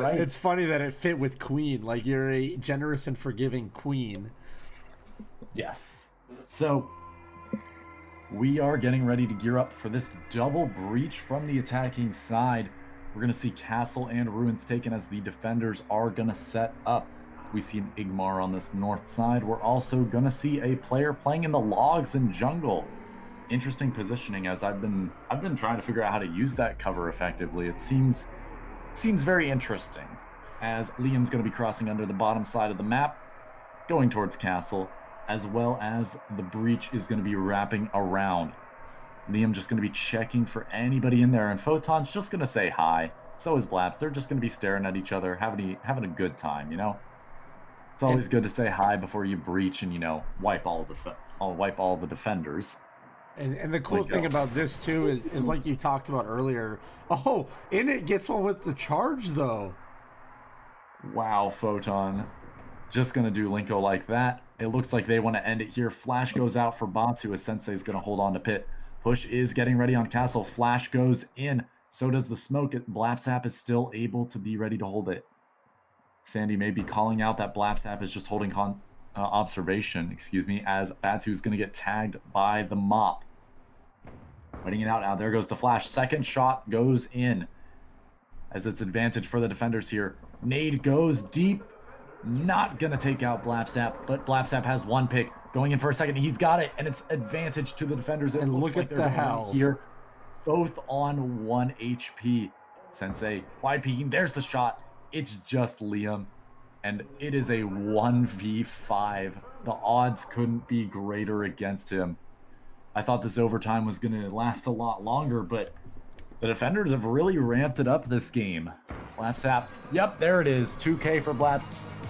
right. It's funny that it fit with Queen. Like, you're a generous and forgiving queen. Yes. So we are getting ready to gear up for this double breach from the attacking side. We're going to see Castle and Ruins taken as the defenders are going to set up. We see an Igmar on this north side. We're also going to see a player playing in the logs and jungle. Interesting positioning as I've been trying to figure out how to use that cover effectively. It seems very interesting as Liam's going to be crossing under the bottom side of the map, going towards Castle, as well as the breach is going to be wrapping around. Liam just going to be checking for anybody in there, and Photon's just going to say hi. So is Blaps. They're just going to be staring at each other, having a good time, you know? It's always good to say hi before you breach and, you know, wipe all the defenders. And the cool thing about this too is like you talked about earlier. Oh, and it gets one with the charge though. Wow, Photon. Just gonna do Linko like that. It looks like they want to end it here. Flash goes out for Batu as Sensei's gonna hold on to pit. Push is getting ready on Castle. Flash goes in. So does the smoke. Blapsap is still able to be ready to hold it. Sandy may be calling out that Blapsap is just holding observation, as Batu's going to get tagged by the mop. Waiting it out now. There goes the flash. Second shot goes in as it's advantage for the defenders here. Nade goes deep. Not going to take out Blapsap, but Blapsap has one pick. Going in for a second. He's got it, and it's advantage to the defenders. And look at the health here. Both on 1 HP. Sensei wide peeking. There's the shot. It's just Liam. And it is a 1v5. The odds couldn't be greater against him. I thought this overtime was going to last a lot longer, but the defenders have really ramped it up this game. Blapsap. Yep, there it is. 2K for Blap.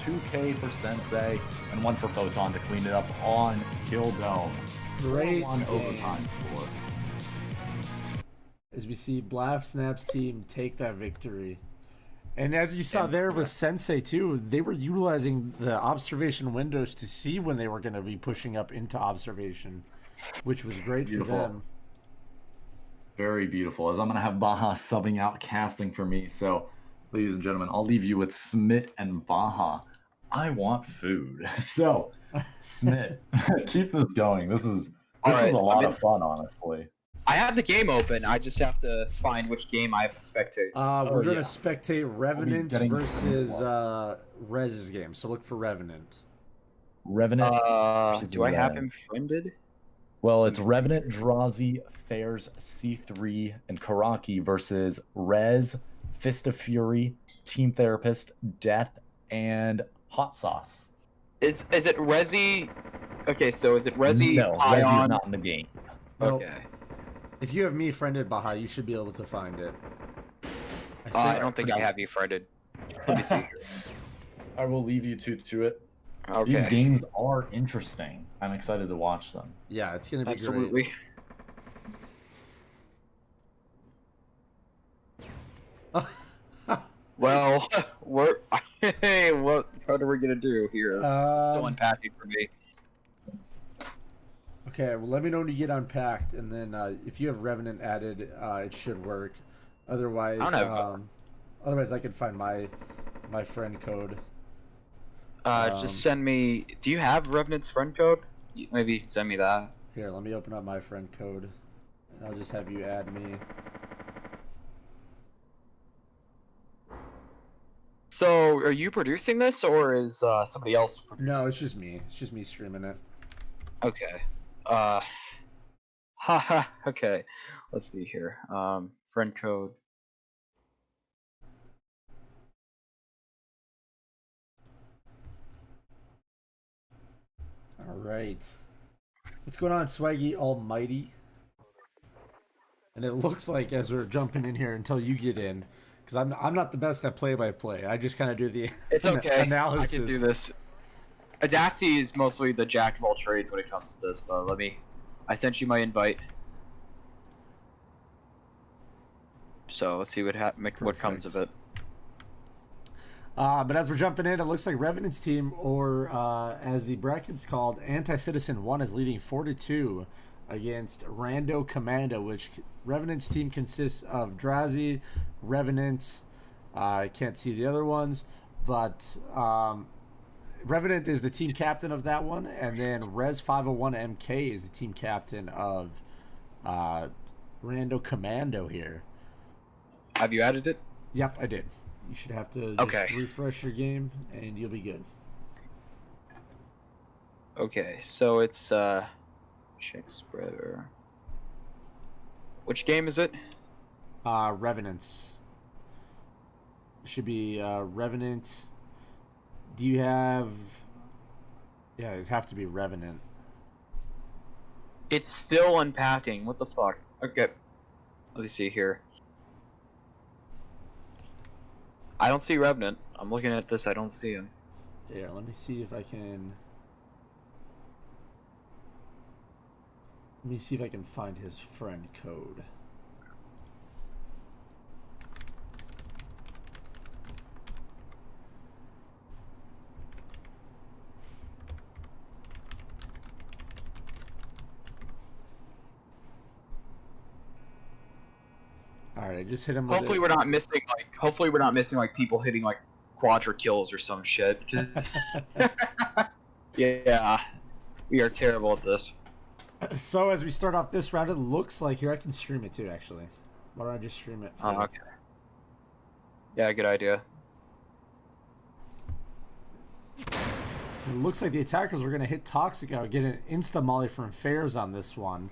2K for Sensei. And 1 for Photon to clean it up on Kill Dome. Great on game. overtime score. As we see Blapsnap's team take that victory. And as you saw there with Sensei too, they were utilizing the observation windows to see when they were going to be pushing up into observation, which was great for them. Very beautiful. As I'm going to have Baja subbing out casting for me. So, ladies and gentlemen, I'll leave you with Smit and Baja. I want food. So, Smit, keep this going. This is a lot of fun, honestly. I have the game open. I just have to find which game I have to spectate. We're going to spectate Revenant versus Rez's game. So look for Revenant. Revenant. Do I have him friended? Well, it's Revenant, Drazi, Fairs, C3, and Karaki versus Rez, Fist of Fury, Team Therapist, Death, and Hot Sauce. Is it Rezi? Okay, so is it Rezi? No, Rezi's not in the game. Nope. Okay. If you have me friended, Baha, you should be able to find it. I don't think I have you friended. Let me see. I will leave you to it. Okay. These games are interesting. I'm excited to watch them. Yeah, it's going to be Absolutely. great. Well, what are we gonna do here? Still unpacking for me. Okay, well, let me know when you get unpacked, and then if you have Revenant added, it should work. Otherwise, I don't have. Otherwise, I could find my friend code. Just send me. Do you have Revenant's friend code? Maybe you can send me that. Here, let me open up my friend code, and I'll just have you add me. So, are you producing this, or is somebody else producing? No, it's just me. It's just me streaming it. Okay. Haha. Okay. Let's see here. Friend code. All right. What's going on, Swaggy Almighty? And it looks like as we're jumping in here until you get in, because I'm not the best at play-by-play. I just kind of do the It's okay. analysis. I can do this. Adaxi is mostly the jack of all trades when it comes to this, but I sent you my invite. So let's see what comes of it. But as we're jumping in, it looks like Revenant's team, or as the bracket's called, Anti-Citizen 1 is leading 4-2 against Rando Commando, which Revenant's team consists of Drazi, Revenant, I can't see the other ones, but Revenant is the team captain of that one, and then Res 501 MK is the team captain of Rando Commando here. Have you added it? Yep, I did. You should have to just refresh your game, and you'll be good. Okay, so it's check spreader. Which game is it? Revenants. It should be Revenant. Do you have? Yeah, it'd have to be Revenant. It's still unpacking. What the fuck? Okay, let me see here. I don't see Revenant. I'm looking at this. I don't see him. Yeah, let me see if I can. Let me see if I can find his friend code. All right, just hit him with Hopefully we're not missing like people hitting like quadra kills or some shit. Yeah, we are terrible at this. So as we start off this round, it looks like here I can stream it too. Actually, why don't I just stream it? Oh, okay. Yeah, good idea. It looks like the attackers are going to hit Toxic out, get an insta molly from Fairs on this one.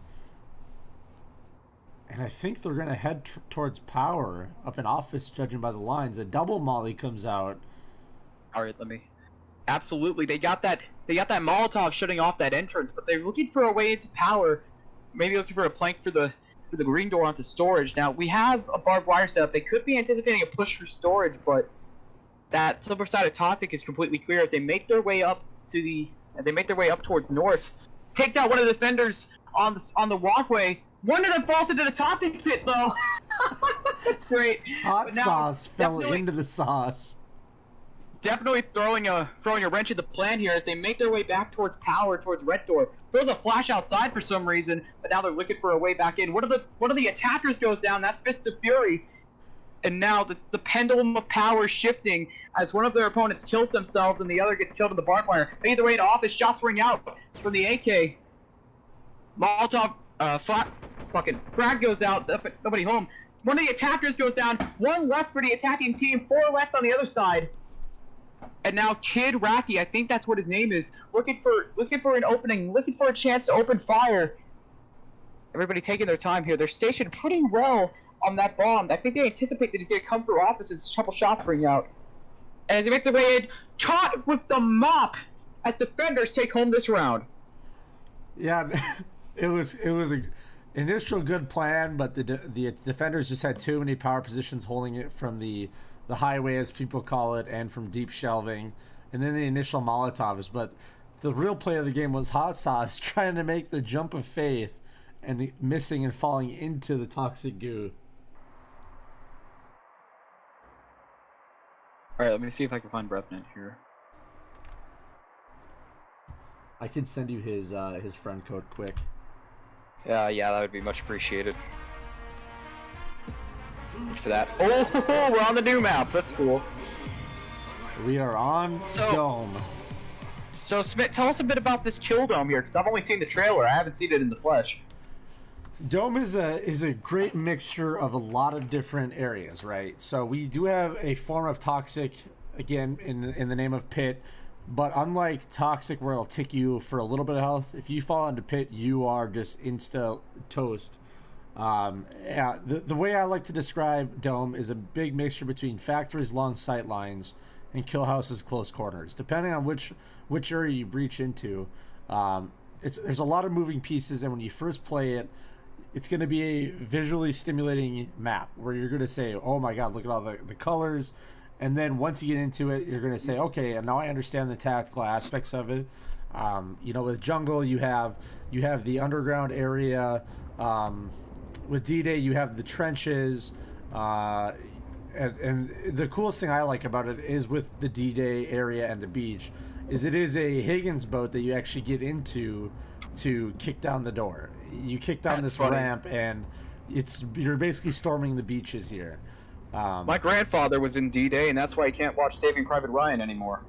And I think they're going to head towards Power up in Office, judging by the lines. A double molly comes out. All right, let me. Absolutely, they got that Molotov shutting off that entrance, but they're looking for a way into Power. Maybe looking for a plank for the green door onto storage. Now we have a barbed wire setup. They could be anticipating a push for storage, but that silver side of Toxic is completely clear as they make their way up towards north. Takes out one of the defenders on the walkway. One of them falls into the Toxic pit though. That's great. Hot sauce fell into the sauce. Definitely throwing a wrench at the plan here as they make their way back towards Power, towards Red Door. Throws a flash outside for some reason, but now they're looking for a way back in. One of the attackers goes down. That's Fists of Fury. And now the pendulum of power shifting as one of their opponents kills themselves and the other gets killed in the barbed wire. Either way to Office, shots ring out from the AK. Molotov, frag goes out, nobody home. One of the attackers goes down, one left for the attacking team, 4 left on the other side. And now Kid Racky, I think that's what his name is, looking for an opening, looking for a chance to open fire. Everybody taking their time here. They're stationed pretty well on that bomb. I think they anticipate that he's going to come through Office as a couple shots ring out. And as he makes their way in, caught with the mop as defenders take home this round. Yeah, it was a initial good plan, but the defenders just had too many power positions holding it from the highway, as people call it, and from deep shelving, and then the initial Molotovs. But the real play of the game was Hot Sauce trying to make the jump of faith and missing and falling into the toxic goo. Alright, let me see if I can find Revenant here. I can send you his friend code quick. Yeah, that would be much appreciated. For that. Oh, we're on the new map. That's cool. We are on Dome. So, Smith, tell us a bit about this Kill Dome here, because I've only seen the trailer. I haven't seen it in the flesh. Dome is a great mixture of a lot of different areas, right? So we do have a form of Toxic, again, in the name of Pit, but unlike Toxic, where it'll tick you for a little bit of health, if you fall into Pit, you are just insta toast. Yeah, the way I like to describe Dome is a big mixture between factories, long sight lines, and kill houses, close corners. Depending on which area you breach into, there's a lot of moving pieces, and when you first play it, it's going to be a visually stimulating map where you're going to say, oh my god, look at all the colors. And then once you get into it, you're going to say, okay, and now I understand the tactical aspects of it. With Jungle, you have the underground area. With D-Day, you have the trenches. And the coolest thing I like about it is with the D-Day area and the beach, is it is a Higgins boat that you actually get into to kick down the door. You kick down this ramp, and you're basically storming the beaches here. My grandfather was in D-Day, and that's why I can't watch Saving Private Ryan anymore.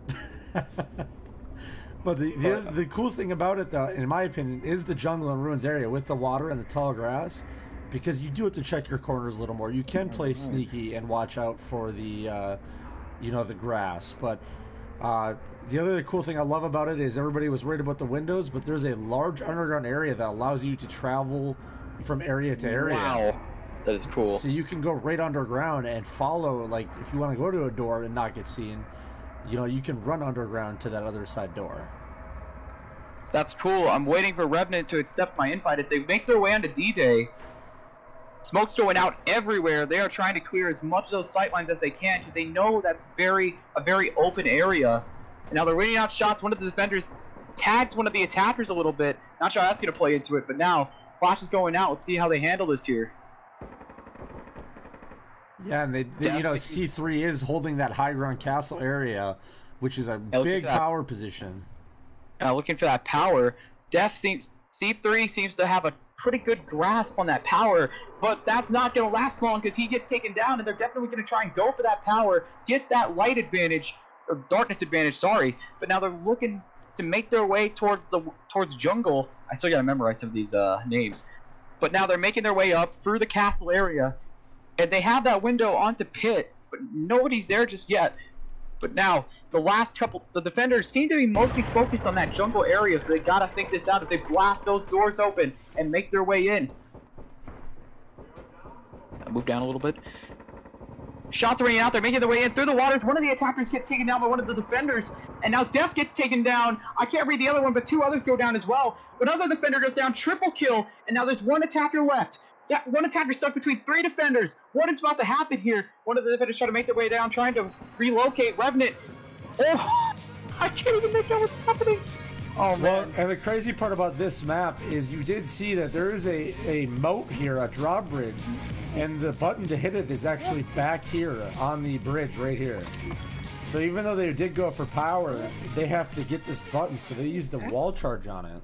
But the cool thing about it, though, in my opinion, is the jungle and ruins area with the water and the tall grass, because you do have to check your corners a little more. You can play sneaky and watch out for the grass. But the other cool thing I love about it is everybody was worried about the windows, but there's a large underground area that allows you to travel from area to area. Wow, that is cool. So you can go right underground and follow, like, if you want to go to a door and not get seen, you can run underground to that other side door. That's cool. I'm waiting for Revenant to accept my invite. As they make their way onto D-Day, smoke's going out everywhere. They are trying to clear as much of those sightlines as they can because they know that's a very open area. And now they're waiting out shots. One of the defenders tags one of the attackers a little bit. Not sure how that's going to play into it, but now Flash is going out. Let's see how they handle this here. Yeah, and they C3 is holding that high ground castle area, which is a big power position. Looking for that power. C3 seems to have pretty good grasp on that power, but that's not going to last long because he gets taken down, and they're definitely going to try and go for that power, get that light advantage, or darkness advantage, sorry, but now they're looking to make their way towards jungle. I still got to memorize some of these names, but now they're making their way up through the castle area, and they have that window onto pit, but nobody's there just yet. But now, the defenders seem to be mostly focused on that jungle area, so they gotta think this out as they blast those doors open and make their way in. Move down a little bit. Shots are ringing out, they're making their way in through the waters. One of the attackers gets taken down by one of the defenders, and now Def gets taken down. I can't read the other one, but 2 others go down as well. Another defender goes down, triple kill, and now there's 1 attacker left. Yeah, 1 attacker stuck between 3 defenders. What is about to happen here? One of the defenders trying to make their way down, trying to relocate Revenant. Oh, I can't even make out what's happening. Oh, man. Well, and the crazy part about this map is you did see that there is a moat here, a drawbridge, and the button to hit it is actually back here on the bridge right here. So even though they did go for power, they have to get this button, so they used the wall charge on it.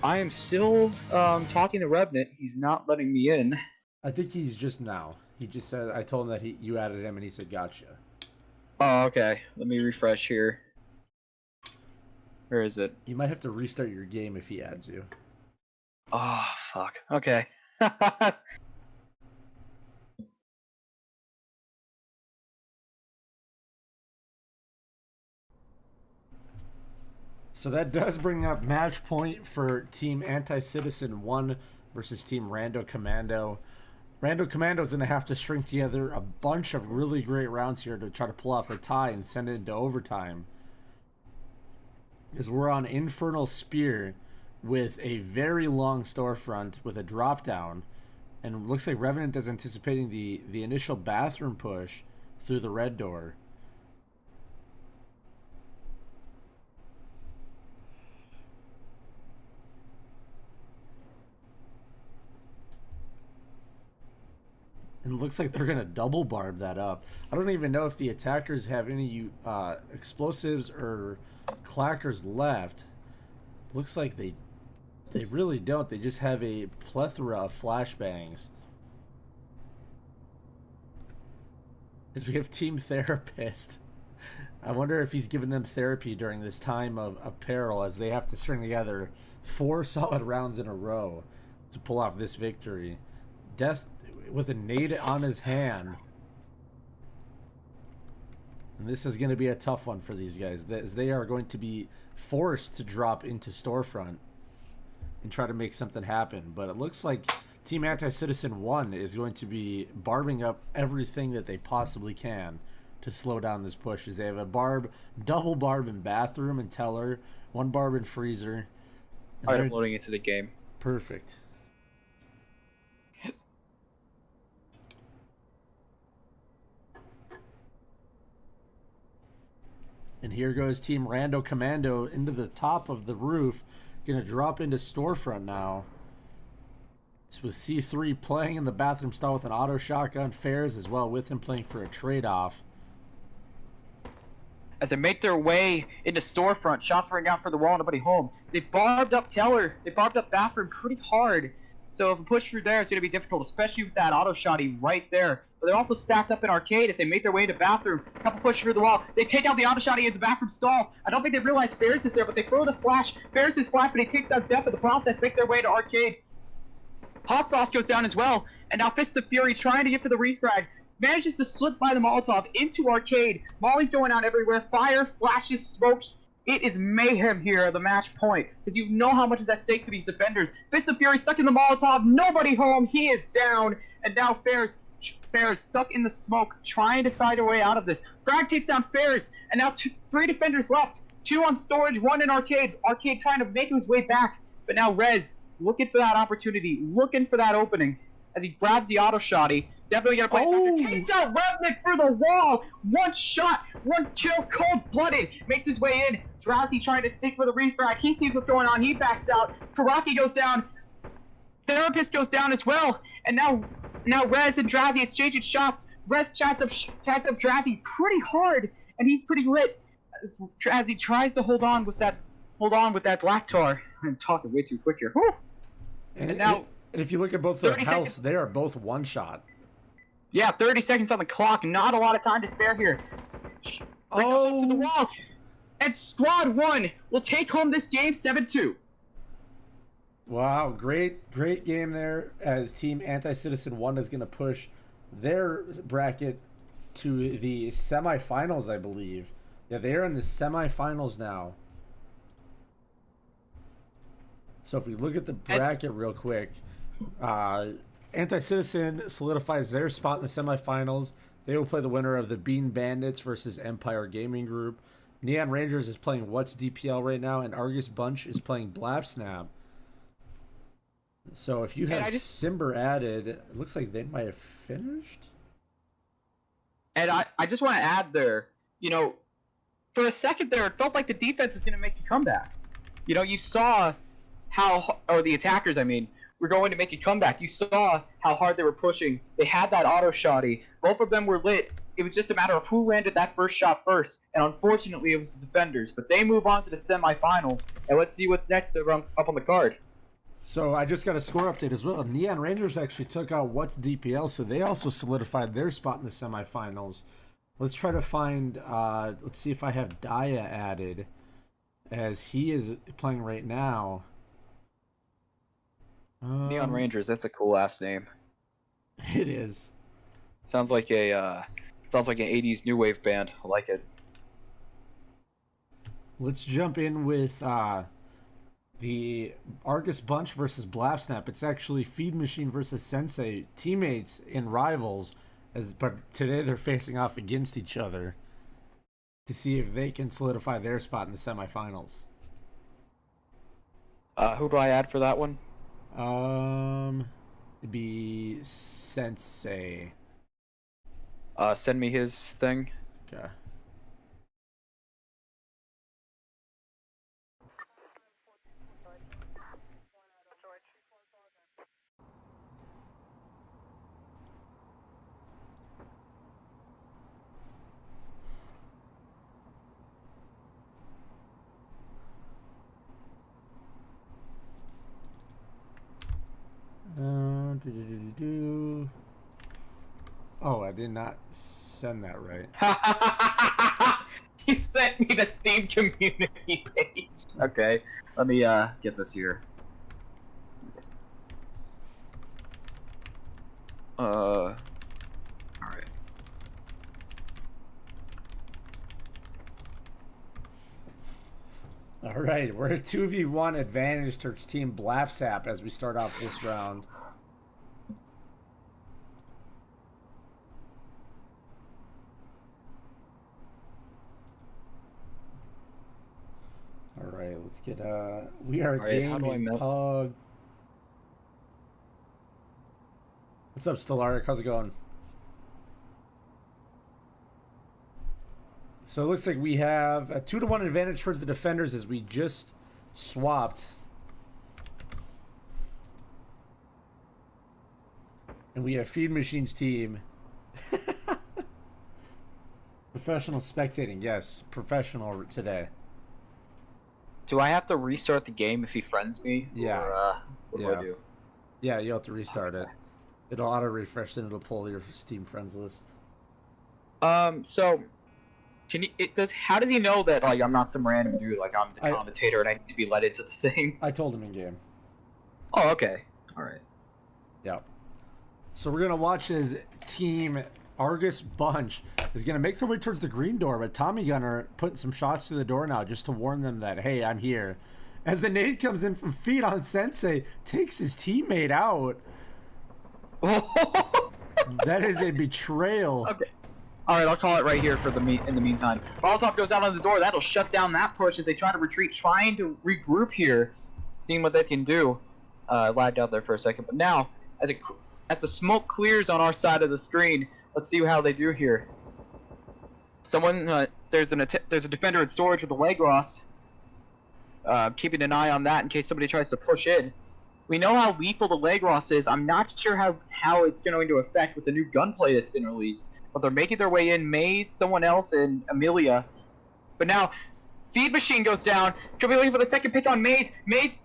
I am still talking to Revenant. He's not letting me in. I think he's just now. He just said, I told him that you added him, and he said, gotcha. Oh, okay. Let me refresh here. Where is it? You might have to restart your game if he adds you. Oh, fuck. Okay. So that does bring up match point for Team Anti-Citizen 1 versus Team Rando Commando. Rando Commando's going to have to string together a bunch of really great rounds here to try to pull off a tie and send it into overtime. Because we're on Infernal Spear with a very long storefront with a drop down. And it looks like Revenant is anticipating the initial bathroom push through the red door. And it looks like they're going to double barb that up. I don't even know if the attackers have any explosives or clackers left. Looks like they really don't. They just have a plethora of flashbangs. Because we have Team Therapist. I wonder if he's giving them therapy during this time of peril as they have to string together 4 solid rounds in a row to pull off this victory. Death with a nade on his hand. And this is going to be a tough one for these guys, as they are going to be forced to drop into storefront and try to make something happen. But it looks like Team Anti-Citizen 1 is going to be barbing up everything that they possibly can to slow down this push, as they have a double barb in bathroom and teller, 1 barb in freezer. Alright, I'm loading into the game. Perfect. And here goes Team Rando Commando into the top of the roof. Gonna drop into storefront now. This was C3 playing in the bathroom stall with an auto shotgun. Fairs as well with him playing for a trade-off. As they make their way into storefront, shots ring out for the wall, nobody home. They barbed up teller, they barbed up bathroom pretty hard. So if a push through there is going to be difficult, especially with that auto shotty right there. But they're also stacked up in arcade as they make their way into bathroom. A couple push through the wall. They take out the auto shotty into the bathroom stalls. I don't think they realize Ferris is there, but they throw the flash. Ferris is flash, but he takes out Death in the process. Make their way to arcade. Hot Sauce goes down as well. And now Fists of Fury trying to get to the refrag. Manages to slip by the Molotov into arcade. Molly's going out everywhere. Fire, flashes, smokes. It is mayhem here at the match point, because you know how much is at stake for these defenders. Fist of Fury stuck in the Molotov, nobody home, he is down, and now Ferris stuck in the smoke, trying to find a way out of this. Frag takes down Ferris, and now 3 defenders left. 2 on storage, 1 in arcade. Arcade trying to make his way back, but now Rez looking for that opportunity, looking for that opening, as he grabs the auto shotty. Definitely gonna play. Takes out Revenant through the wall. 1 shot, 1 kill, cold-blooded. Makes his way in. Drowsy trying to stick for the refrag. He sees what's going on. He backs out. Karaki goes down. Therapist goes down as well. And now Rez and Drowsy exchanging shots. Rez chats up Drowsy pretty hard, and he's pretty lit as he tries to hold on with that hold on with that black tar. I'm talking way too quick here. Whew. And now, and if you look at both their 30 healths, seconds. they are both one shot. Yeah, 30 seconds on the clock. Not a lot of time to spare here. Bring those up to the wall. And Squad 1 will take home this game 7-2. Wow, great game there, as Team Anti-Citizen 1 is going to push their bracket to the semifinals, I believe. Yeah, they are in the semifinals now. So if we look at the bracket real quick, Anti-Citizen solidifies their spot in the semifinals. They will play the winner of the Bean Bandits versus Empire Gaming Group. Neon Rangers is playing What's DPL right now, and Argus Bunch is playing Blapsnap. So if you have Simber added, it looks like they might have finished. And I just want to add there, you know, for a second there, it felt like the defense was going to make a comeback. You know, you saw or the attackers, I mean, were going to make a comeback. You saw how hard they were pushing. They had that auto shotty. Both of them were lit. It was just a matter of who landed that first shot first. And unfortunately, it was the defenders. But they move on to the semifinals. And let's see what's next up on the card. So I just got a score update as well. Neon Rangers actually took out What's DPL, so they also solidified their spot in the semifinals. Let's try to find, let's see if I have Daya added, as he is playing right now. Neon Rangers, that's a cool ass name. It is. Sounds like an 80s new wave band. I like it. Let's jump in with the Argus Bunch versus Blapsnap. It's actually Feed Machine versus Sensei, teammates and rivals, but today they're facing off against each other to see if they can solidify their spot in the semifinals. Who do I add for that one? It'd be Sensei. Send me his thing. Okay. Oh, I did not send that right. You sent me the Steam community page. Okay, let me get this here. All right. All right, we're a 2v1 advantage towards Team Blapsap as we start off this round. All right, let's get we are gaming Pug. What's up, Stellarik? How's it going? So it looks like we have a 2-1 advantage towards the defenders as we just swapped. And we have Feed Machine's team. Professional spectating, yes. Professional today. Do I have to restart the game if he friends me? Yeah. Or, what do I do? Yeah, you have to restart it. It'll auto-refresh and it'll pull your Steam friends list. So... how does he know that like I'm not some random dude, like I'm the commentator and I need to be let into the thing? I told him in game. Oh, okay. Alright. Yeah. So we're gonna watch as Team Argus Bunch is gonna make their way towards the green door, but Tommy Gunner putting some shots through the door now just to warn them that, hey, I'm here. As the nade comes in from Feed on Sensei, takes his teammate out. That is a betrayal. Okay. Alright, I'll call it right here for in the meantime. Molotov goes out on the door. That'll shut down that push as they try to retreat, trying to regroup here, seeing what they can do. Lagged out there for a second, but now, as the smoke clears on our side of the screen, let's see how they do here. Someone, there's a defender in storage with a Legros. Keeping an eye on that in case somebody tries to push in. We know how lethal the Legros is. I'm not sure how it's going to affect with the new gunplay that's been released. But they're making their way in. Maze, someone else, and Amelia. But now, Seed Machine goes down. Should be looking for the second pick on Maze. Maze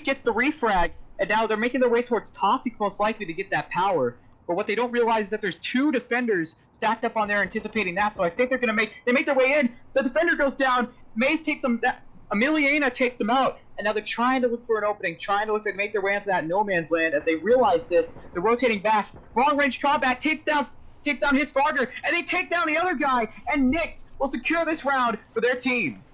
gets the refrag, and now they're making their way towards Toxic, most likely to get that power. But what they don't realize is that there's 2 defenders stacked up on there anticipating that, so I think they make their way in. The defender goes down. Maze takes them. Emiliana takes them out, and now they're trying to look for an opening, trying to look to make their way into that no man's land. As they realize this, they're rotating back. Long range combat takes down his Frogger, and they take down the other guy, and Nyx will secure this round for their team.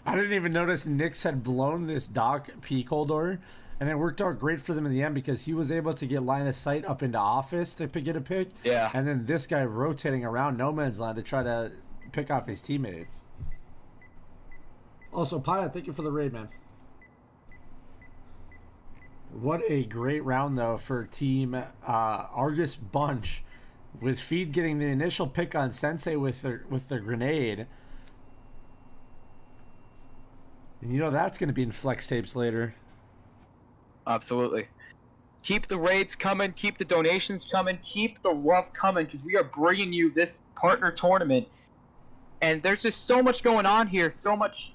I didn't even notice Nyx had blown this Doc peak holder, and it worked out great for them in the end because he was able to get line of sight up into office to get a pick. Yeah. And then this guy rotating around no man's land to try to pick off his teammates. Also, Pilot, thank you for the raid, man. What a great round, though, for Team Argus Bunch, with Feed getting the initial pick on Sensei with the grenade. And you know that's going to be in flex tapes later. Absolutely. Keep the raids coming, keep the donations coming, keep the love coming, because we are bringing you this partner tournament. And there's just so much going on here, so much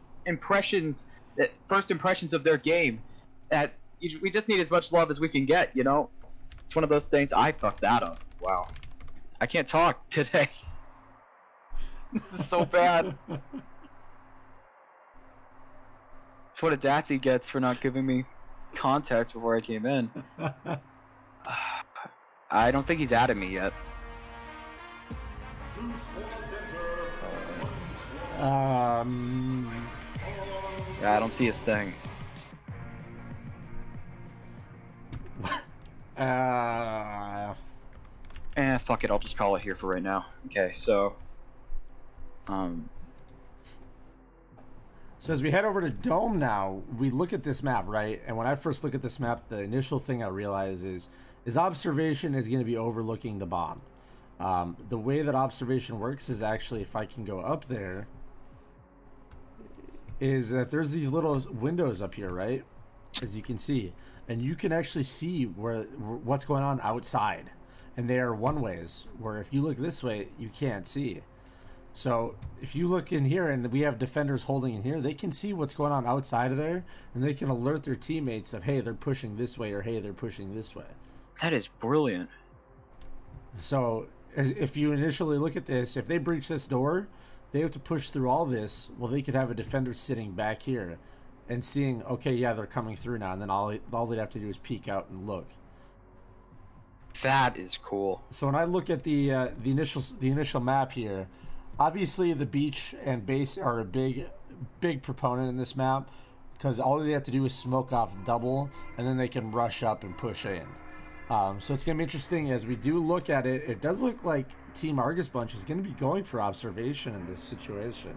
first impressions of their game, that we just need as much love as we can get, you know? It's one of those things. I fucked that up. Wow. I can't talk today. This is so bad. It's what a Datsy gets for not giving me context before I came in. I don't think he's added me yet. Yeah, I don't see his thing. Fuck it, I'll just call it here for right now. Okay, so So as we head over to Dome now, we look at this map, right? And when I first look at this map, the initial thing I realize is observation is going to be overlooking the bomb. The way that observation works is actually, if I can go up there, is that there's these little windows up here, right? As you can see. And you can actually see what's going on outside. And they are one-ways, where if you look this way, you can't see. So if you look in here and we have defenders holding in here, they can see what's going on outside of there, and they can alert their teammates of, hey, they're pushing this way, or hey, they're pushing this way. That is brilliant. So if you initially look at this, if they breach this door, they have to push through all this. Well, they could have a defender sitting back here and seeing, okay, yeah, they're coming through now, and then all they'd have to do is peek out and look. That is cool. So when I look at the initial map here, obviously the beach and base are a big proponent in this map, because all they have to do is smoke off double, and then they can rush up and push in. So it's going to be interesting as we do look at it. It does look like Team Argus Bunch is going to be going for observation in this situation.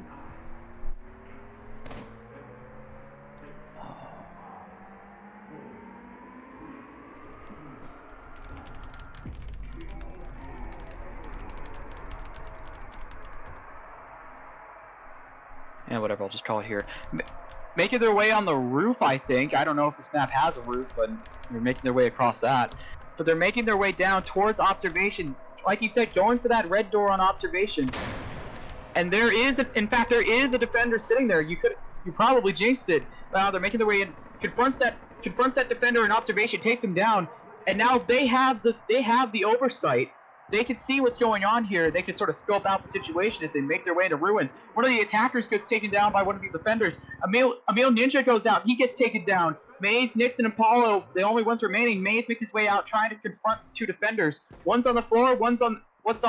Yeah, whatever, I'll just call it here. Making their way on the roof, I think. I don't know if this map has a roof, but they're making their way across that. But they're making their way down towards observation. Like you said, going for that red door on observation. And there is, in fact, there is a defender sitting there. You probably jinxed it. Wow, they're making their way in. Confronts that defender in observation, takes him down, and now they have the oversight. They can see what's going on here. They can sort of scope out the situation as they make their way into ruins. One of the attackers gets taken down by one of the defenders. Emil Ninja goes out. He gets taken down. Maze, Nyx, and Apollo, the only ones remaining. Maze makes his way out, trying to confront 2 defenders. One's on the floor, one's on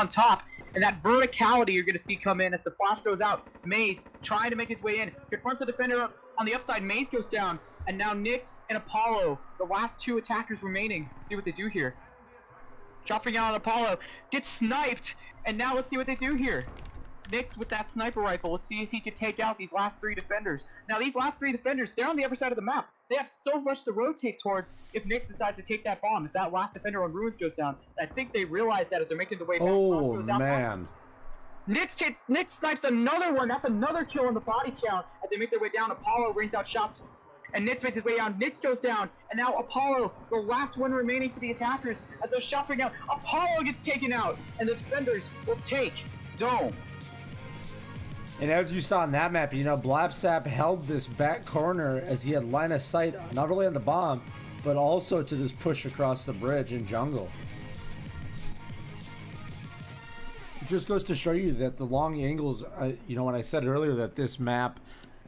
top. And that verticality you're going to see come in as the flash goes out. Maze trying to make his way in. Confronts the defender on the upside. Maze goes down. And now Nyx and Apollo, the last 2 attackers remaining. Let's see what they do here. Chopping out on Apollo, gets sniped, and now let's see what they do here. Nyx with that sniper rifle, let's see if he can take out these last 3 defenders. Now these last 3 defenders, they're on the other side of the map. They have so much to rotate towards if Nyx decides to take that bomb, if that last defender on ruins goes down. I think they realize that as they're making their way back. Oh, man. Nyx snipes another one, that's another kill on the body count. As they make their way down, Apollo rains out shots. And Nyx makes his way down. Nyx goes down. And now Apollo, the last one remaining for the attackers. As those shots ring out, Apollo gets taken out. And the defenders will take Dome. And as you saw in that map, you know, Blapsap held this back corner as he had line of sight not only on the bomb, but also to this push across the bridge in jungle. It just goes to show you that the long angles, you know, when I said earlier that this map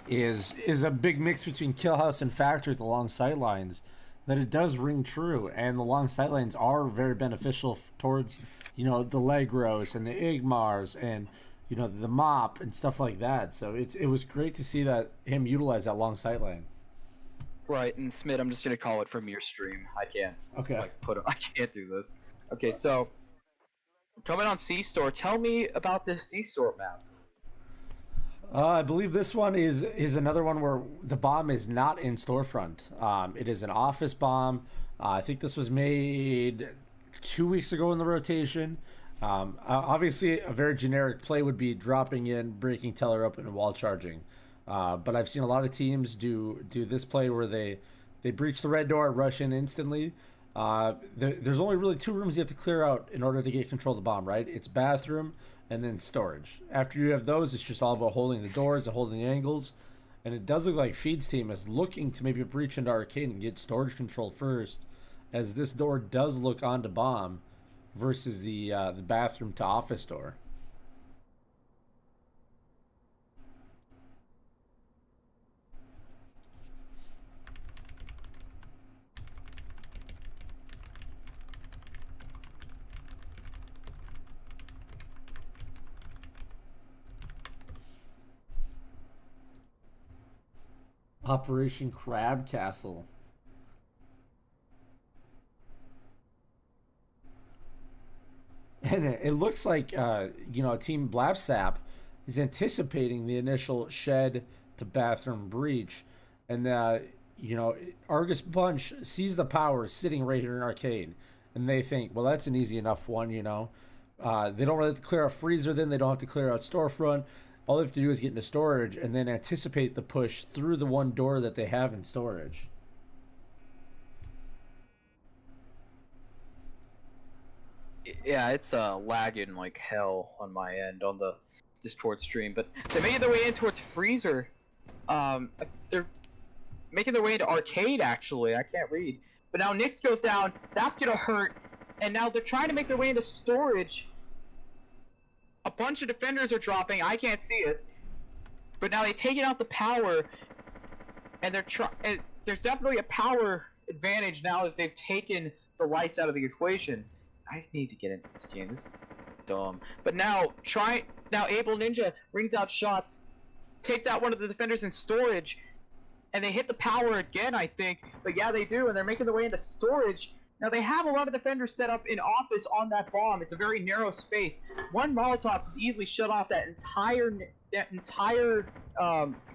is a big mix between Killhouse and Factory with the long sightlines, that it does ring true, and the long sightlines are very beneficial towards, you know, the Legros and the Igmars and, you know, the Mop and stuff like that. So it was great to see that him utilize that long sightline. Right, and Smith, I'm just gonna call it from your stream. I can't. Okay. Like, I can't do this. Okay, so coming on C-Store, tell me about the C-Store map. I believe this one is another one where the bomb is not in storefront. It is an office bomb. I think this was made 2 weeks ago in the rotation. Obviously, a very generic play would be dropping in, breaking teller open, and wall charging. But I've seen a lot of teams do this play where they breach the red door, rush in instantly. There's only really 2 rooms you have to clear out in order to get control of the bomb, right? It's bathroom and then storage. After you have those, it's just all about holding the doors and holding the angles. And it does look like Feed's team is looking to maybe breach into arcade and get storage control first, as this door does look onto bomb versus the bathroom to office door. Operation Crab Castle. And it looks like, you know, Team Blapsap is anticipating the initial shed to bathroom breach. And, you know, Argus Bunch sees the power sitting right here in arcade. And they think, well, that's an easy enough one, you know. They don't really have to clear out freezer then. They don't have to clear out storefront. All they have to do is get into storage and then anticipate the push through the one door that they have in storage. Yeah, it's lagging like hell on my end on the Discord stream, but they're making their way in towards freezer. They're making their way into arcade, actually. I can't read. But now Nyx goes down. That's gonna hurt. And now they're trying to make their way into storage. A bunch of defenders are dropping. I can't see it. But now they've taken out the power. And there's definitely a power advantage now that they've taken the lights out of the equation. I need to get into this game. This is dumb. But now Able Ninja rings out shots, takes out one of the defenders in storage, and they hit the power again, I think. But yeah, they do, and they're making their way into storage. Now they have a lot of defenders set up in office on that bomb. It's a very narrow space. One Molotov has easily shut off that entire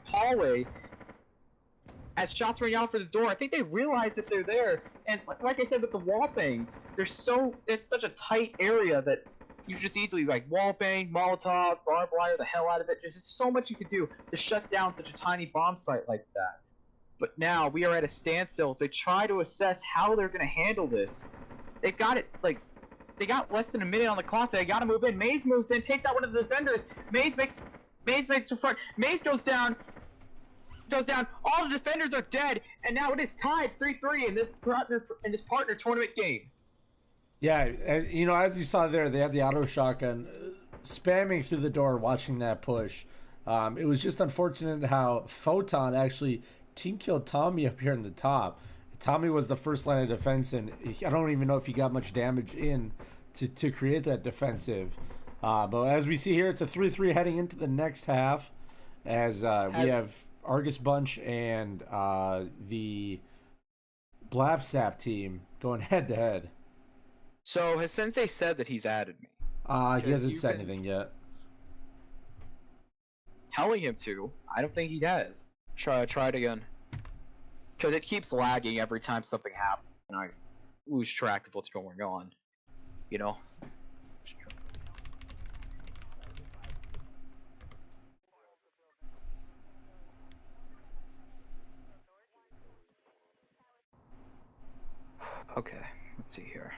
hallway. As shots ring out for the door, I think they realize that they're there. And like I said with the wall bangs, it's such a tight area that you just easily like wall bang, Molotov, barbed wire the hell out of it. There's just so much you could do to shut down such a tiny bomb site like that. But now we are at a standstill as they try to assess how they're going to handle this. They got less than a minute on the clock. They got to move in. Maze moves in, takes out one of the defenders. Maze makes the front. Maze goes down. All the defenders are dead, and now it is tied 3-3 in this partner tournament game. Yeah, and, you know, as you saw there, they had the auto shotgun spamming through the door, watching that push. It was just unfortunate how Photon actually team killed Tommy up here in the top. Tommy was the first line of defense, and I don't even know if he got much damage in to create that defensive. But as we see here, it's a 3-3 heading into the next half, as we have Argus Bunch and the Blapsap team going head to head. So has Sensei said that he's added me? He hasn't said anything yet. Telling him to. I don't think he has. Try it again. Because it keeps lagging every time something happens, and I lose track of what's going on. You know? Okay, let's see here.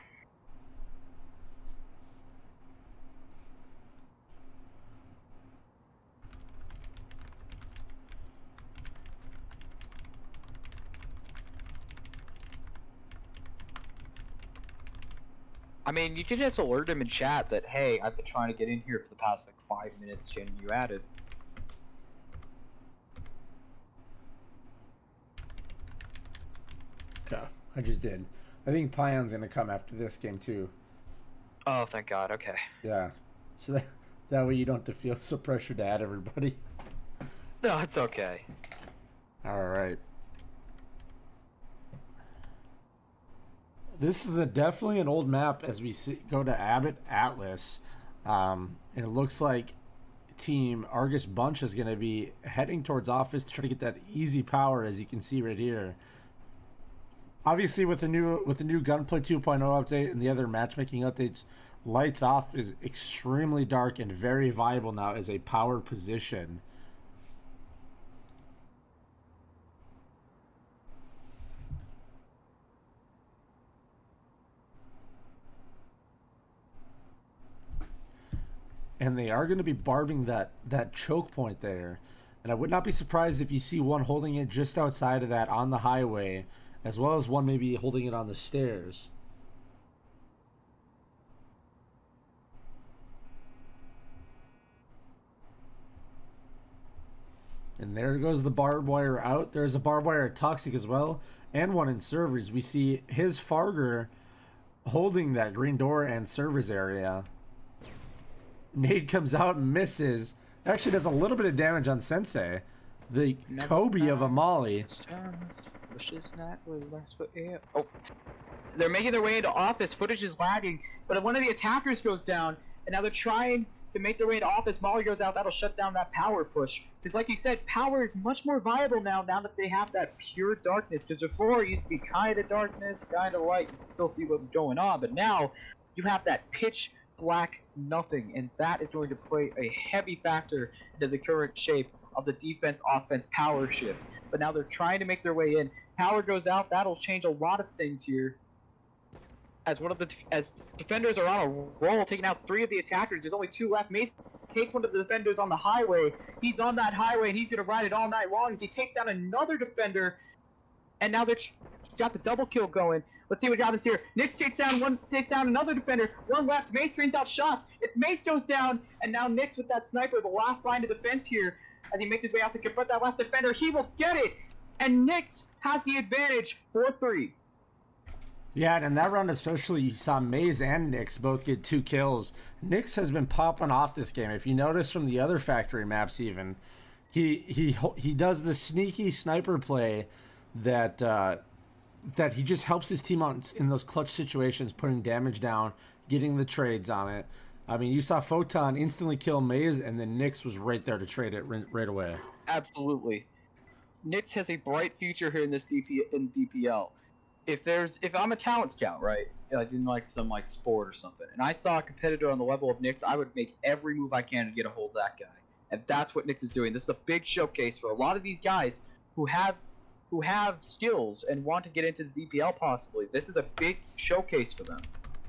I mean, you can just alert him in chat that, hey, I've been trying to get in here for the past like 5 minutes, and you added. Okay, I just did. I think Pion's gonna come after this game too. Oh, thank God. Okay. Yeah, so that way you don't have to feel so pressured to add everybody. No, it's okay. All right. This is definitely an old map as we go to Abbott Atlas. And it looks like Team Argus Bunch is going to be heading towards office to try to get that easy power, as you can see right here. Obviously, with the new Gunplay 2.0 update and the other matchmaking updates, Lights Off is extremely dark and very viable now as a power position. And they are going to be barbing that choke point there. And I would not be surprised if you see one holding it just outside of that on the highway, as well as one maybe holding it on the stairs. And there goes the barbed wire out. There's a barbed wire at Toxic as well, and one in servers. We see his Farger holding that green door and servers area. Nade comes out and misses. Actually does a little bit of damage on Sensei. The Kobe of Amali. Oh. They're making their way into office. Footage is lagging. But if one of the attackers goes down, and now they're trying to make their way into office, Molly goes out, that'll shut down that power push. Because like you said, power is much more viable now that they have that pure darkness. Because before it used to be kind of darkness, kind of light. You can still see what was going on. But now you have that pitch black nothing, and that is going to play a heavy factor into the current shape of the defense-offense power shift. But now they're trying to make their way in. Power goes out, that'll change a lot of things here. As defenders are on a roll, taking out 3 of the attackers. There's only 2 left. Mace takes one of the defenders on the highway. He's on that highway, and he's going to ride it all night long as he takes down another defender. And now he's got the double kill going. Let's see what happens here. Nyx takes down another defender. One left. Mace screens out shots. If Mace goes down, and now Nyx with that sniper, the last line of defense here, as he makes his way out to confront that last defender, he will get it. And Nyx has the advantage 4-3. Yeah, and in that round especially, you saw Maze and Nyx both get 2 kills. Nyx has been popping off this game. If you notice from the other factory maps even, he does the sneaky sniper play that he just helps his team out in those clutch situations, putting damage down, getting the trades on it. I mean, you saw Photon instantly kill Maze, and then Nyx was right there to trade it right away. Absolutely. Nyx has a bright future here in this DPL. If I'm a talent scout, right, like in some sport or something, and I saw a competitor on the level of Nyx, I would make every move I can to get a hold of that guy. And that's what Nyx is doing. This is a big showcase for a lot of these guys who have skills and want to get into the DPL possibly. This is a big showcase for them.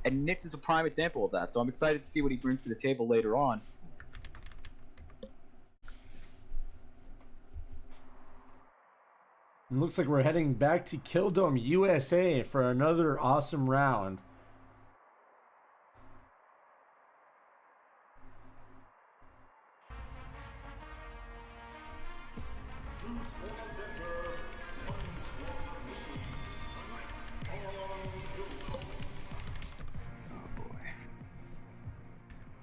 And Nyx is a prime example of that, so I'm excited to see what he brings to the table later on. It looks like we're heading back to Killdome, USA for another awesome round.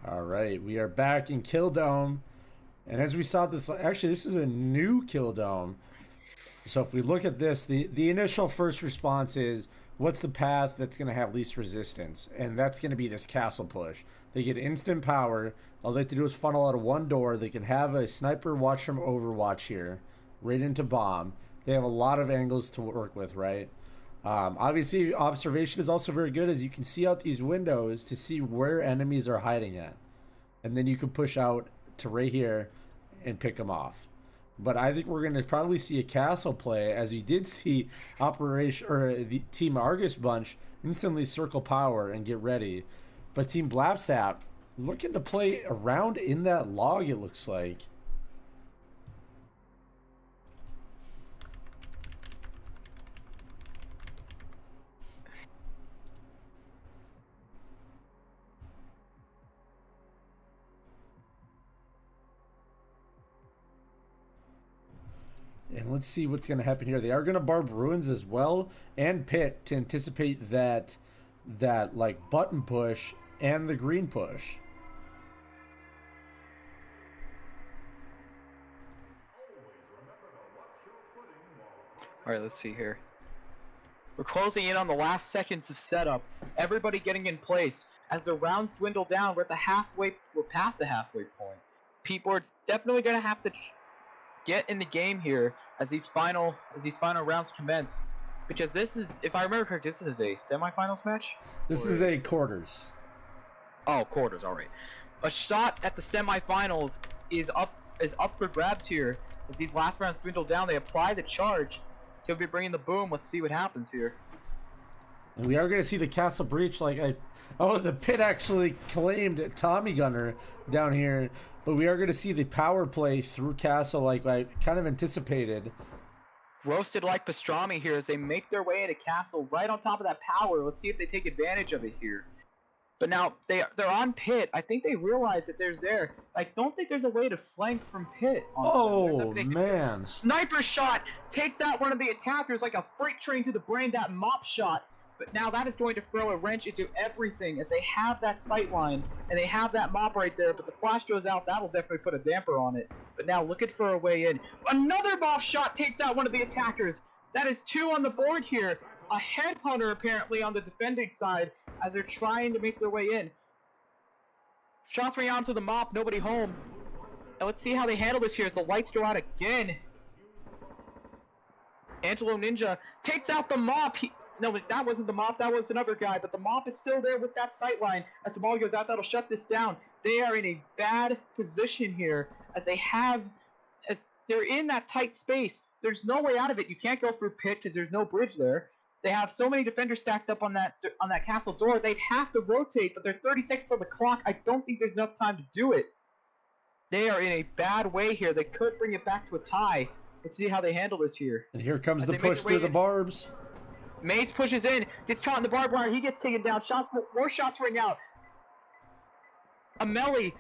All right, we are back in Killdome, and as we saw this, actually this is a new Killdome. So if we look at this, the initial first response is, what's the path that's going to have least resistance? And that's going to be this castle push. They get instant power. All they have to do is funnel out of one door. They can have a sniper watch from Overwatch here, right into bomb. They have a lot of angles to work with, right? Obviously, observation is also very good, as you can see out these windows to see where enemies are hiding at. And then you can push out to right here and pick them off. But I think we're going to probably see a castle play, as we did see the Team Argus Bunch instantly circle power and get ready. But Team Blapsap looking to play around in that log, it looks like. And let's see what's going to happen here. They are going to barb ruins as well and pit to anticipate that like button push and the green push. All right, let's see here. We're closing in on the last seconds of setup. Everybody getting in place. As the rounds dwindle down, we're past the halfway point. People are definitely going to have to get in the game here as these final rounds commence. Because this is, if I remember correctly, this is a semifinals match? This is a quarters. Oh, quarters, alright. A shot at the semifinals is up for grabs here. As these last rounds dwindle down, they apply the charge. He'll be bringing the boom. Let's see what happens here. And we are going to see the castle breach. Oh, the pit actually claimed Tommy Gunner down here. But we are going to see the power play through castle like I kind of anticipated. Roasted like pastrami here as they make their way into castle right on top of that power. Let's see if they take advantage of it here. But now they're on pit. I think they realize that there's there. I don't think there's a way to flank from pit. Oh, man. Sniper shot takes out one of the attackers like a freight train to the brain, that mop shot. But now that is going to throw a wrench into everything as they have that sight line and they have that mop right there. But the flash goes out. That will definitely put a damper on it. But now looking for a way in. Another mop shot takes out one of the attackers. That is 2 on the board here. A headhunter apparently on the defending side as they're trying to make their way in. Shots ring onto the mop, nobody home. And let's see how they handle this here as the lights go out again. Angelo Ninja takes out the mop. No, that wasn't the mop, that was another guy, but the mop is still there with that sightline. As the ball goes out, that'll shut this down. They are in a bad position here as they're in that tight space. There's no way out of it. You can't go through pit because there's no bridge there. They have so many defenders stacked up on that castle door. They'd have to rotate, but they're 30 seconds on the clock. I don't think there's enough time to do it. They are in a bad way here. They could bring it back to a tie. Let's see how they handle this here. And here comes the push through the barbs. Mace pushes in, gets caught in the barbed wire. He gets taken down. More shots ring out. Ameli,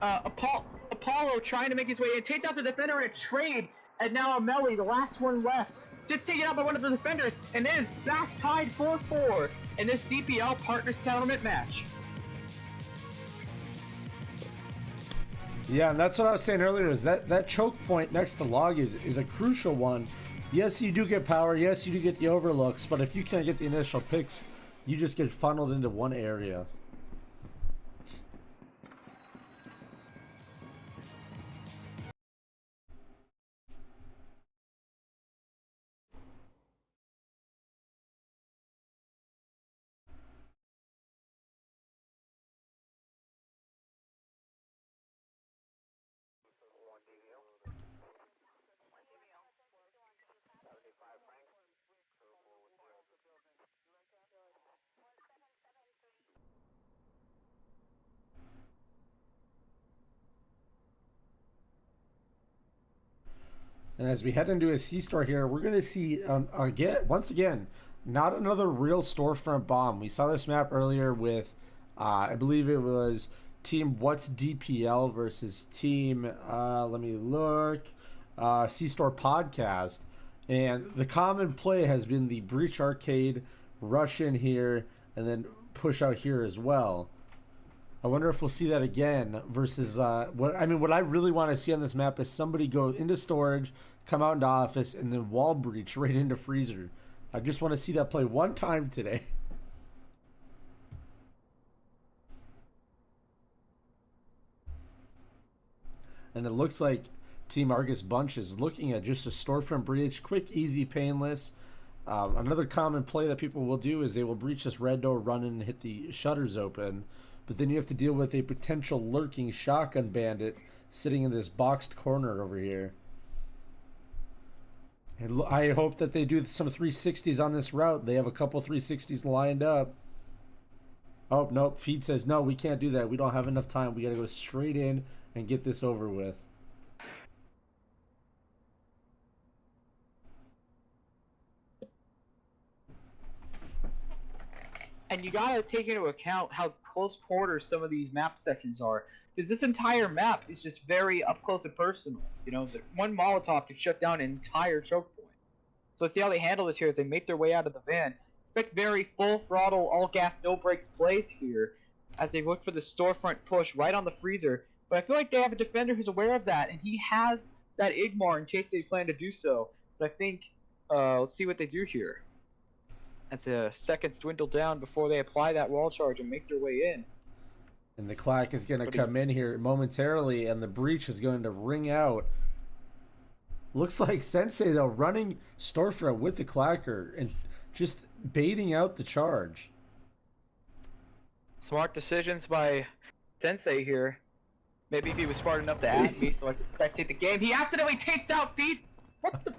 Apollo trying to make his way in. Takes out the defender in a trade. And now Ameli, the last one left, gets taken out by one of the defenders and ends back tied 4-4 in this DPL Partners Tournament match. Yeah, and that's what I was saying earlier, is that choke point next to log is a crucial one. Yes, you do get power. Yes, you do get the overlooks. But if you can't get the initial picks, you just get funneled into one area. And as we head into a C-store here, we're going to see, once again, not another real storefront bomb. We saw this map earlier with, I believe it was Team What's DPL versus Team, let me look, C-Store Podcast. And the common play has been the Breach Arcade, rush in here, and then push out here as well. I wonder if we'll see that again versus what I really want to see on this map is somebody go into storage, come out into office, and then wall breach right into freezer. I just want to see that play one time today. And it looks like Team Argus Bunch is looking at just a storefront breach, quick, easy, painless. Another common play that people will do is they will breach this red door, run in, and hit the shutters open. But then you have to deal with a potential lurking shotgun bandit sitting in this boxed corner over here. And I hope that they do some 360s on this route. They have a couple 360s lined up. Oh, nope. Feed says, no, we can't do that. We don't have enough time. We got to go straight in and get this over with. And you gotta take into account how close quarters some of these map sections are. Because this entire map is just very up close and personal. You know, one Molotov could shut down an entire choke point. So let's see how they handle this here as they make their way out of the van. Expect very full throttle, all gas, no brakes plays here as they look for the storefront push right on the freezer. But I feel like they have a defender who's aware of that, and he has that Igmar in case they plan to do so. But I think, let's see what they do here. As the seconds dwindle down before they apply that wall charge and make their way in. And the clack is going to come in here momentarily, and the breach is going to ring out. Looks like Sensei, though, running storefront with the clacker and just baiting out the charge. Smart decisions by Sensei here. Maybe if he was smart enough to add me so I could spectate the game. He accidentally takes out feet. What the?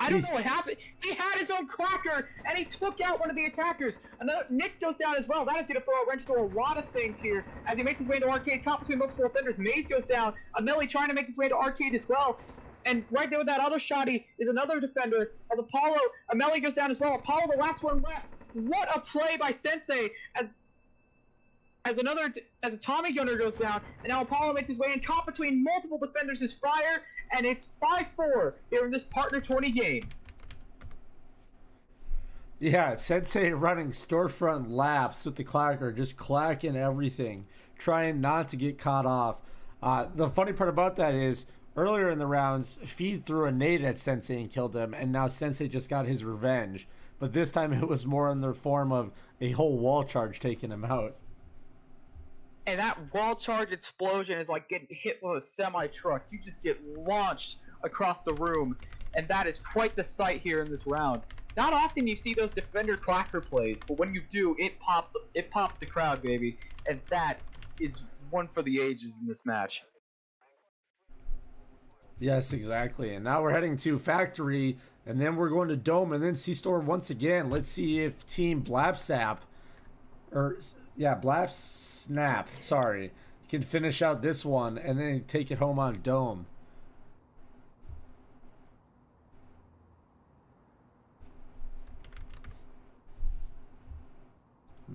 I don't know what happened. He had his own clacker, and he took out one of the attackers. Another Nix goes down as well. That is going to throw a wrench through a lot of things here as he makes his way into Arcade. Caught between multiple offenders. Maze goes down. Amelie trying to make his way to Arcade as well. And right there with that auto shotty is another defender. As Apollo, Amelie goes down as well. Apollo, the last one left. What a play by Sensei as a Tommy Gunner goes down, and now Apollo makes his way in. Caught between multiple defenders is Fire, and it's 5-4 here in this partner 20 game. Yeah, Sensei running storefront laps with the clacker, just clacking everything, trying not to get caught off. The funny part about that is, earlier in the rounds, Feed threw a nade at Sensei and killed him, and now Sensei just got his revenge. But this time it was more in the form of a whole wall charge taking him out. And that wall charge explosion is like getting hit with a semi-truck. You just get launched across the room, and that is quite the sight here in this round. Not often you see those defender clacker plays, but when you do, it pops the crowd, baby. And that is one for the ages in this match. Yes, exactly. And now we're heading to Factory, and then we're going to Dome, and then C-Store once again. Let's see if Team Blapsap, Blapsnap, sorry, can finish out this one and then take it home on Dome.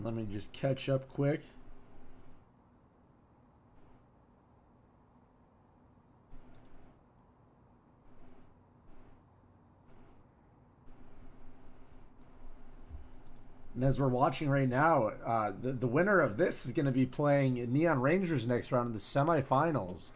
Let me just catch up quick. And as we're watching right now, the winner of this is going to be playing Neon Rangers next round in the semifinals.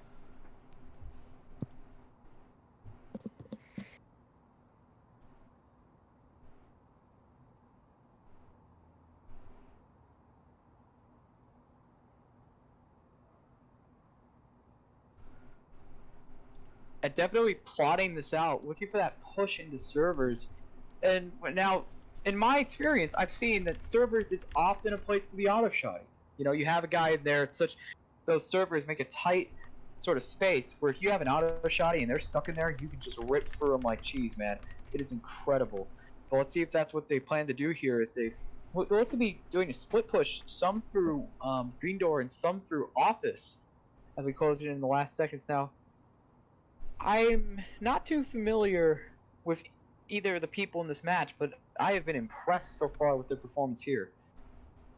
And definitely plotting this out, looking for that push into servers. And now, in my experience, I've seen that servers is often a place for the auto shotty. You know, you have a guy in there. It's those servers make a tight sort of space where if you have an auto shotty and they're stuck in there, you can just rip through them like cheese, man. It is incredible. But let's see if that's what they plan to do here. Is they look to be doing a split push, some through green door and some through office, as we close it in the last seconds now. I'm not too familiar with either of the people in this match, but I have been impressed so far with their performance here.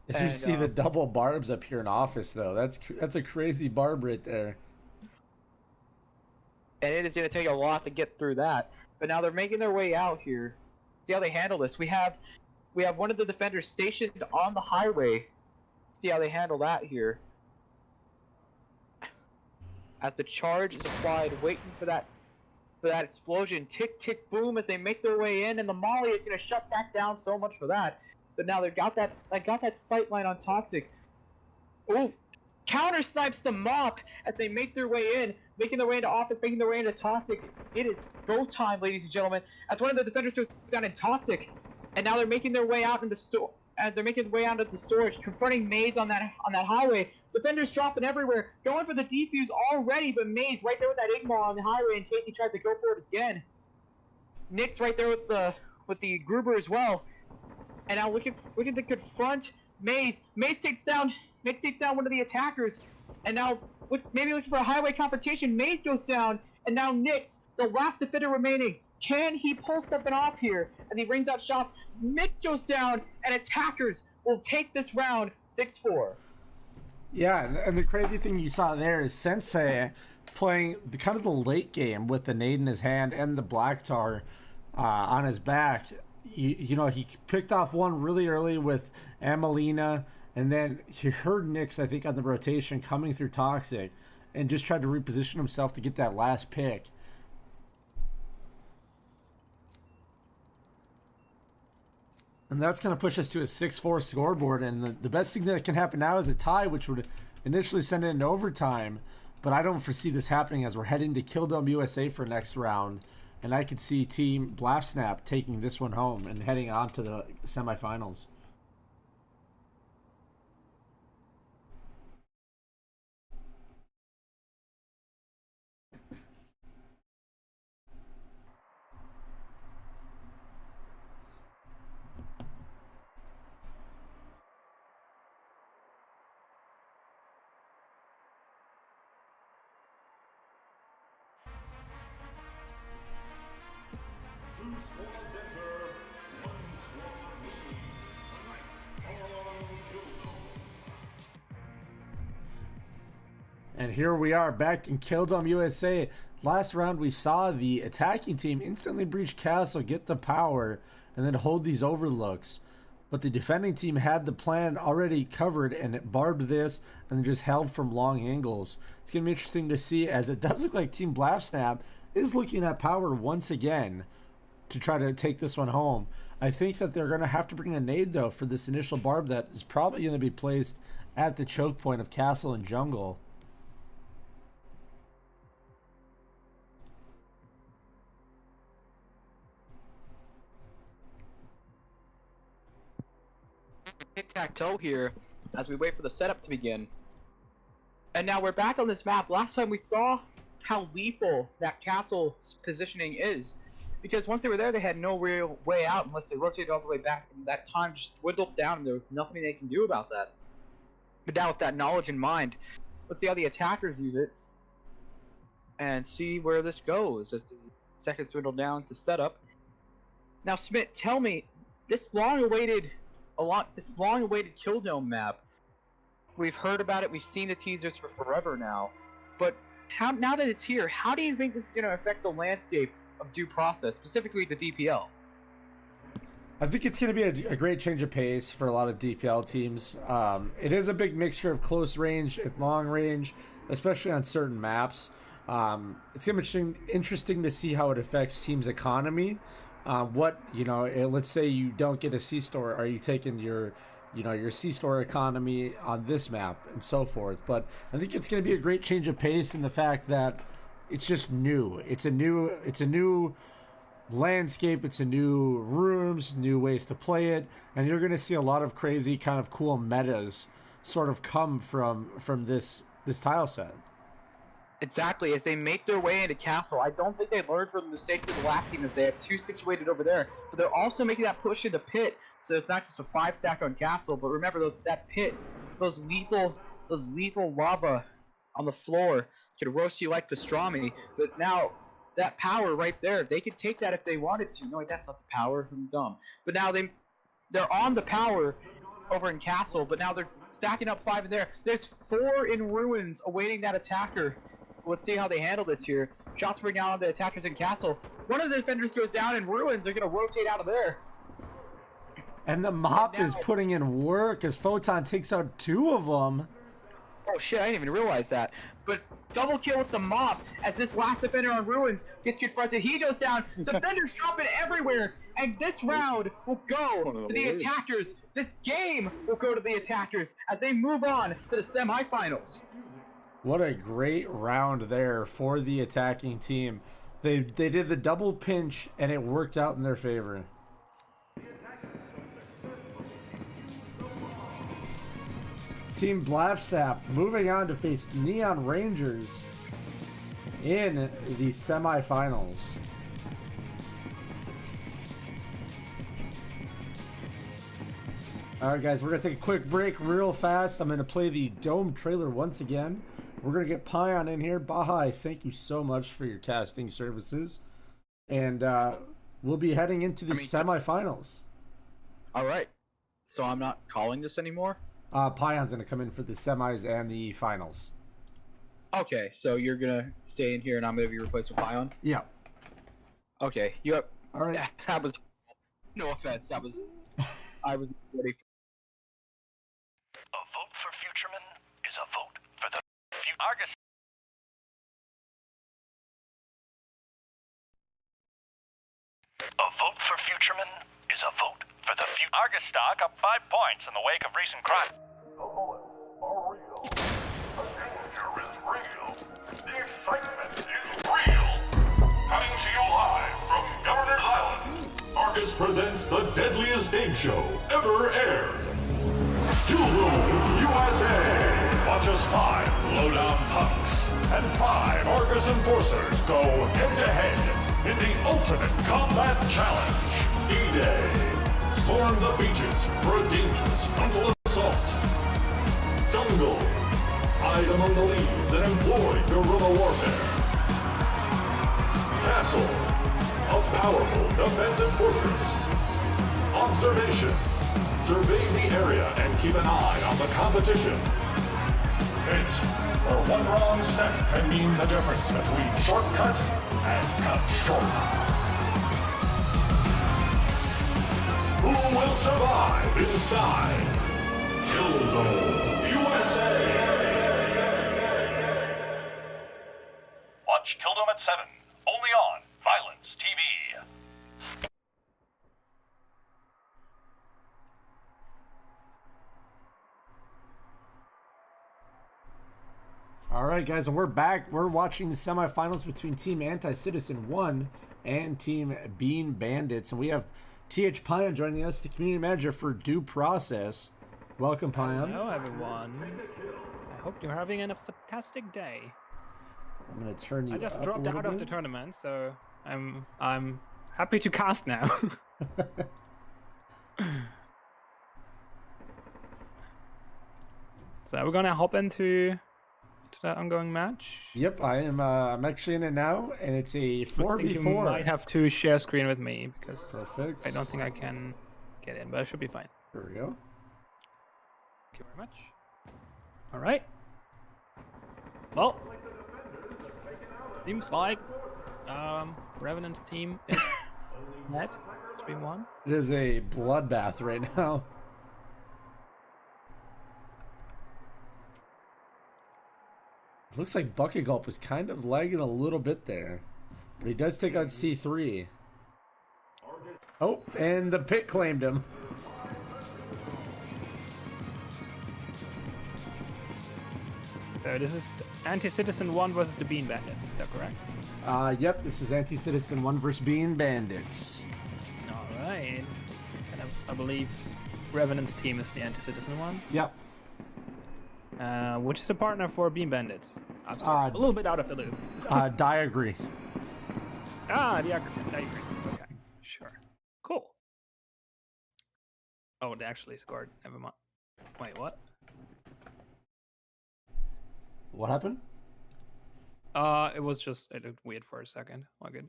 As you see the double barbs up here in office, though, that's a crazy barb right there. And it is going to take a lot to get through that. But now they're making their way out here. See how they handle this. We have one of the defenders stationed on the highway. See how they handle that here. As the charge is applied, waiting for that explosion. Tick, tick, boom, as they make their way in, and the Molly is going to shut that down. So much for that. But now they've got that sight line on Toxic. Oh, counter snipes the Mop as they make their way in, making their way into office, making their way into Toxic. It is go time, ladies and gentlemen. As one of the defenders goes down in Toxic, and now they're making their way out into store. As they're making their way out into storage, confronting Maze on that highway. Defenders dropping everywhere, going for the defuse already, but Maze right there with that Igmar on the highway in case he tries to go for it again. Nick's right there with the Gruber as well, and now looking to confront Maze. Maze takes down one of the attackers, and now maybe looking for a highway confrontation. Maze goes down, and now Nick's the last defender remaining. Can he pull something off here as he rings out shots? Mix goes down, and attackers will take this round 6-4. Yeah, and the crazy thing you saw there is Sensei playing the kind of the late game with the nade in his hand and the black tar on his back. You know, he picked off one really early with Amelina, and then he heard Nyx, I think, on the rotation coming through Toxic, and just tried to reposition himself to get that last pick. And that's going to push us to a 6-4 scoreboard. And the best thing that can happen now is a tie, which would initially send it into overtime. But I don't foresee this happening as we're heading to Killdome USA for next round. And I could see Team Blapsnap taking this one home and heading on to the semifinals. And here we are back in Killdome USA. Last round we saw the attacking team instantly breach castle, get the power, and then hold these overlooks. But the defending team had the plan already covered and it barbed this and then just held from long angles. It's going to be interesting to see, as it does look like Team Blapsnap is looking at power once again to try to take this one home. I think that they're going to have to bring a nade, though, for this initial barb that is probably going to be placed at the choke point of castle and jungle. Tic-tac-toe here as we wait for the setup to begin. And now we're back on this map. Last time we saw how lethal that castle's positioning is, because once they were there they had no real way out unless they rotated all the way back, and that time just dwindled down and there was nothing they can do about that. But now with that knowledge in mind, let's see how the attackers use it and see where this goes as the seconds dwindle down to setup. Now Smith, tell me, this long-awaited Killdome map, we've heard about it, we've seen the teasers for forever now, but now that it's here, how do you think this is going to affect the landscape of due process, specifically the DPL? I think it's going to be a great change of pace for a lot of DPL teams. It is a big mixture of close range and long range, especially on certain maps. It's going to be interesting to see how it affects teams' economy. Let's say you don't get a C-store, are you taking your C-store economy on this map and so forth? But I think it's going to be a great change of pace in the fact that it's just new. It's a new landscape, it's a new rooms, new ways to play it, and you're going to see a lot of crazy kind of cool metas sort of come from this tile set. Exactly, as they make their way into castle. I don't think they learned from the mistakes of the last team, as they have two situated over there, but they're also making that push into pit, so it's not just a 5-stack on castle. But remember, that pit, those lethal lava on the floor could roast you like pastrami. But now that power right there, they could take that if they wanted to. No, wait, that's not the power. I'm dumb. But now they're on the power over in castle, but now they're stacking up 5 in there. There's 4 in ruins awaiting that attacker. Let's see how they handle this here. Shots bring out on the attackers in castle. One of the defenders goes down in ruins. They're going to rotate out of there. And the mop is putting in work as Photon takes out 2 of them. Oh shit, I didn't even realize that. But double kill with the mop as this last defender on ruins gets confronted. He goes down. Defenders dropping everywhere. And this round will go to the attackers. This game will go to the attackers as they move on to the semifinals. What a great round there for the attacking team. They did the double pinch and it worked out in their favor. Team Blapsnap moving on to face Neon Rangers in the semifinals. Alright guys, we're going to take a quick break real fast. I'm going to play the Dome trailer once again. We're going to get Pion in here. Baha, thank you so much for your casting services. And we'll be heading into the semifinals. Alright. So I'm not calling this anymore? Pion's gonna come in for the semis and the finals. Okay, so you're gonna stay in here, and I'm gonna be replaced with Pion. Yeah. Okay. Yep. All right. That was. No offense. That was. I was ready. A vote for Futureman is a vote for the Argus. A vote for Futureman is a vote for the Argus stock up 5 points in the wake of recent crime. The bullets are real. The danger is real. The excitement is real. Coming to you live from Governor's Island, Argus presents the deadliest game show ever aired. SHOWDOWN USA. Watch as 5 low-down punks and 5 Argus enforcers go head-to-head in the ultimate combat challenge, D-Day. Storm the beaches for a dangerous frontal assault. Jungle. Hide among the leaves and employ guerrilla warfare. Castle. A powerful defensive fortress. Observation. Survey the area and keep an eye on the competition. Hit. For one wrong step can mean the difference between shortcut and cut short. Who will survive inside SHOWDOWN USA? Watch Kildom at 7, only on Violence TV. All right, guys, and we're back. We're watching the semifinals between Team Anti-Citizen 1 and Team Bean Bandits, and we have TH Pion joining us, the community manager for Due Process. Welcome, Pion. Hello, everyone. I hope you're having a fantastic day. I'm gonna turn you. I just up dropped a little out of bit. the tournament, so I'm happy to cast now. So we're gonna hop into that ongoing match. Yep, I am. I'm actually in it now, and it's a I think you 4v4. might have to share screen with me because Perfect. I don't think I can get in, but I should be fine. Here we go. Thank you very much. All right. Well, seems like Revenant's team is net 3-1. It is a bloodbath right now. Looks like Bucket Gulp is kind of lagging a little bit there, but he does take out C3. Oh, and the pit claimed him. So this is Anti-Citizen 1 versus the Bean Bandits, is that correct? Yep, this is Anti-Citizen 1 versus Bean Bandits. Alright. And I believe Revenant's team is the Anti-Citizen 1. Yep. Which is a partner for Bean Bandits. I'm sorry, a little bit out of the loop. Diagree. I agree. Okay, sure. Cool. Oh, they actually scored. Never mind. Wait, what? What happened? It was just, it looked weird for a second. All good.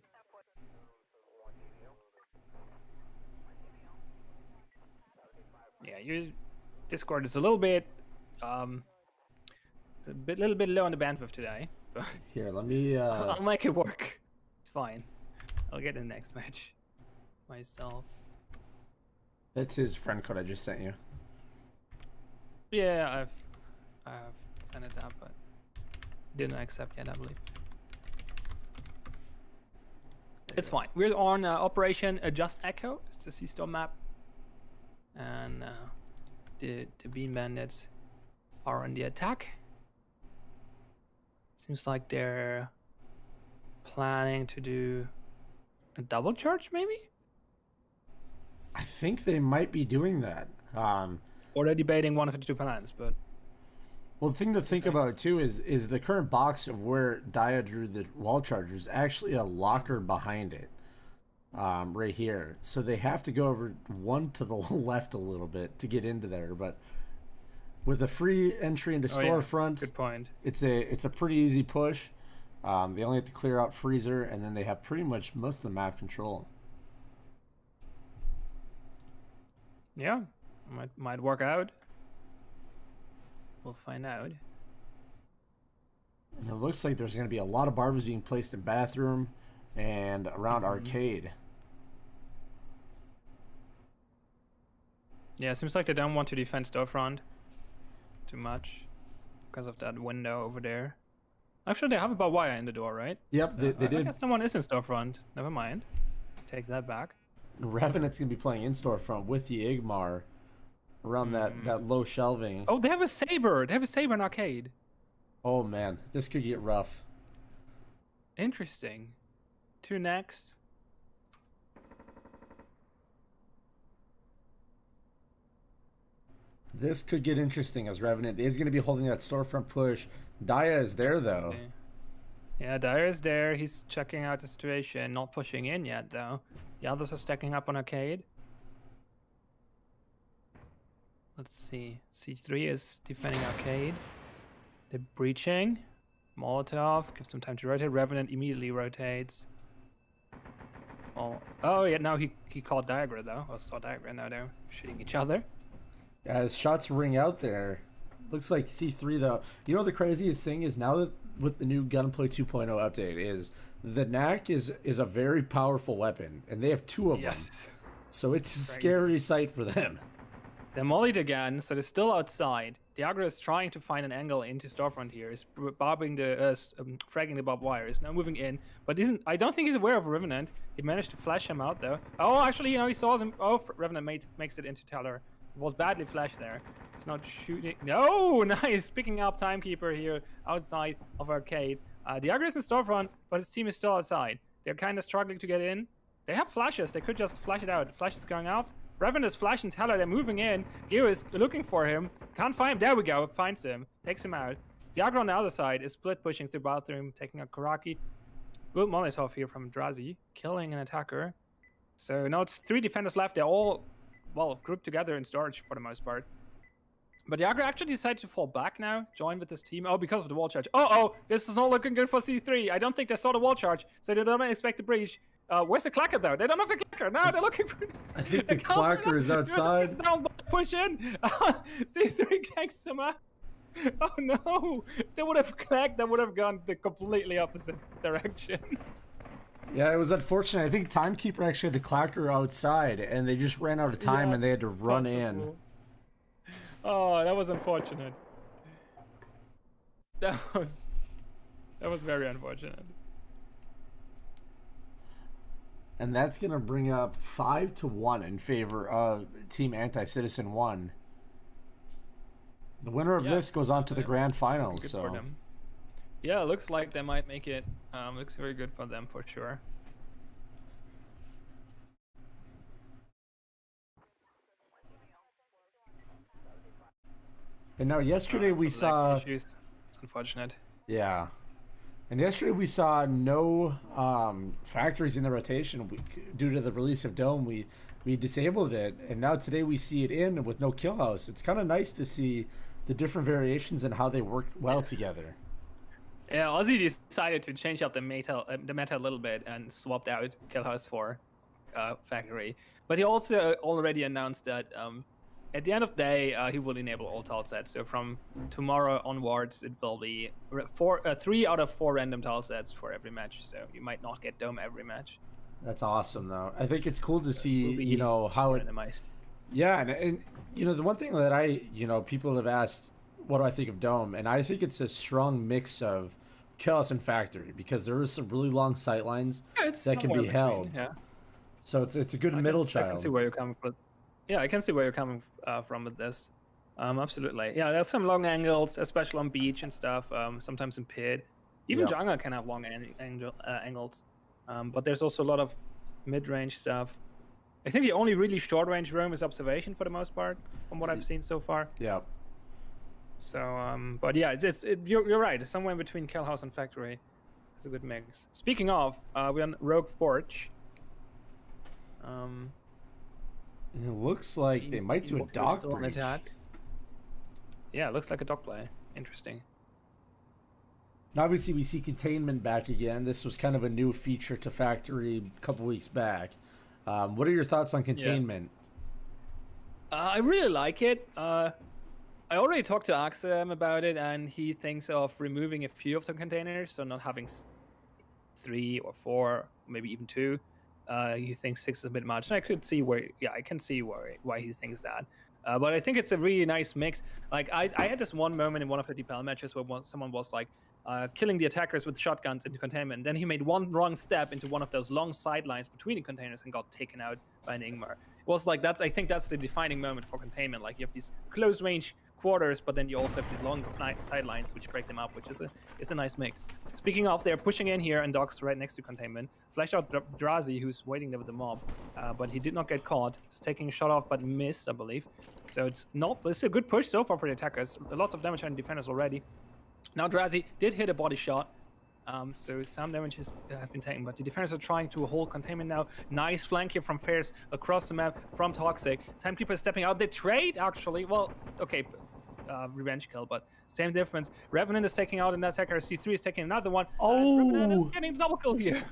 Yeah, Discord is a little bit, little bit low on the bandwidth today. But Here, let me. I'll make it work. It's fine. I'll get in the next match myself. That's his friend code I just sent you. Yeah, I've sent it out, but didn't accept yet, I believe. It's fine. We're on Operation Just Echo. It's a C-Store map. And the Bean Bandits are on the attack. Seems like they're planning to do a double charge, maybe? I think they might be doing that. Or they're debating one of the two plans, but... Well, the thing to think about too is the current box of where Dia drew the wall charger is actually a locker behind it, right here. So they have to go over one to the left a little bit to get into there. But with a free entry into storefront, good point. It's a pretty easy push. They only have to clear out freezer, and then they have pretty much most of the map control. Yeah, might work out. We'll find out. And it looks like there's going to be a lot of barbers being placed in bathroom and around arcade. Yeah, it seems like they don't want to defend storefront too much because of that window over there. Actually, they have a barbed wire in the door, right? Yep, So, they I did. guess someone is in storefront. Never mind. Take that back. Revenant's going to be playing in storefront with the Igmar around that low shelving. Oh, they have a saber. They have a saber in arcade. Oh man, this could get rough. Interesting. 2 next. This could get interesting as Revenant is going to be holding that storefront push. Daya is there though. Yeah, Dyer is there. He's checking out the situation. Not pushing in yet though. The others are stacking up on arcade. Let's see. C3 is defending arcade. They're breaching. Molotov gives them time to rotate. Revenant immediately rotates. Oh yeah, now he called Diagra though. Or saw Diagra, now they're shooting each other. As shots ring out there, looks like C3 though. You know the craziest thing is now that with the new Gunplay 2.0 update is the knack is a very powerful weapon, and they have 2 of them. So it's a scary sight for them. They're mollied again, so they're still outside. Diagra is trying to find an angle into storefront here. He's fragging the barbed wire. He's now moving in, but isn't. I don't think he's aware of Revenant. He managed to flash him out though. Oh, actually, he saw him. Oh, Revenant makes it into Teller. It was badly flashed there. It's not shooting. No, nice. Picking up Timekeeper here outside of arcade. Diagra is in storefront, but his team is still outside. They're kind of struggling to get in. They have flashes. They could just flash it out. Flash is going off. Revenant is flashing Teller. They're moving in. Geo is looking for him. Can't find him. There we go. Finds him. Takes him out. Diagra on the other side is split pushing through bathroom, taking out Karaki. Good Molotov here from Drazi, killing an attacker. So now it's 3 defenders left. They're all, well, grouped together in storage for the most part. But Diagra actually decided to fall back now, join with his team. Oh, because of the wall charge. Oh, this is not looking good for C3. I don't think they saw the wall charge, so they don't expect a breach. Where's the clacker though? They don't have the clacker. No, they're looking for. I think the clacker is outside. Push in. C3 takes him out. Oh no! If they would have clacked, that would have gone the completely opposite direction. Yeah, it was unfortunate. I think Timekeeper actually had the clacker outside, and they just ran out of time, and they had to run in. Oh, that was unfortunate. That was very unfortunate. And that's gonna bring up 5-1 in favor of Team Anti-Citizen 1. The winner of this goes on to the grand finals. For them. Yeah, looks like they might make it. Looks very good for them for sure. And now yesterday we saw. It's unfortunate. Yeah. And yesterday we saw no factories in the rotation due to the release of Dome. We disabled it, and now today we see it in with no kill house. It's kind of nice to see the different variations and how they work well together. Yeah, Ozzy decided to change up the meta a little bit and swapped out kill house for factory. But he also already announced that at the end of the day, he will enable all tile sets. So from tomorrow onwards, it will be 3 out of 4 random tile sets for every match. So you might not get Dome every match. That's awesome, though. I think it's cool to see, how it. Randomized. Yeah, and the one thing that people have asked, what do I think of Dome? And I think it's a strong mix of Chaos and Factory, because there is some really long sight lines that can be held. Yeah. So it's a good middle child. I can see where you're coming from. Yeah, I can see where you're coming from with this. Absolutely. Yeah, there's some long angles, especially on beach and stuff. Sometimes in pit. Even jungle can have long angles. But there's also a lot of mid-range stuff. I think the only really short-range room is observation for the most part, from what I've seen so far. Yeah. So, but yeah, you're right. Somewhere between Kill House and Factory, it's a good mix. Speaking of, we're on Rogue Forge. It looks like they might do a dog breach. Attack. Yeah, it looks like a dog play. Interesting. Obviously, we see containment back again. This was kind of a new feature to Factory a couple weeks back. What are your thoughts on containment? I really like it. I already talked to Axem about it, and he thinks of removing a few of the containers, so not having 3 or 4, maybe even 2. He thinks 6 is a bit much, and I could see where, I can see why he thinks that. But I think it's a really nice mix. Like I had this one moment in one of the DPL matches where someone was like killing the attackers with shotguns into containment, and then he made one wrong step into one of those long sidelines between the containers and got taken out by an Ingmar. It was like I think that's the defining moment for containment. Like you have these close range quarters, but then you also have these long sidelines which break them up, which is a nice mix. Speaking of, they're pushing in here, and Doc's right next to containment. Flashed out Drazi, who's waiting there with the mob, but he did not get caught. He's taking a shot off, but missed, I believe. So it's a good push so far for the attackers. Lots of damage on defenders already. Now Drazi did hit a body shot, so some damage has been taken, but the defenders are trying to hold containment now. Nice flank here from Fairs across the map from Toxic. Timekeeper is stepping out. They trade, actually. Well, okay, revenge kill, but same difference. Revenant is taking out an attacker. C3 is taking another one. Oh! Revenant is getting the double kill here.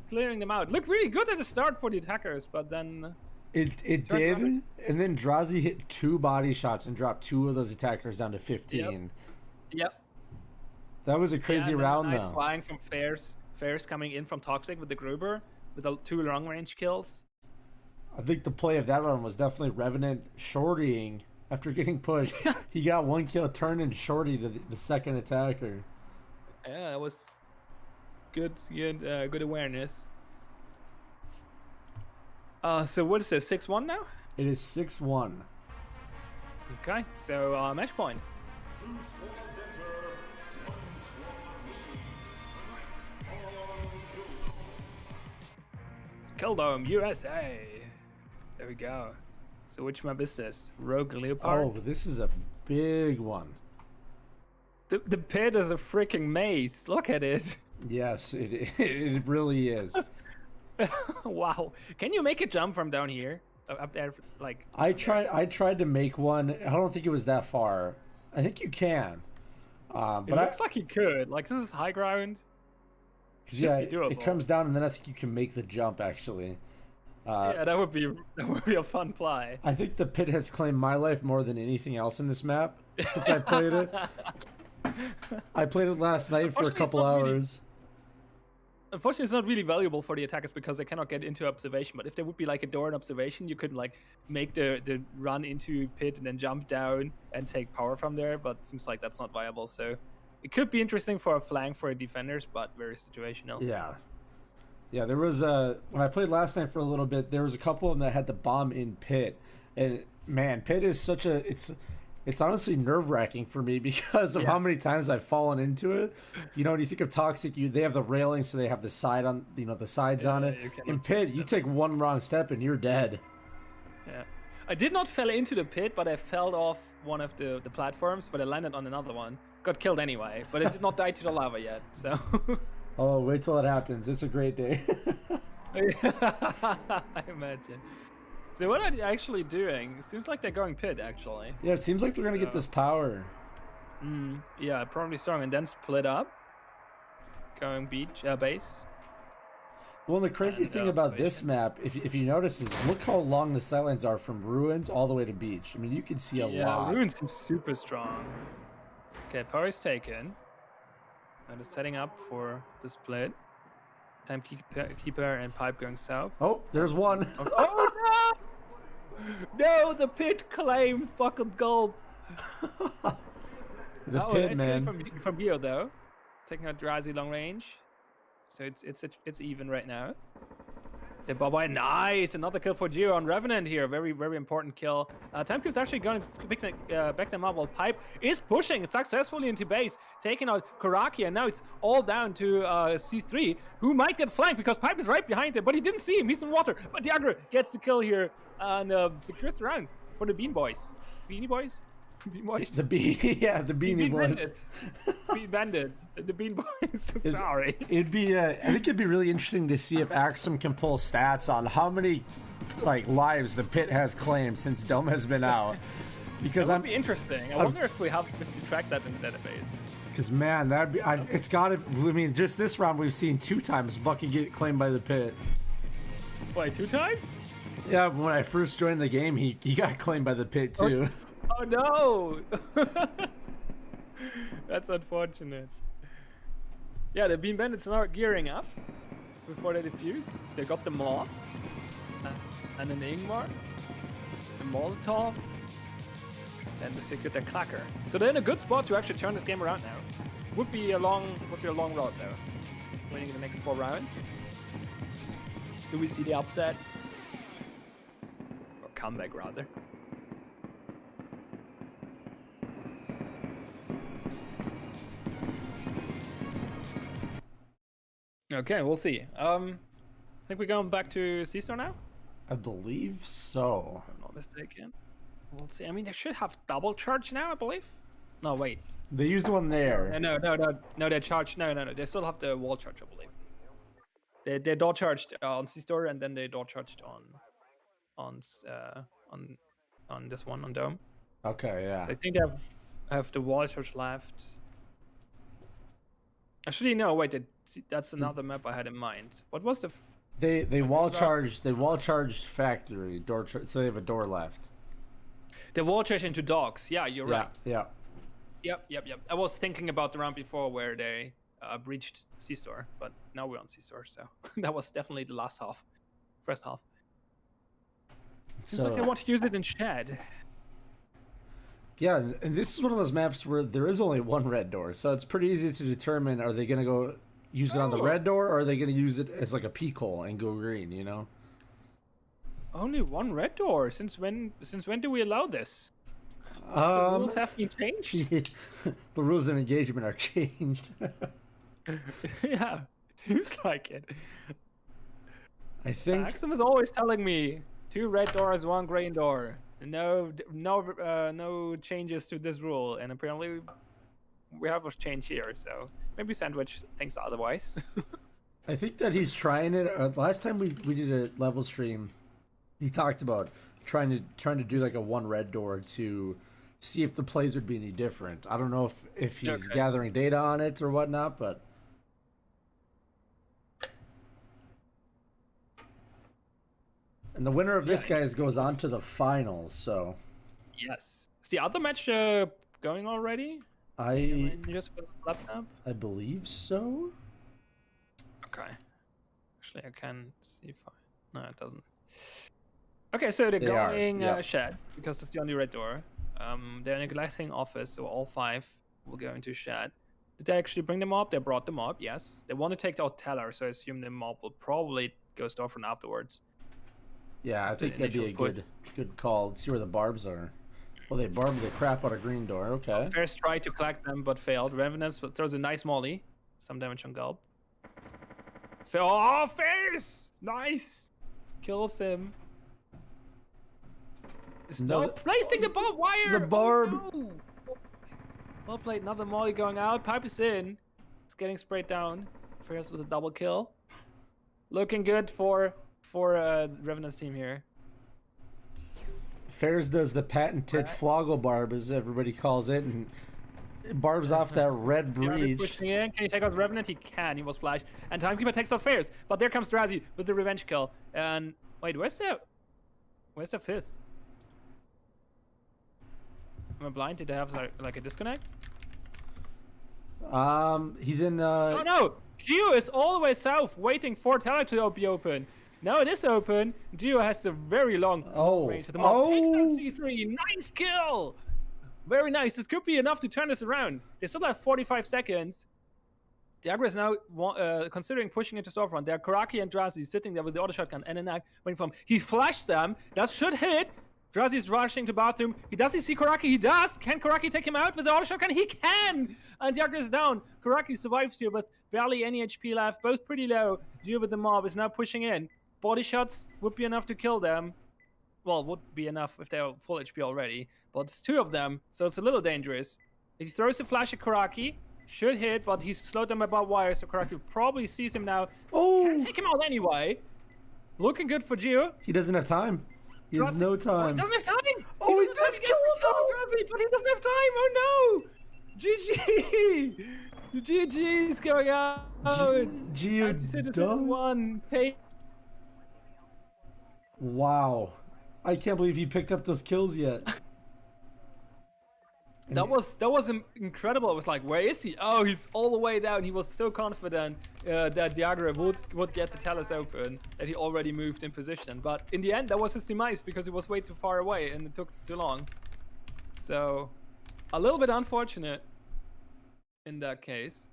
Clearing them out. Looked really good at the start for the attackers, but then... It did, and then Drazi hit 2 body shots and dropped 2 of those attackers down to 15. Yep. That was a crazy round, nice though. flying from Fairs. Fairs coming in from Toxic with the Gruber with 2 long-range kills. I think the play of that round was definitely Revenant shortying after getting pushed. He got 1 kill, turned and shorty to the second attacker. Yeah, that was good awareness. So what is this, 6-1 now? It is 6-1. Okay, so match point. Kildome, USA. There we go. So which map is this? Rogue Leopard? Oh, this is a big one. The pit is a freaking maze. Look at it. Yes, it really is. Wow. Can you make a jump from down here? Up there, like... I tried to make one. I don't think it was that far. I think you can. But it looks like you could. Like, this is high ground. Yeah, it comes down, and then I think you can make the jump, actually. Yeah, that would be a fun play. I think the pit has claimed my life more than anything else in this map since I played it. I played it last night for a couple hours. Unfortunately, it's not really valuable for the attackers because they cannot get into observation. But if there would be like a door in observation, you could like make the run into pit and then jump down and take power from there. But it seems like that's not viable. So it could be interesting for a flank for defenders, but very situational. Yeah, there was when I played last night for a little bit, there was a couple of them that had the bomb in pit, and man, pit is such a it's honestly nerve-wracking for me because of how many times I've fallen into it. You know, when you think of Toxic, they have the railing, so they have the side on, the sides on it. In pit, you take one wrong step and you're dead. Yeah, I did not fall into the pit, but I fell off one of the platforms, but I landed on another one. Got killed anyway, but it did not die to the lava yet. So. Oh, wait till it happens. It's a great day. I imagine. So what are they actually doing? It seems like they're going pit, actually. Yeah, it seems like they're going to get this power. Yeah, probably strong, and then split up. Going base. Well, the crazy thing about this map, if you notice, is look how long the sidelines are from ruins all the way to beach. I mean, you can see a lot. Yeah, ruins seem super strong. Okay, power is taken. And it's setting up for the split. Timekeeper and pipe going south. Oh, there's one. Oh no! No, the pit claimed bucket gold. The pit, nice man. From Bio though, taking out Drazi long range. So it's even right now. The Bye-bye, nice! Another kill for Geo on Revenant here. Very, very important kill. Timekeeper's actually going to back them up while Pipe is pushing successfully into base, taking out Karaki, and now it's all down to C3, who might get flanked because Pipe is right behind him, but he didn't see him. He's in water. But Diagro gets the kill here and secures the round for the Bean Boys. Beanie Boys? Bean Boys? The Beanie Boys. Bandits. Bean Bandits. The Bean Boys. Sorry. I think it'd be really interesting to see if Axum can pull stats on how many lives the pit has claimed since Dome has been out. Because that would be interesting. I wonder if we track that in the database. Because man, that'd be it's got to. I mean, just this round we've seen 2 times Bucky get claimed by the pit. Wait, 2 times? Yeah, when I first joined the game, he got claimed by the pit too. Oh no! That's unfortunate. Yeah, the Bean Bandits are gearing up before they defuse. They got the Maw and an Ingmar, the Molotov, and they secured their Clacker. So they're in a good spot to actually turn this game around now. Would be a long road though. Winning the next 4 rounds. Do we see the upset? Or comeback rather? Okay, we'll see. I think we're going back to C-Store now? I believe so. If I'm not mistaken. We'll see. I mean, they should have double charge now, I believe. No, wait. They used one there. No, they charged. No. They still have the wall charge, I believe. They door charged on C-Store, and then they door charged on this one, on Dome. Okay, yeah. So I think they have the wall charge left. Actually, no, wait, that's another map I had in mind. What was the... They wall charged factory door, so they have a door left. The wall charge into docks. Yeah, you're right. Yeah. Yep. I was thinking about the round before where they breached C-Store, but now we're on C-Store, so that was definitely the first half. Seems like they want to use it in Shed. Yeah, and this is one of those maps where there is only one red door, so it's pretty easy to determine, are they going to go use it on the red door, or are they going to use it as like a peek hole and go green, you know? Only one red door? Since when do we allow this? The rules have been changed? The rules of engagement are changed. Yeah, it seems like it. I think... Maxim is always telling me, 2 red doors, 1 green door. No changes to this rule, and apparently we have a change here. So maybe Sandwich thinks otherwise. I think that he's trying it. Last time we did a level stream, he talked about trying to do like a 1 red door to see if the plays would be any different. I don't know if he's gathering data on it or whatnot, but. And the winner of this, guys, goes on to the finals, so... Yes. Is the other match going already? I believe so. Okay. Actually, I can see if I... No, it doesn't. Okay, so they're going Shed, because that's the only red door. They're neglecting Office, so all 5 will go into Shed. Did they actually bring them up? They brought them up, yes. They want to take out Teller, so I assume the mob will probably go Storefront afterwards. Yeah, I think that'd be a good call. Let's see where the barbs are. Well, they barbed the crap out of green door. Okay. First try to collect them, but failed. Revenant throws a nice molly. Some damage on Gulp. Oh, face! Nice! Kills him. It's placing the barbed wire! The barb! Oh, no. Well played. Another molly going out. Pipe is in. It's getting sprayed down. Ferris with a double kill. Looking good for Revenant's team here. Ferris does the patented floggle barb, as everybody calls it, and barbs off that red breach. Pushing in. Can he take out Revenant? He can. He was flashed. And Timekeeper takes out Ferris. But there comes Drazi with the revenge kill. And wait, where's the 5th? Am I blind? Did they have like a disconnect? He's in. Oh no! Geo is all the way south, waiting for Teller to be open. Now it is open. Geo has a very long range for the mob. C3, nice kill! Very nice. This could be enough to turn this around. They still have 45 seconds. The aggro is now considering pushing into Storefront. There are Karaki and Drazi sitting there with the auto shotgun and an waiting for him. He flashed them. That should hit. Drazi is rushing to bathroom. Does he see Karaki? He does. Can Karaki take him out with the auto shotgun? He can! And the aggro is down. Karaki survives here, but barely any HP left. Both pretty low. Geo with the mob is now pushing in. Body shots would be enough to kill them. Well, would be enough if they're full HP already. But it's 2 of them, so it's a little dangerous. He throws a flash at Karaki. Should hit, but he's slowed them above wire, so Karaki probably sees him now. Can't take him out anyway. Looking good for Geo. He doesn't have time. He has no time. He doesn't have time. Oh, he does kill him though. But he doesn't have time. Oh no. GG. GG's going out. Geo does. 1 take. Wow. I can't believe he picked up those kills yet. That was incredible. It was like, where is he? Oh, he's all the way down. He was so confident that Diagra would get the talus open, that he already moved in position. But in the end, that was his demise because he was way too far away and it took too long. So, a little bit unfortunate in that case.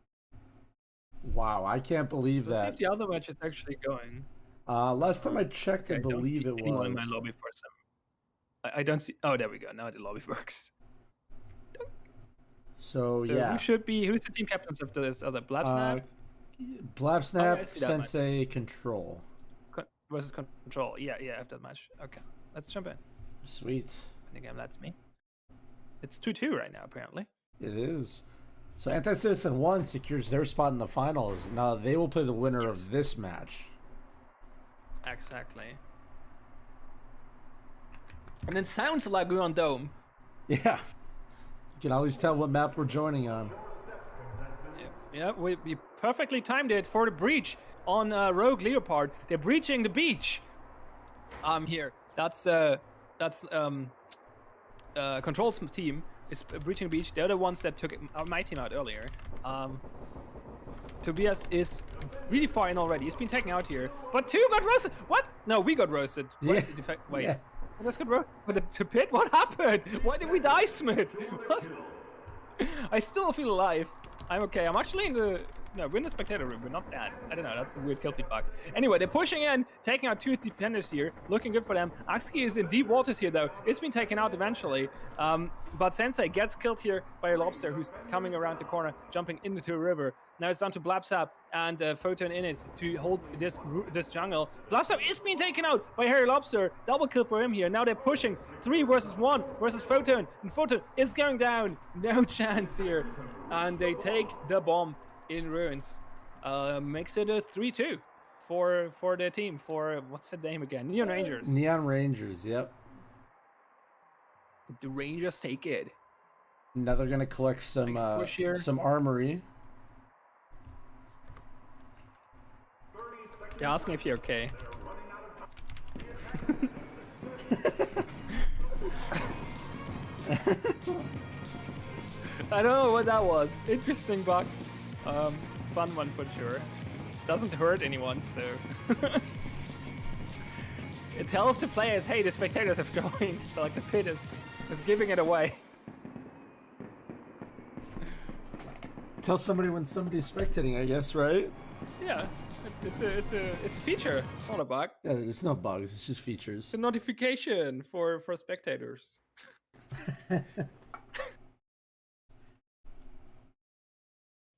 Wow, I can't believe Let's see that. if the other match is actually going. Last time I checked, I believe it anyone in my was. lobby for some. I don't see. Oh, there we go. Now the lobby works. So So yeah, who's the team captains of this other Blabsnap Blabsnap, I see that Sensei, Control. versus Control? Yeah, after that match. Okay, let's jump in. Sweet. And again, that's me. It's 2-2 right now, apparently. It is. So Anti-Citizen 1 secures their spot in the finals. Now they will play the winner of this match. Exactly. And it sounds like we're on Dome. Yeah. You can always tell what map we're joining on. Yeah, we perfectly timed it for the breach on Rogue Leopard. They're breaching the beach. Here. That's Control's team is breaching the beach. They're the ones that took my team out earlier. Tobias is really far in already. He's been taken out here. But 2 got roasted. What? No, we got roasted. Yeah. Wait. Yeah. Let's get roasted. But the pit? What happened? Why did we die, Smith? What? I still feel alive. I'm okay. I'm actually in the... No, we're in the spectator room. We're not dead. I don't know. That's a weird kill feedback. Anyway, they're pushing in, taking out 2 defenders here. Looking good for them. Aksuki is in deep waters here, though. It's been taken out eventually. But Sensei gets killed here by a lobster who's coming around the corner, jumping into a river. Now it's down to Blabsap and Photon in it to hold this jungle. Blabsap is being taken out by Harry Lobster. Double kill for him here. Now they're pushing 3 versus 1 versus Photon. And Photon is going down. No chance here. And they take the bomb in ruins. Makes it a 3-2 for their team. For what's the name again? Neon Rangers. Neon Rangers, yep. The Rangers take it. Now they're gonna collect some armory. They're asking if you're okay. I don't know what that was. Interesting bug. Fun one for sure. Doesn't hurt anyone, so... It tells the players, hey, the spectators have joined. Like the pit is giving it away. Tell somebody when somebody's spectating, I guess, right? Yeah, it's a feature. It's not a bug. Yeah, there's no bugs. It's just features. It's a notification for spectators.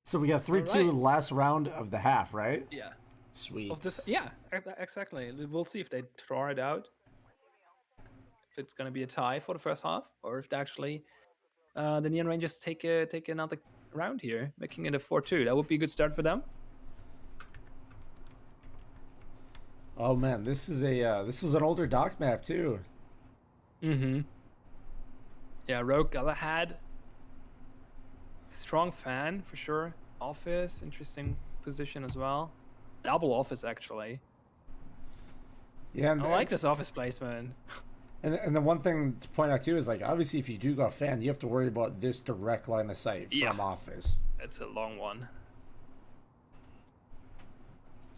So we got 3-2 last round of the half, right? Yeah. Sweet. Of this, yeah, exactly. We'll see if they draw it out. If it's gonna be a tie for the first half, or if they actually the Neon Rangers take another round here, making it a 4-2. That would be a good start for them. Oh man, this is an older dock map too. Mm-hmm. Yeah, Rogue Galahad. Strong fan for sure. Office, interesting position as well. Double office actually. Yeah, I like this office placement. And the one thing to point out too is like obviously if you do go fan, you have to worry about this direct line of sight from office. It's a long one.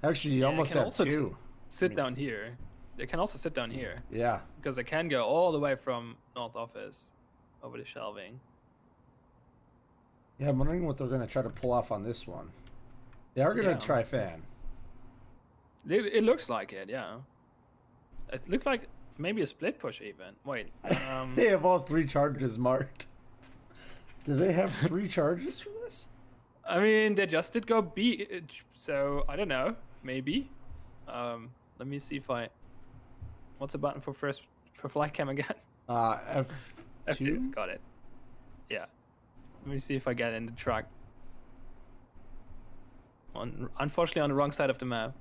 Actually, you almost have 2. Sit down here. They can also sit down here. Yeah. Because they can go all the way from North Office over the shelving. Yeah, I'm wondering what they're going to try to pull off on this one. They are going to try fan. It looks like it, yeah. It looks like maybe a split push even. Wait. They have all 3 charges marked. Do they have 3 charges for this? I mean, they just did go B, so I don't know. Maybe. Let me see if what's the button for flight cam again? F2? F2. Got it. Yeah. Let me see if I get in the truck. Unfortunately, on the wrong side of the map.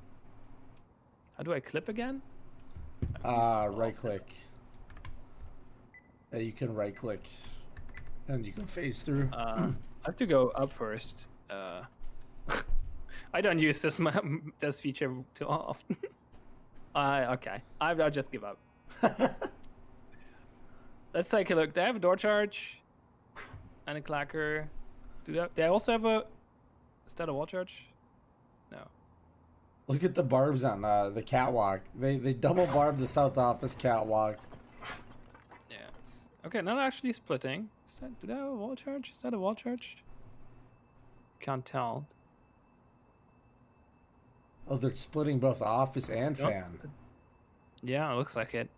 How do I clip again? Right click. Yeah, you can right click, and you can phase through. I have to go up first. I don't use this feature too often. Okay. I'll just give up. Let's take a look. They have a door charge. and a clacker. Do they also have a... Is that a wall charge? No. Look at the barbs on the catwalk. They double barb the south office catwalk. Yes. Okay, now they're actually splitting. Do they have a wall charge? Is that a wall charge? Can't tell. Oh, they're splitting both office and fan. Yeah, it looks like it.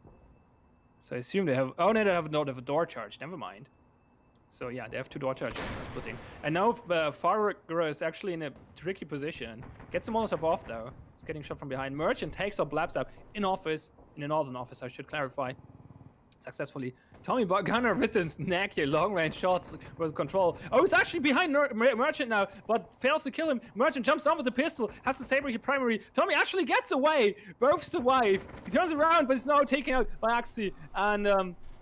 So I assume they have... Oh, no, they have a door charge. Never mind. So yeah, they have 2 door charges splitting. And now Faragura is actually in a tricky position. Gets the Molotov off though. He's getting shot from behind. Merchant takes up Blabs up in office, in the northern office, I should clarify. Successfully. Tommy Gunner with his neck here, long range shots with control. Oh, he's actually behind Merchant now, but fails to kill him. Merchant jumps down with the pistol, has the saber here primary. Tommy actually gets away. Both survive. He turns around, but is now taken out by Axie. And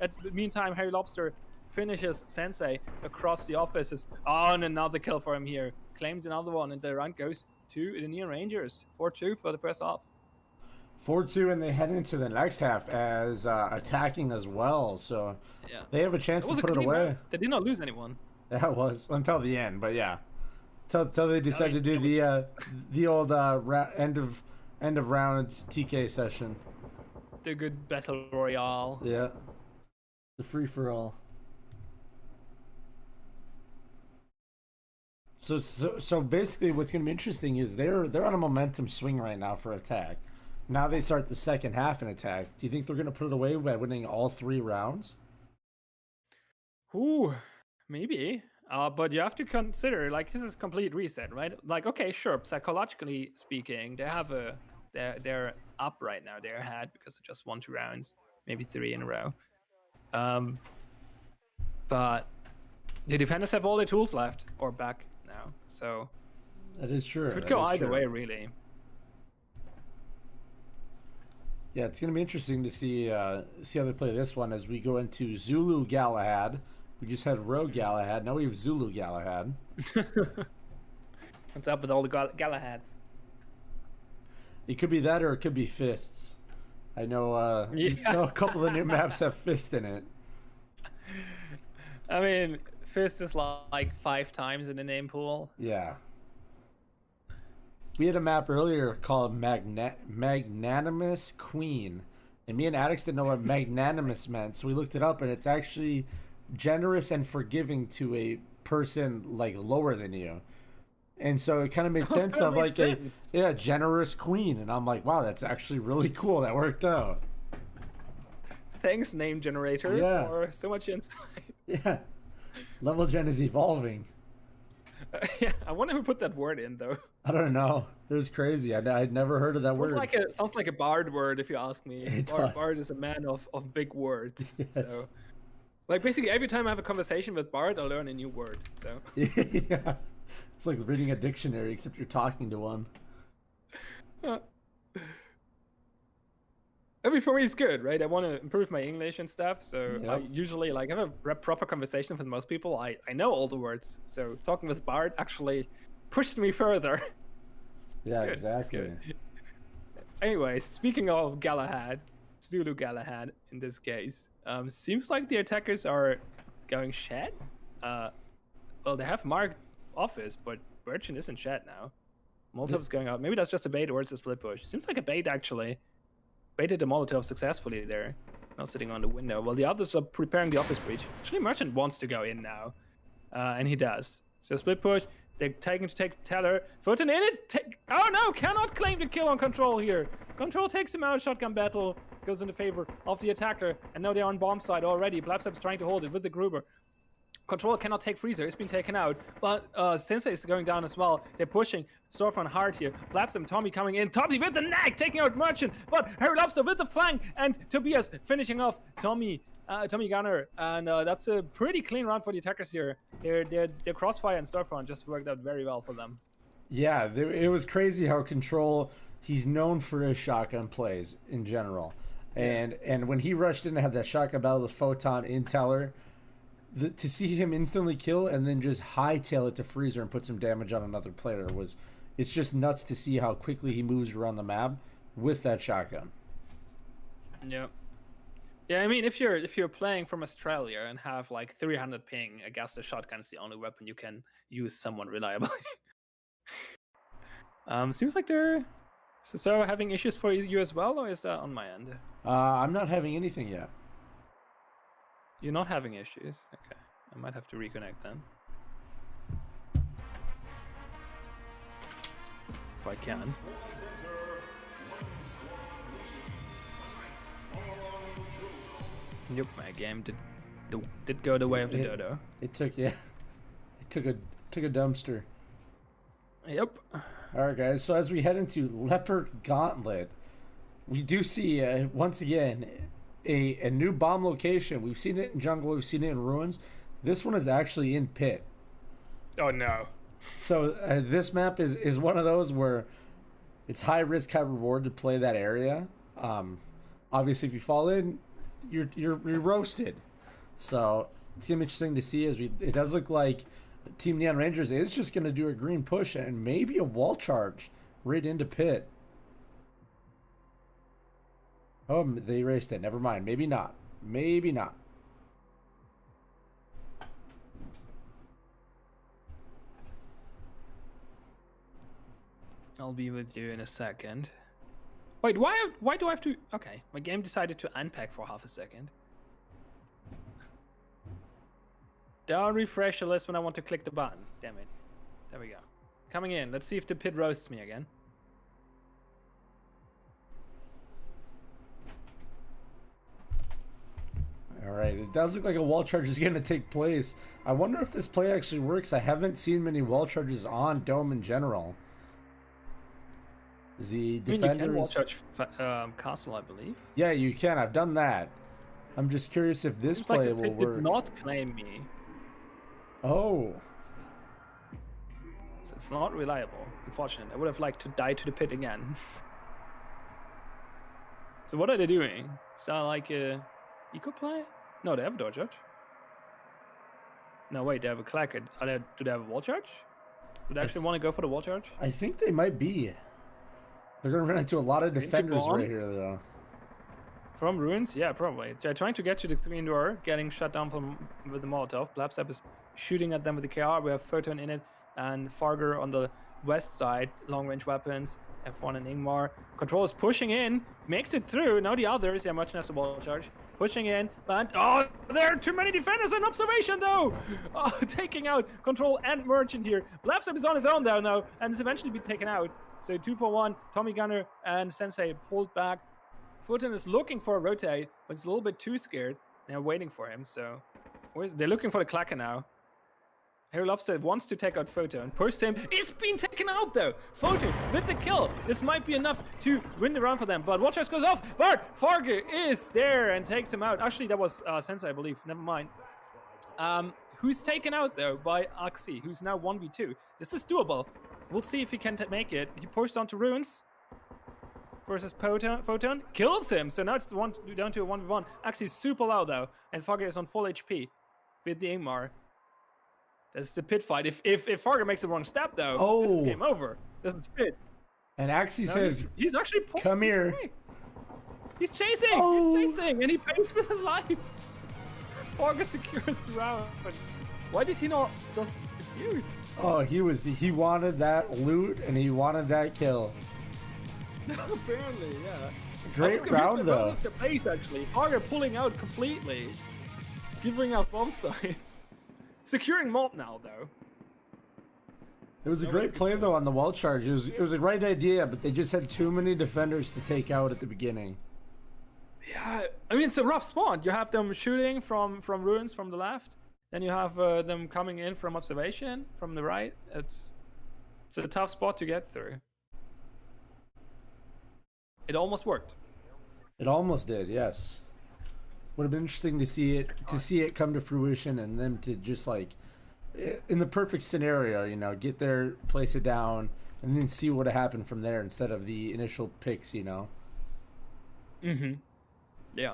at the meantime, Harry Lobster finishes Sensei across the offices. Oh, and another kill for him here. Claims another one, and the round goes to the Neon Rangers. 4-2 for the first half. 4-2, and they head into the next half as attacking as well. So Yeah. they have a chance to put it clean away. round. They did not lose anyone. That was until the end, but yeah, till they decide to do the old end of round TK session. The good battle royale. Yeah, the free for all. So basically, what's going to be interesting is they're on a momentum swing right now for attack. Now they start the second half in attack. Do you think they're going to put it away by winning all 3 rounds? Ooh, maybe. But you have to consider, like, this is complete reset, right? Like, okay, sure, psychologically speaking, they're up right now. They're ahead because they just won 2 rounds, maybe 3 in a row. But the defenders have all their tools left or back now, so That is true. could go either way, really. Yeah, it's going to be interesting to see how they play this one as we go into Zulu Galahad. We just had Rogue Galahad. Now we have Zulu Galahad. What's up with all the Galahads? It could be that or it could be fists. I know, know a couple of new maps have fist in it. I mean, Fist is like 5 times in the name pool. Yeah. We had a map earlier called Magnanimous Queen. And me and Addicts didn't know what magnanimous meant, so we looked it up, and it's actually generous and forgiving to a person like lower than you. And so it kind of made sense of like a generous queen. And I'm like, wow, that's actually really cool. That worked out. Thanks, name generator, for so much insight. Yeah. Level gen is evolving. Yeah, I wonder who put that word in, though. I don't know. It was crazy. I'd never heard of that word. Sounds like a Bard word, if you ask me. It does. Bard is a man of big words. Yes. So, like, basically every time I have a conversation with Bard, I learn a new word. So. Yeah. It's like reading a dictionary, except you're talking to one. I mean, for me, it's good, right? I want to improve my English and stuff. So Yep. I usually have a proper conversation with most people. I know all the words. So talking with Bard actually pushed me further. Yeah, Good, exactly. good. Anyway, speaking of Galahad, Zulu Galahad in this case, seems like the attackers are going shed. Well, they have marked office, but Merchant isn't shed now. Molotov's going out. Maybe that's just a bait or it's a split push. Seems like a bait, actually. Baited the Molotov successfully there. Now sitting on the window. While the others are preparing the office breach. Actually, Merchant wants to go in now. And he does. So split push. They're taking to take Teller. Foten in it. Oh no! Cannot claim the kill on Control here. Control takes him out. Shotgun battle goes in the favor of the attacker. And now they're on bomb side already. Blabstep's trying to hold it with the Gruber. Control cannot take Freezer. It's been taken out. But Sensei is going down as well. They're pushing. Storefront hard here. Blabstep, Tommy coming in. Tommy with the neck, taking out Merchant. But Harry Lobster with the flank. And Tobias finishing off Tommy Gunner. And that's a pretty clean round for the attackers here. Their crossfire and Storefront just worked out very well for them. Yeah, it was crazy how Control, he's known for his shotgun plays in general. And when he rushed in and had that shotgun battle with Photon in Teller, to see him instantly kill and then just hightail it to Freezer and put some damage on another player it's just nuts to see how quickly he moves around the map with that shotgun. Yep. Yeah, I mean, if you're playing from Australia and have like 300 ping, I guess the shotgun is the only weapon you can use somewhat reliably. Seems like they're so having issues for you as well, or is that on my end? I'm not having anything yet. You're not having issues. Okay, I might have to reconnect then. If I can. Yep, my game did go the way of the dodo. It took a dumpster. Yep. All right, guys. So as we head into Leopard Gauntlet, we do see once again a new bomb location. We've seen it in jungle. We've seen it in ruins. This one is actually in pit. Oh no. So this map is one of those where it's high risk, high reward to play that area. Obviously, if you fall in, you're roasted. So it's gonna be interesting to see it does look like Team Neon Rangers is just gonna do a green push and maybe a wall charge right into pit. Oh, they erased it. Never mind. Maybe not. Maybe not. I'll be with you in a second. Wait, why do I have to... Okay, my game decided to unpack for half a second. Don't refresh the list when I want to click the button. Damn it. There we go. Coming in. Let's see if the pit roasts me again. Alright, it does look like a wall charge is going to take place. I wonder if this play actually works. I haven't seen many wall charges on Dome in general. The defenders... I mean, you can wall charge Castle, I believe. Yeah, you can. I've done that. I'm just curious if this play like the will pit work. did not claim me. Oh. So it's not reliable, unfortunately. I would have liked to die to the pit again. So what are they doing? Is that like a eco play? No, they have a door charge. No, wait, they have a clacker. Do they have a wall charge? Do they actually want to go for the wall charge? I think they might be. They're going to run into a lot of defenders right here, though. From ruins? Yeah, probably. They're trying to get to the green door, getting shut down with the Molotov. Blapsap is shooting at them with the KR. We have Photon in it, and Farger on the west side, long-range weapons. F1 and Ingmar. Control is pushing in, makes it through. Now the others, yeah, much less a wall charge. Pushing in, and oh, there are too many defenders in observation, though! Oh, taking out Control and Merchant here. Blapsap is on his own, though, now, and is eventually be taken out. So 2 for 1, Tommy Gunner and Sensei pulled back. Photon is looking for a rotate, but he's a little bit too scared. They're waiting for him, so... They're looking for the clacker now. Hero Lobster wants to take out Photon. Pushed him. It's been taken out, though! Photon with the kill. This might be enough to win the round for them, but Watchers goes off. But Farger is there and takes him out. Actually, that was Sensei, I believe. Never mind. Who's taken out, though, by Axie, who's now 1v2. This is doable. We'll see if he can make it. He pushed onto Runes versus Photon. Kills him. So now it's down to a 1v1. Actually, super low, though. And Farger is on full HP with the Ingmar. That's the pit fight. If Farger makes the wrong step, though, this is game over. This is pit. And Axie says, he's actually come here. He's chasing. Oh. He's chasing. And he pays with his life. Farger secures the round. But why did he not just defuse? Oh, he wanted that loot and he wanted that kill. Apparently, yeah. Great round, though. The pace, actually. Farger pulling out completely. Giving up bomb sites. Securing mob now, though. It was a great play, though, on the wall charge. It was a right idea, but they just had too many defenders to take out at the beginning. Yeah, I mean, it's a rough spot. You have them shooting from ruins from the left. Then you have them coming in from observation from the right. It's a tough spot to get through. It almost worked. It almost did, yes. Would have been interesting to see it come to fruition and them to just like, in the perfect scenario, you know, get there, place it down, and then see what happened from there instead of the initial picks, you know. Mm-hmm. Yeah.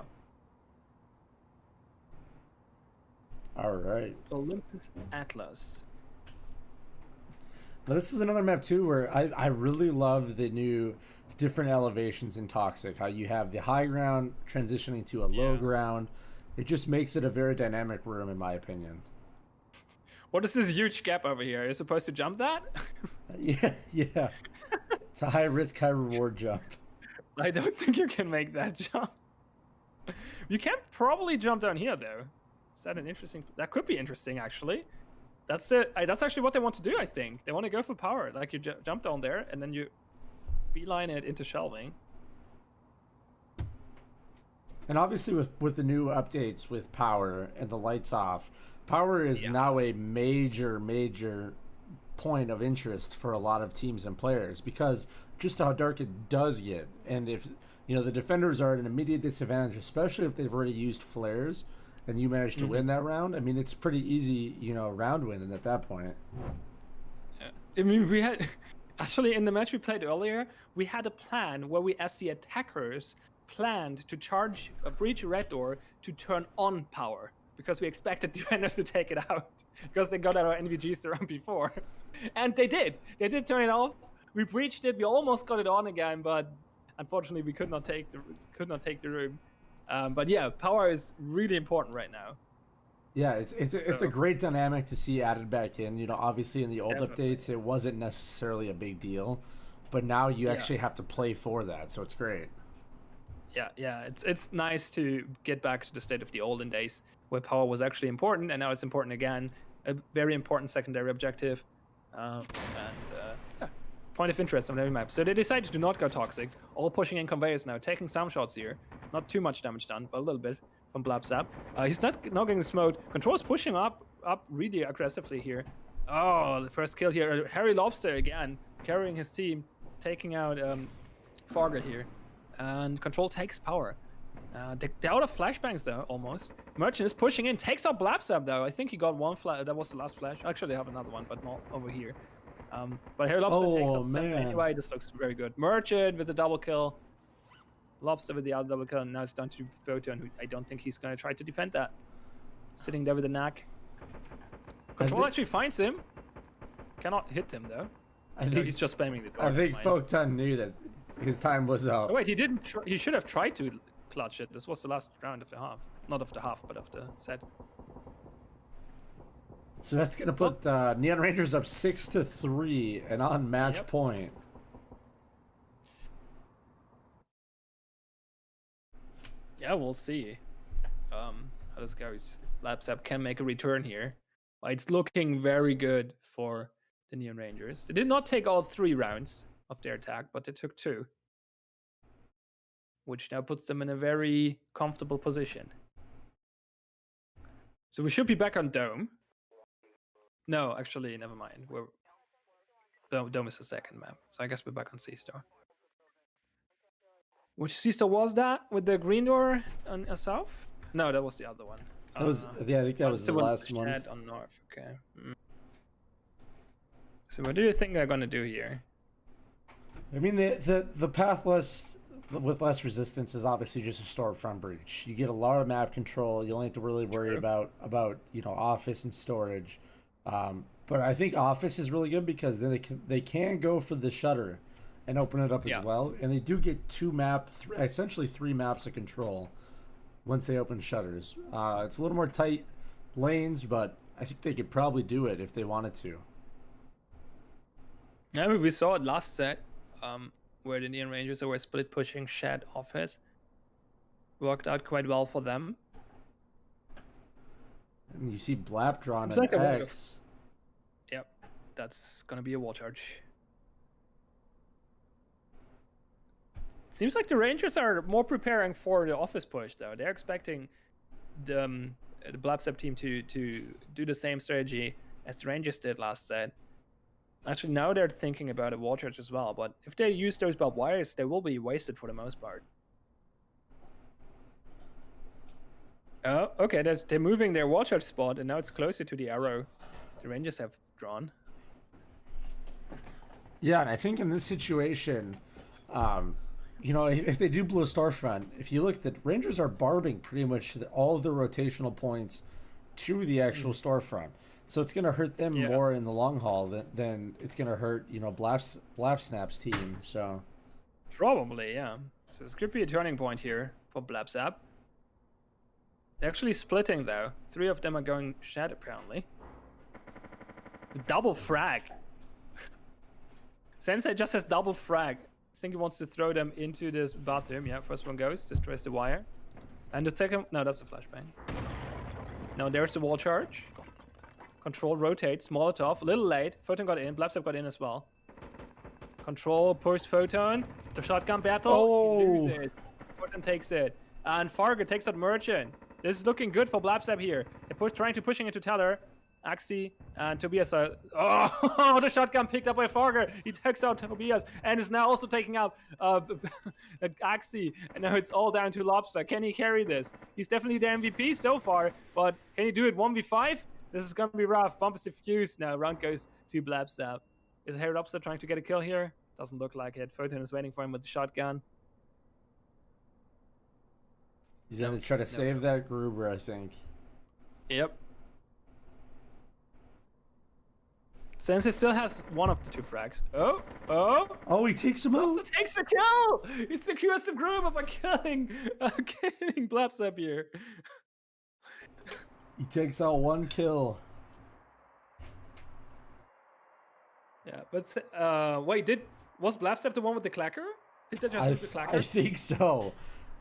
All right. Olympus Atlas. Now this is another map too where I really love the new different elevations in Toxic. How you have the high ground transitioning to a low ground. It just makes it a very dynamic room, in my opinion. What is this huge gap over here? Are you supposed to jump that? Yeah. It's a high risk, high reward jump. I don't think you can make that jump. You can probably jump down here, though. Is that an interesting? That could be interesting, actually. That's it. That's actually what they want to do. I think they want to go for power. Like you jump down there and then you beeline it into shelving. And obviously, with the new updates with power and the lights off, power is now a major point of interest for a lot of teams and players because just how dark it does get. And if the defenders are at an immediate disadvantage, especially if they've already used flares, and you manage to win that round. I mean, it's pretty easy, round winning at that point. I mean, we had actually in the match we played earlier, we had a plan where we, as the attackers, planned to charge a breach red door to turn on power because we expected defenders to take it out because they got our NVGs the round before, and they did. They did turn it off. We breached it. We almost got it on again, but unfortunately, we could not take the room. But yeah, power is really important right now. Yeah, it's a great dynamic to see added back in. Obviously in the old updates, it wasn't necessarily a big deal, but now you actually have to play for that, so it's great. Yeah, it's nice to get back to the state of the olden days where power was actually important, and now it's important again. A very important secondary objective, point of interest on every map. So they decided to not go toxic, all pushing in conveyors now, taking some shots here. Not too much damage done, but a little bit from Blabsap. He's not getting smoked. Control's pushing up really aggressively here. Oh, the first kill here. Harry Lobster again, carrying his team, taking out Fogger here. And Control takes power. They're out of flashbangs though, almost. Merchant is pushing in, takes out Blabsap though. I think he got one flash. That was the last flash. Actually, they have another one, but not over here. But Harry Lobster takes out Sensei anyway. This looks very good. Merchant with the double kill. Lobster with the other double kill. And now it's down to Photon, who I don't think he's going to try to defend that. Sitting there with the knack. Control actually finds him. Cannot hit him though. He's just spamming the door. I think Photon knew that his time was up. Oh wait, he didn't. He should have tried to clutch it. This was the last round of the half. Not of the half, but of the set. So that's going to put Neon Rangers up 6-3 and on match point. Yeah, we'll see how this goes. Blabsap can make a return here. It's looking very good for the Neon Rangers. They did not take all 3 rounds of their attack, but they took 2. Which now puts them in a very comfortable position. So we should be back on Dome. No, actually, never mind. Dome is the second map, so I guess we're back on C-Star. Which C-Star was that? With the green door on south? No, that was the other one. That was, I think that was the last one. On north, okay. So what do you think they're gonna do here? I mean, the path with less resistance is obviously just a storefront breach. You get a lot of map control. You only have to really worry about office and storage. But I think office is really good because then they can go for the shutter and open it up as well, and they do get essentially 3 maps of control once they open shutters. It's a little more tight lanes, but I think they could probably do it if they wanted to. Yeah, we saw it last set, where the Neon Rangers were split pushing Shed office. Worked out quite well for them. And you see Blap drawn an X. Yep, that's gonna be a wall charge. Seems like the Rangers are more preparing for the office push, though. They're expecting the Blabsap team to do the same strategy as the Rangers did last set. Actually, now they're thinking about a wall charge as well, but if they use those barbed wires, they will be wasted for the most part. Oh, okay, they're moving their wall charge spot, and now it's closer to the arrow the Rangers have drawn. Yeah, and I think in this situation, if they do blow Starfront, if you look, the Rangers are barbing pretty much all of the rotational points to the actual storefront. So it's going to hurt them more in the long haul than it's going to hurt, Blap Snap's team. So Probably, yeah. So this could be a turning point here for Blabzap. They're actually splitting though. 3 of them are going shed apparently. Double frag. Sensei just has double frag. I think he wants to throw them into this bathroom. Yeah, first one goes, destroys the wire. And the second, no, that's a flashbang. No, there's the wall charge. Control rotates, Molotov, a little late. Photon got in, Blabzap got in as well. Control, push Photon. The shotgun battle. Oh. He loses. Photon takes it. And Fargo takes out Merchant. This is looking good for Blabzap here. They're trying to pushing into Teller. Axie and Tobias are... Oh, the shotgun picked up by Fargo. He takes out Tobias and is now also taking out Axie. And now it's all down to Lobster. Can he carry this? He's definitely the MVP so far, but can he do it 1v5? This is going to be rough. Bomb is defused. Now round goes to Blabzap. Is Harry Lobster trying to get a kill here? Doesn't look like it. Photon is waiting for him with the shotgun. He's going to try to save that Gruber, I think. Yep. Sensei still has one of the 2 frags. Oh, he takes him out. Lobster takes the kill! He secures the Gruber by killing Blabzap here. He takes out 1 kill. Yeah, but wait, was Blabzap the one with the clacker? Did they just use the clacker? I think so.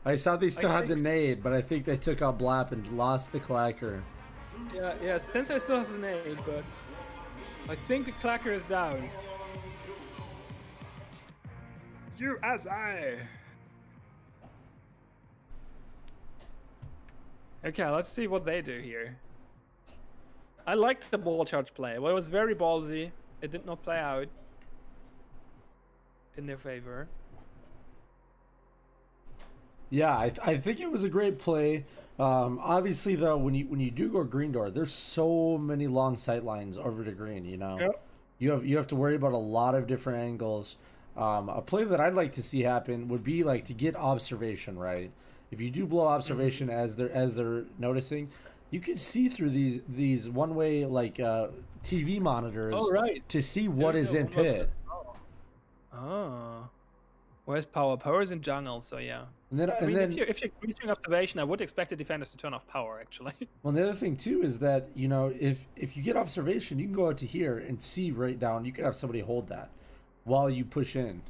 I saw they still had the think nade, but I think they took out Blap and lost the clacker. Yeah, Sensei still has a nade, but I think the clacker is down. USA! Okay, let's see what they do here. I liked the ball charge play. Well, it was very ballsy. It did not play out in their favor. Yeah, I think it was a great play. Obviously, though, when you do go green door, there's so many long sight lines over to green. You know, Yep. you have to worry about a lot of different angles. A play that I'd like to see happen would be like to get observation right. If you do blow observation as they're noticing, you can see through these one way like TV monitors to see what is in pit. Oh. Where's power? Power is in jungle, so yeah. And then, if you're reaching observation, I would expect the defenders to turn off power, actually. Well, the other thing too is that, you know, if you get observation, you can go out to here and see right down. You can have somebody hold that while you push in.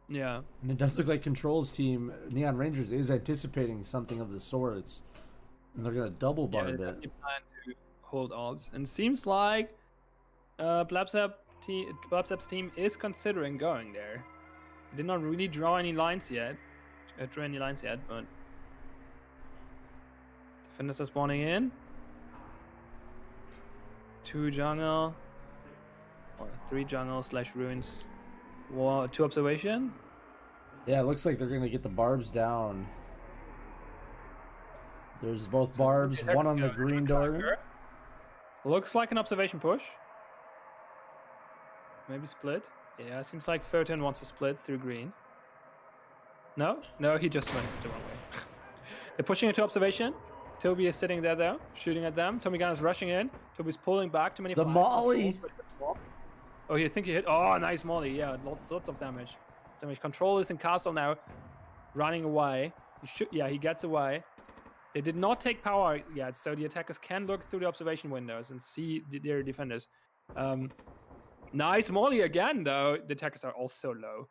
Yeah. And it does look like Control's team, Neon Rangers, is anticipating something of the sorts, and they're gonna double barb it. They plan to hold obs, and seems like Blabzap's team is considering going there. They did not really draw any lines yet, but defenders are spawning in. 2 jungle, or 3 jungle / ruins. 2 observation. Yeah, it looks like they're gonna get the barbs down. There's both barbs, one on the green door. Looks like an observation push. Maybe split. Yeah, seems like Photon wants to split through green. No, he just went the wrong way. They're pushing into observation. Toby is sitting there though, shooting at them. Tommy Gunn is rushing in. Toby's pulling back. Too many. The molly. Oh, you think he hit? Oh, nice molly. Yeah, lots of damage. Control is in castle now, running away. He gets away. They did not take power yet, so the attackers can look through the observation windows and see their defenders. Nice molly again, though. The attackers are also low.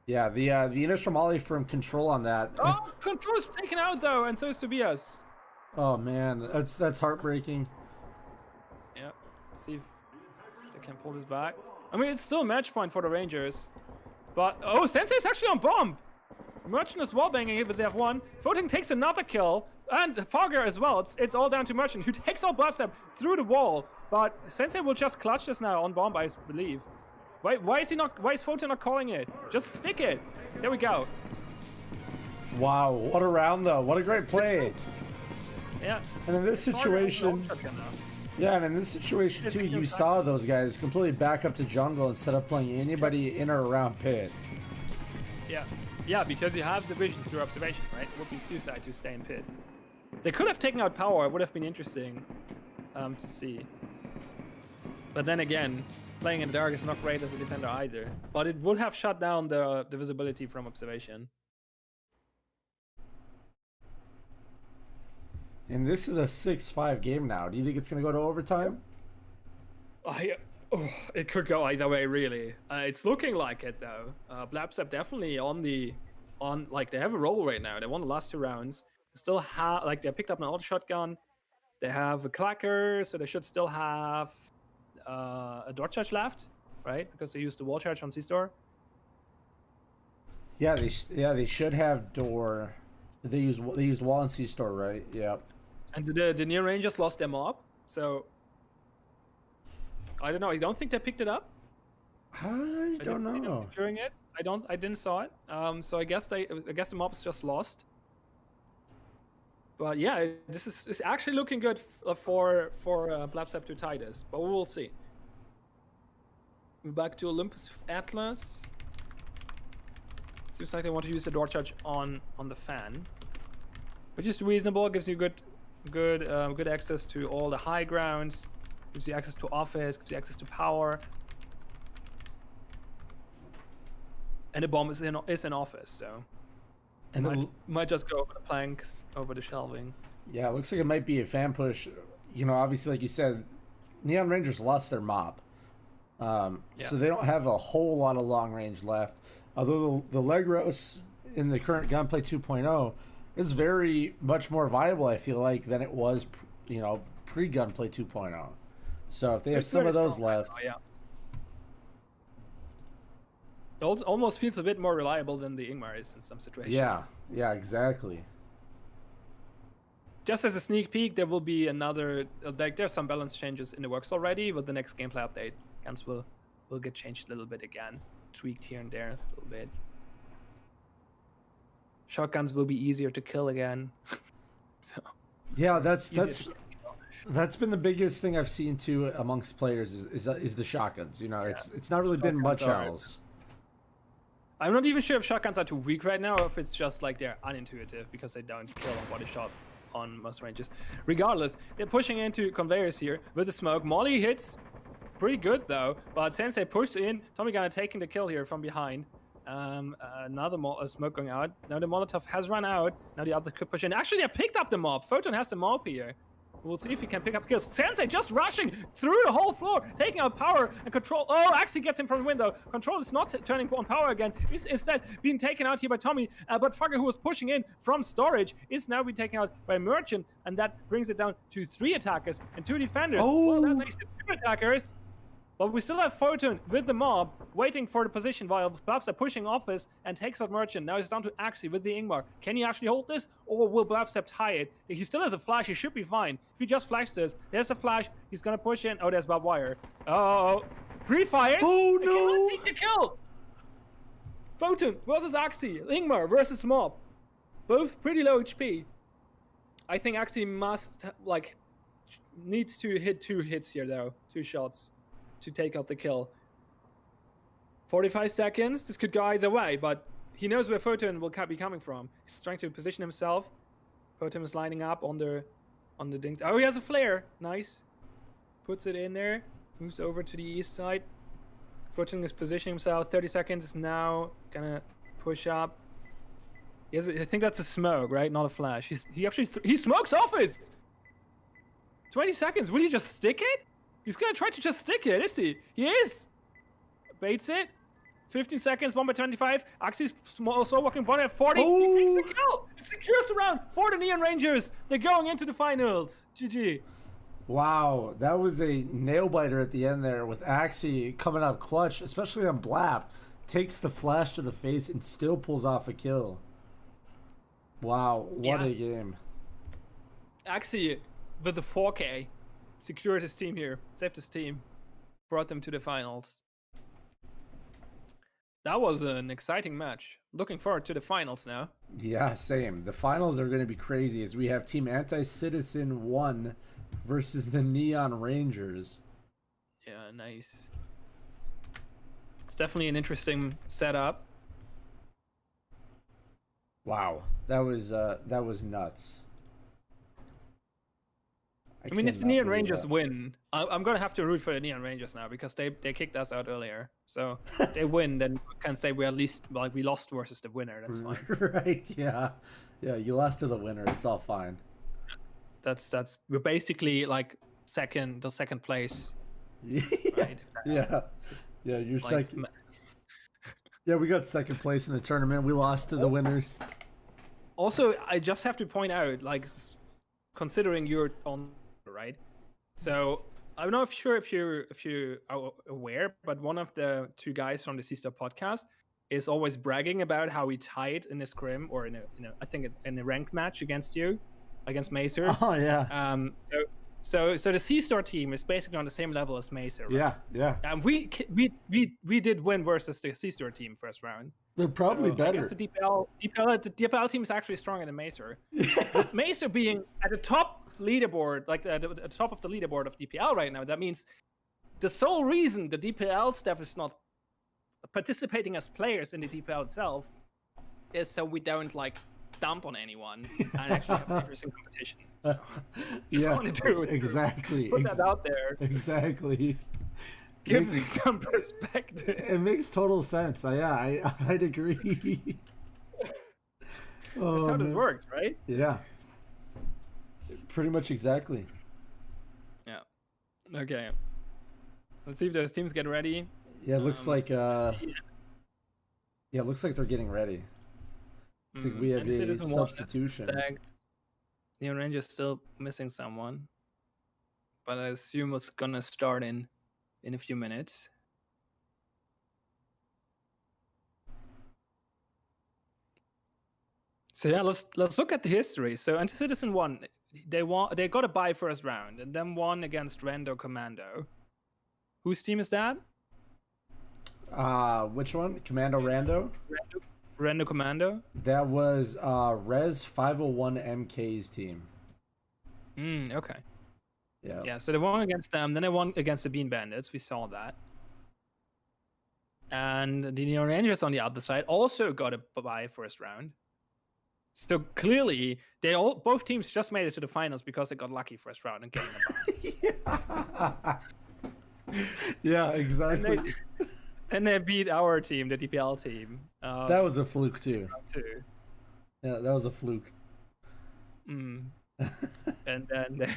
Yeah, the initial molly from Control on that. Oh, Control is taken out though, and so is Tobias. Oh man, that's heartbreaking. Yeah, let's see if they can pull this back. I mean, it's still a match point for the Rangers, but Sensei is actually on bomb. Merchant is wall banging it, but they have one. Photon takes another kill, and Fogger as well. It's all down to Merchant, who takes out Blabzap through the wall. But Sensei will just clutch this now on bomb, I believe. Why is Photon not calling it? Just stick it. There we go. Wow, what a round though. What a great play. Yeah. And in this situation, too, you saw those guys completely back up to jungle instead of playing anybody in or around pit. Yeah, because you have the vision through observation, right? It would be suicide to stay in pit. They could have taken out power. It would have been interesting to see. But then again, playing in the dark is not great as a defender either. But it would have shut down the visibility from observation. And this is a 6-5 game now. Do you think it's going to go to overtime? It could go either way, really. It's looking like it, though. Blapsap definitely like, they have a roll right now. They won the last 2 rounds. They still have, like, they picked up an auto shotgun. They have a clacker, so they should still have a door charge left, right? Because they used the wall charge on C-Store. Yeah, they should have door. They used wall and C-Store, right? Yeah. And the near rangers lost their mob, so I don't know. I don't think they picked it up. I don't know. During it, I didn't saw it. So I guess the mob is just lost. But yeah, this is actually looking good for Blapsap to tie this, but we will see. We're back to Olympus Atlas. Seems like they want to use the door charge on the fan, which is reasonable. Gives you good access to all the high grounds. Gives you access to office. Gives you access to power. And the bomb is in office, so. And might just go over the planks, over the shelving. Yeah, it looks like it might be a fan push. You know, obviously, like you said, Neon Rangers lost their mob. So they don't have a whole lot of long range left. Although the Legros in the current Gunplay 2.0 is very much more viable, I feel like, than it was, pre-Gunplay 2.0. So if they have some of those left. Right now, it almost feels a bit more reliable than the Ingmar is in some situations. Yeah, exactly. Just as a sneak peek, there will be another, there's some balance changes in the works already. With the next gameplay update, guns will get changed a little bit again, tweaked here and there a little bit. Shotguns will be easier to kill again. So yeah, that's been the biggest thing I've seen too amongst players is the shotguns. It's not really been much else. I'm not even sure if shotguns are too weak right now, or if it's just like they're unintuitive because they don't kill on body shot on most ranges. Regardless, they're pushing into conveyors here with the smoke. Molly hits pretty good though, but Sensei pushes in. Tommy Gunner taking the kill here from behind. Another smoke going out. Now the Molotov has run out. Now the other could push in. Actually, they picked up the mob. Photon has the mob here. We'll see if he can pick up kills. Sensei just rushing through the whole floor, taking out power and control. Oh, actually gets him from the window. Control is not turning on power again. He's instead being taken out here by Tommy. But Fugger, who was pushing in from storage, is now being taken out by Merchant. And that brings it down to 3 attackers and 2 defenders. Oh. Well, that makes it 2 attackers. But we still have Photon with the mob, waiting for the position while Blabs are pushing office and takes out Merchant. Now it's down to Axie with the Ingmar. Can he actually hold this? Or will Blabstep tie it? He still has a flash. He should be fine. If he just flashes this, there's a flash. He's going to push in. Oh, there's barbed wire. Oh, pre-fires. Oh, They no. cannot take the kill. Photon versus Axie. Ingmar versus mob. Both pretty low HP. I think Axie needs to hit 2 hits here, though. 2 shots. To take out the kill. 45 seconds. This could go either way, but he knows where Photon will be coming from. He's trying to position himself. Photon is lining up on the ding. Oh, he has a flare. Nice. Puts it in there. Moves over to the east side. Photon is positioning himself. 30 seconds is now gonna push up. I think that's a smoke, right? Not a flash. He smokes office. 20 seconds. Will he just stick it? He's gonna try to just stick it, is he? He is! Baits it. 15 seconds, 1 by 25. Axie's also walking body at 40. Oh. He takes the kill! It secures the round for the Neon Rangers. They're going into the finals. GG. Wow, that was a nail biter at the end there with Axie coming up clutch, especially on Blap. Takes the flash to the face and still pulls off a kill. Wow, what a game. Axie with the 4K. Secured his team here, saved his team, brought them to the finals. That was an exciting match. Looking forward to the finals now. Yeah, same. The finals are going to be crazy as we have Team Anti-Citizen 1 versus the Neon Rangers. Yeah, nice. It's definitely an interesting setup. Wow, that was nuts. I mean, if the cannot Neon believe Rangers that. win, I'm gonna have to root for the Neon Rangers now because they kicked us out earlier. So they win, then we can say we at least we lost versus the winner. That's fine. Right? Yeah, yeah. You lost to the winner. It's all fine. That's we're basically like the second place. Right? Yeah, yeah. You're second. Yeah, we got second place in the tournament. We lost to the winners. Also, I just have to point out, like, considering you're on, right? So I'm not sure if you are aware, but one of the two guys from the C-Star podcast is always bragging about how he tied in a scrim or in a I think it's in a ranked match against Macer. Oh yeah. So the C-Star team is basically on the same level as Macer. Right? Yeah. And we did win versus the C-Store team first round. They're probably So better. I guess the DPL team is actually stronger than Macer. With Macer being at the top leaderboard, like at the top of the leaderboard of DPL right now, that means the sole reason the DPL staff is not participating as players in the DPL itself is so we don't like dump on anyone and actually have players in competition. So just wanted to exactly put that out there. Exactly. Give me some perspective. It makes total sense. I'd agree. That's how this works, right? Yeah. Pretty much exactly. Yeah. Okay. Let's see if those teams get ready. Yeah, it looks like it looks like they're getting ready. Looks like we have a substitution. Neon Ranger's still missing someone. But I assume it's gonna start in a few minutes. So yeah, let's look at the history. So Anti-Citizen won. They got a bye first round and then won against Rando Commando. Whose team is that? Which one? Commando Rando? Rando Commando? That was Res 501 MK's team. Okay. Yeah. Yeah, so they won against them, then they won against the Bean Bandits. We saw that. And the Neon Rangers on the other side also got a bye first round. So clearly, both teams just made it to the finals because they got lucky first round and getting a bye. Yeah, exactly. And they beat our team, the DPL team. That was a fluke too. Yeah, that was a fluke. And then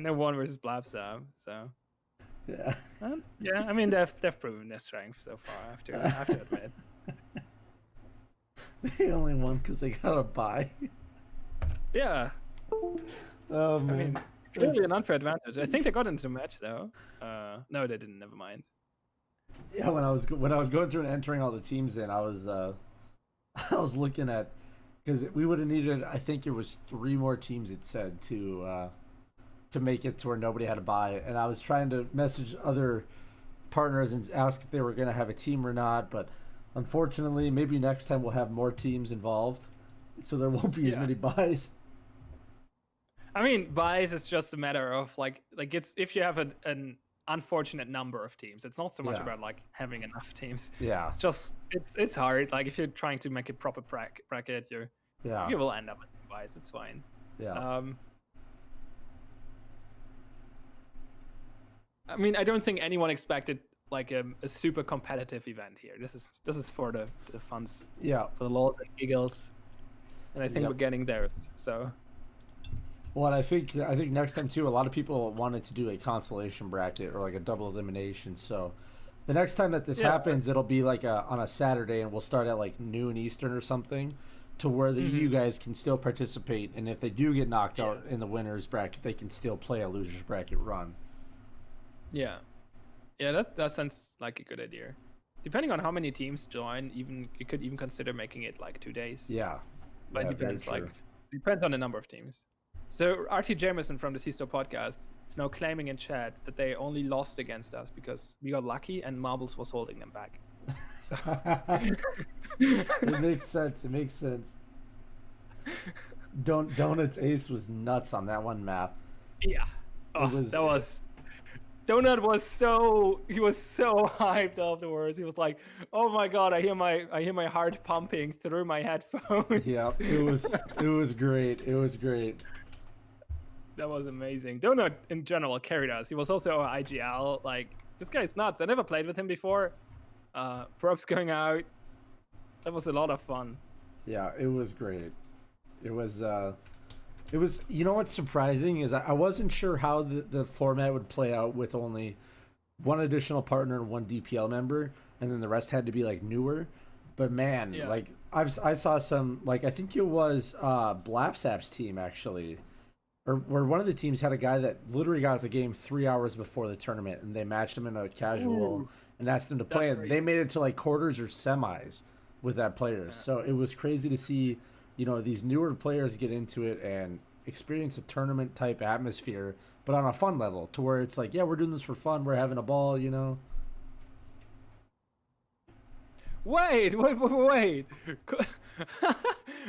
they won versus Blabsam. So yeah, yeah. I mean, they've proven their strength so far. I have to admit. They only won because they got a bye. Yeah. Oh man. I mean, clearly an unfair advantage. I think they got into the match though. No, they didn't. Never mind. Yeah, when I was going through and entering all the teams in, I was looking at, because we would have needed, I think it was 3 more teams it said to make it to where nobody had a bye, and I was trying to message other partners and ask if they were going to have a team or not, but unfortunately, maybe next time we'll have more teams involved, so there won't be as many buys. I mean, buys is just a matter of like it's if you have an unfortunate number of teams. It's not so much about like having enough teams. Yeah. It's just it's hard. Like if you're trying to make a proper bracket, you will end up with some buys. It's fine. Yeah. I mean, I don't think anyone expected like a super competitive event here. This is for the funs. Yeah. For the lulz and giggles, and I think we're getting there. So. Well, and I think next time too, a lot of people wanted to do a consolation bracket or like a double elimination. So the next time that this happens, it'll be like on a Saturday, and we'll start at like noon Eastern or something, to where you guys can still participate. And if they do get knocked out in the winners bracket, they can still play a losers bracket run. Yeah, that sounds like a good idea. Depending on how many teams join, you could even consider making it like 2 days. Yeah, but it depends. Depends on the number of teams. So RT Jameson from the C-Star podcast is now claiming in chat that they only lost against us because we got lucky and Marbles was holding them back. So. It makes sense. It makes sense. Donut's ace was nuts on that one map. Yeah. Donut was so hyped afterwards. He was like, "Oh my god, I hear my heart pumping through my headphones." Yeah, it was great. It was great. That was amazing. Donut in general carried us. He was also our IGL. Like, this guy's nuts. I never played with him before. Props going out. That was a lot of fun. Yeah, it was great. It was, you know what's surprising is I wasn't sure how the format would play out with only one additional partner and one DPL member, and then the rest had to be like newer. But man, Yeah. like I saw some, like I think it was Blapsap's team actually, or where one of the teams had a guy that literally got the game 3 hours before the tournament, and they matched him in a casual and asked him to play, and they made it to like quarters or semis with that player. Yeah. So it was crazy to see, you know, these newer players get into it and experience a tournament type atmosphere, but on a fun level, to where it's like, yeah, we're doing this for fun, we're having a ball, you know. Wait.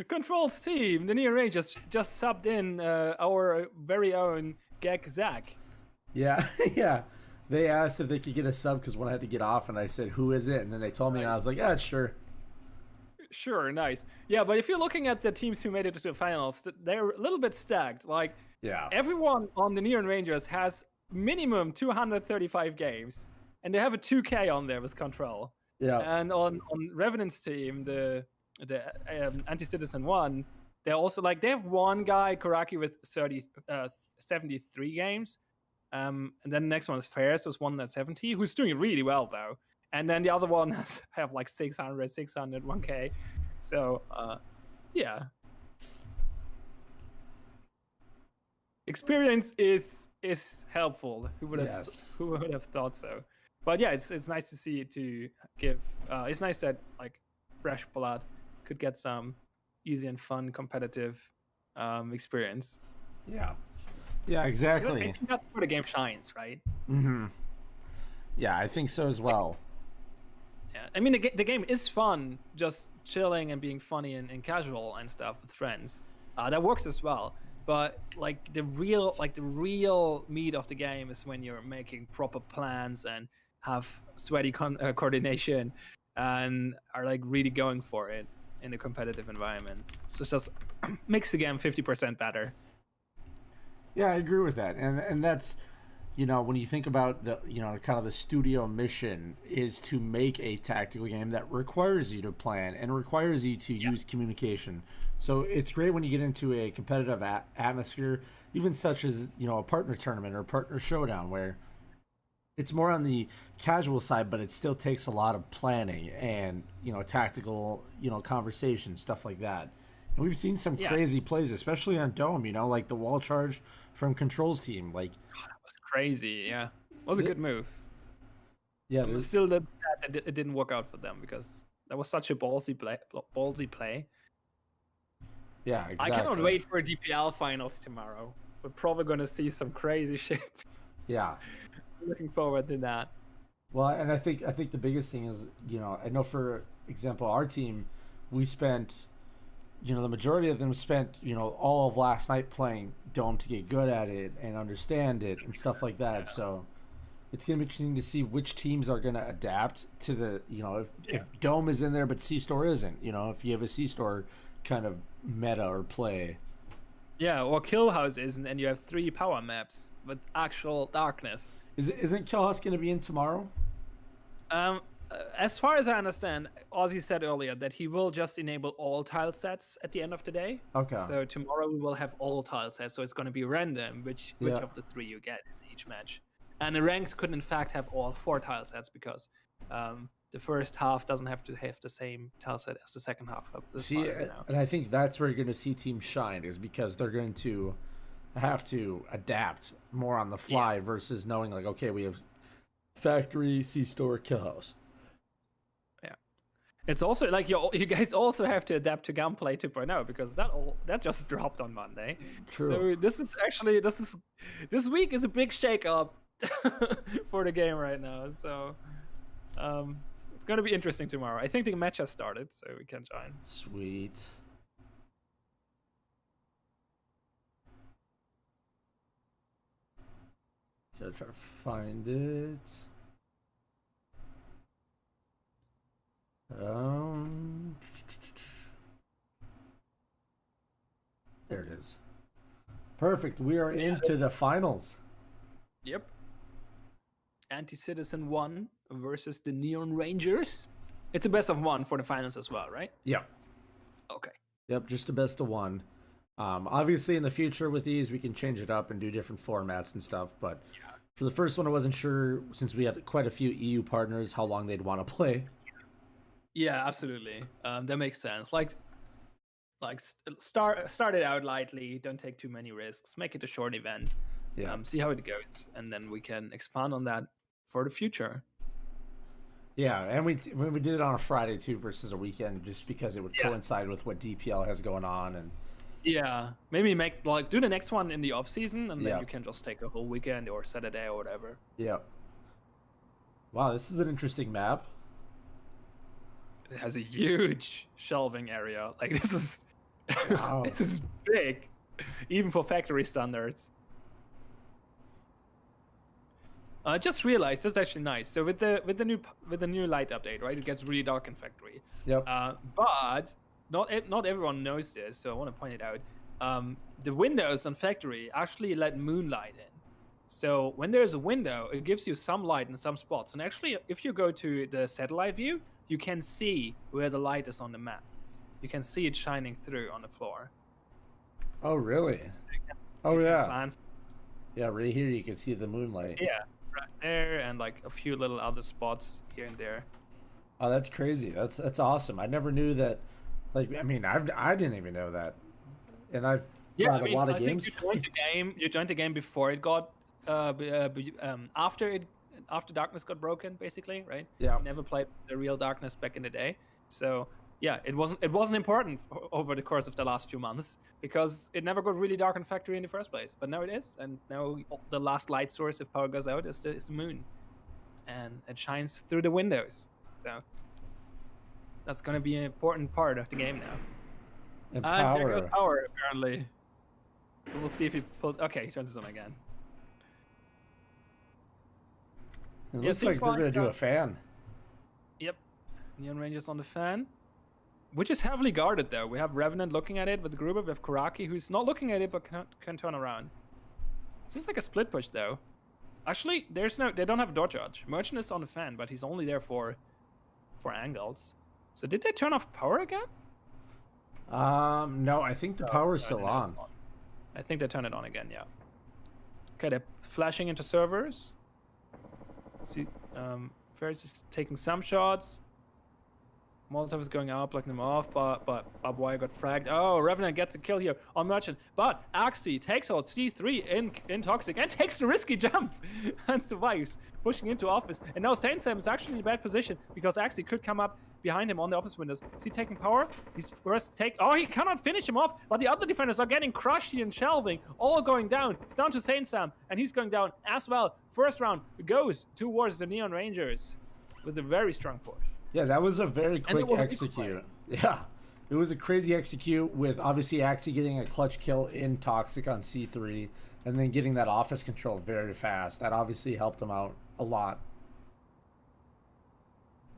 Control's team, the Near Rangers, just subbed in our very own Gek Zach. Yeah, yeah. They asked if they could get a sub because one had to get off, and I said, "Who is it?" And then they told me, and I was like, "Yeah, sure." Sure, nice. Yeah, but if you're looking at the teams who made it to the finals, they're a little bit stacked. Like, Yeah. everyone on the Neon Rangers has minimum 235 games, and they have a 2K on there with Control. Yeah. And on Revenant's team, the Anti-Citizen one, they're also like, they have one guy, Karaki, with 73 games. And then the next one is Ferris, who's one at 70, who's doing really well though. And then the other one have like 600, 1K. So, yeah. Experience is helpful. Who would have thought so? But yeah, it's nice to see it to give. It's nice that like fresh blood could get some easy and fun competitive experience. Yeah. Yeah, exactly. I think that's where the game shines, right? Mm-hmm. Yeah, I think so as well. Yeah, I mean the game is fun, just chilling and being funny and casual and stuff with friends. That works as well. But like the real meat of the game is when you're making proper plans and have sweaty coordination and are like really going for it in a competitive environment. So it just makes the game 50% better. Yeah, I agree with that, and that's, you know, when you think about the, you know, kind of the studio mission is to make a tactical game that requires you to plan and requires you to use communication. So it's great when you get into a competitive atmosphere, even such as, you know, a partner tournament or partner showdown, where it's more on the casual side, but it still takes a lot of planning and, you know, tactical, you know, conversation, stuff like that. And we've seen some crazy plays, especially on Dome, you know, like the wall charge from Control's team. Like, that was crazy, yeah. It was a good move. Yeah, I'm still sad that it didn't work out for them because that was such a ballsy play. Yeah, exactly. I cannot wait for DPL finals tomorrow. We're probably going to see some crazy shit. Yeah. Looking forward to that. Well, and I think the biggest thing is, you know, I know for example, our team, we spent, you know, the majority of them spent, you know, all of last night playing Dome to get good at it and understand it and stuff like that. So it's going to be interesting to see which teams are going to adapt to the, you know, if Dome is in there but C-Store isn't, you know, if you have a C-Store kind of meta or play. Yeah, or Killhouse isn't, and you have 3 power maps with actual darkness. Isn't Killhouse going to be in tomorrow? As far as I understand, Ozzy said earlier that he will just enable all tile sets at the end of the day. Okay. So tomorrow we will have all tile sets, so it's going to be random which of the 3 you get in each match. And the ranked could in fact have all 4 tile sets because the first half doesn't have to have the same tile set as the second half of the See, and I think that's where you're going to see teams shine, is because they're going to have to adapt more on the fly versus knowing like, okay, we have factory, C-Store, Killhouse. Yeah, it's also like you guys also have to adapt to Gunplay 2.0 because that just dropped on Monday. True. So this week is a big shake up for the game right now. So it's going to be interesting tomorrow. I think the match has started, so we can join. Sweet. Gotta try to find it. There it is. Perfect. We are into the finals. Yep. Anti-Citizen 1 versus the Neon Rangers. It's a best of 1 for the finals as well, right? Yep. Okay. Yep, just a best of 1. Obviously, in the future with these, we can change it up and do different formats and stuff. But for the first one, I wasn't sure, since we had quite a few EU partners, how long they'd want to play. Yeah, absolutely. That makes sense. Like start it out lightly. Don't take too many risks. Make it a short event. Yeah. See how it goes, and then we can expand on that for the future. Yeah, and we did it on a Friday too versus a weekend, just because it would coincide with what DPL has going on. And yeah, maybe do the next one in the off season, and then you can just take a whole weekend or Saturday or whatever. Yeah. Wow, this is an interesting map. It has a huge shelving area. Like this is Wow. this is big, even for factory standards. I just realized this is actually nice. So with the new light update, right? It gets really dark in factory. Yep. But not everyone knows this, so I want to point it out. The windows on factory actually let moonlight in. So when there's a window, it gives you some light in some spots. And actually, if you go to the satellite view, you can see where the light is on the map. You can see it shining through on the floor. Oh, really? Oh, yeah. Yeah, right here you can see the moonlight. Yeah, right there, and like a few little other spots here and there. Oh, that's crazy. That's awesome. I never knew that. Like, I mean, I didn't even know that. And I've played a lot of games. Think you joined the game before it got after Darkness got broken, basically, right? Yeah. You never played the real Darkness back in the day, so yeah, it wasn't important over the course of the last few months because it never got really dark in factory in the first place. But now it is, and now the last light source, if power goes out, is the moon, and it shines through the windows. So that's going to be an important part of the game now. And there goes power, apparently. We'll see if he pulled. Okay, he turns this on again. It looks like they're going to do a fan. Yep. Neon Rangers on the fan. Which is heavily guarded, though. We have Revenant looking at it with Gruber. We have Kuraki, who's not looking at it, but can turn around. Seems like a split push, though. Actually, they don't have a door charge. Merchant is on the fan, but he's only there for angles. So did they turn off power again? No, I think the power's still on. I think they turn it on again, yeah. Okay, they're flashing into servers. See, Ferris is taking some shots. Molotov is going out, blocking them off, but Barbed Wire got fragged. Oh, Revenant gets a kill here on Merchant, but Axie takes out C3 in Toxic and takes the risky jump and survives, pushing into office. And now Saint Sam is actually in a bad position because Axie could come up behind him on the office windows. Is he taking power? He's first Oh, he cannot finish him off, but the other defenders are getting crushed here and shelving, all going down. It's down to Saint Sam, and he's going down as well. First round goes towards the Neon Rangers with a very strong push. Yeah, that was a very quick execute. Yeah, it was a crazy execute with obviously Axie getting a clutch kill in Toxic on C3 and then getting that office control very fast. That obviously helped him out a lot.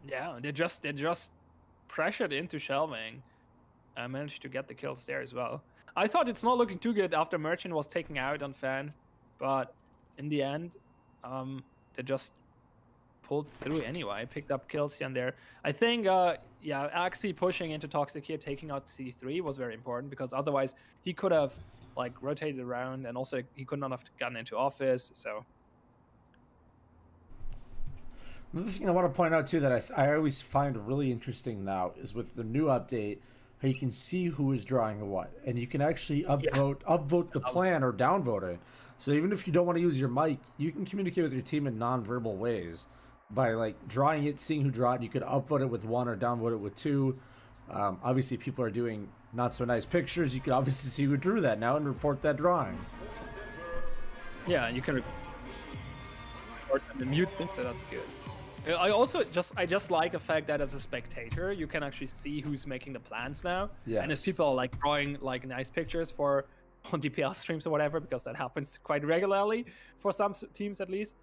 Yeah, they just pressured into shelving and managed to get the kills there as well. I thought it's not looking too good after Merchant was taken out on fan, but in the end, they just pulled through anyway, picked up kills here and there. I think, Axie pushing into Toxic here, taking out C3 was very important because otherwise he could have like rotated around and also he could not have gotten into office. So another thing I want to point out too that I always find really interesting now is with the new update, how you can see who is drawing what, and you can actually upvote the plan or downvote it. So even if you don't want to use your mic, you can communicate with your team in non-verbal ways. By like drawing it, seeing who drew it, you could upvote it with 1 or downvote it with 2. Obviously, people are doing not so nice pictures. You can obviously see who drew that now and report that drawing. Yeah, you can report them and mute them, so that's good. I just like the fact that as a spectator, you can actually see who's making the plans now. Yes. And if people are like drawing like nice pictures on DPL streams or whatever, because that happens quite regularly for some teams at least.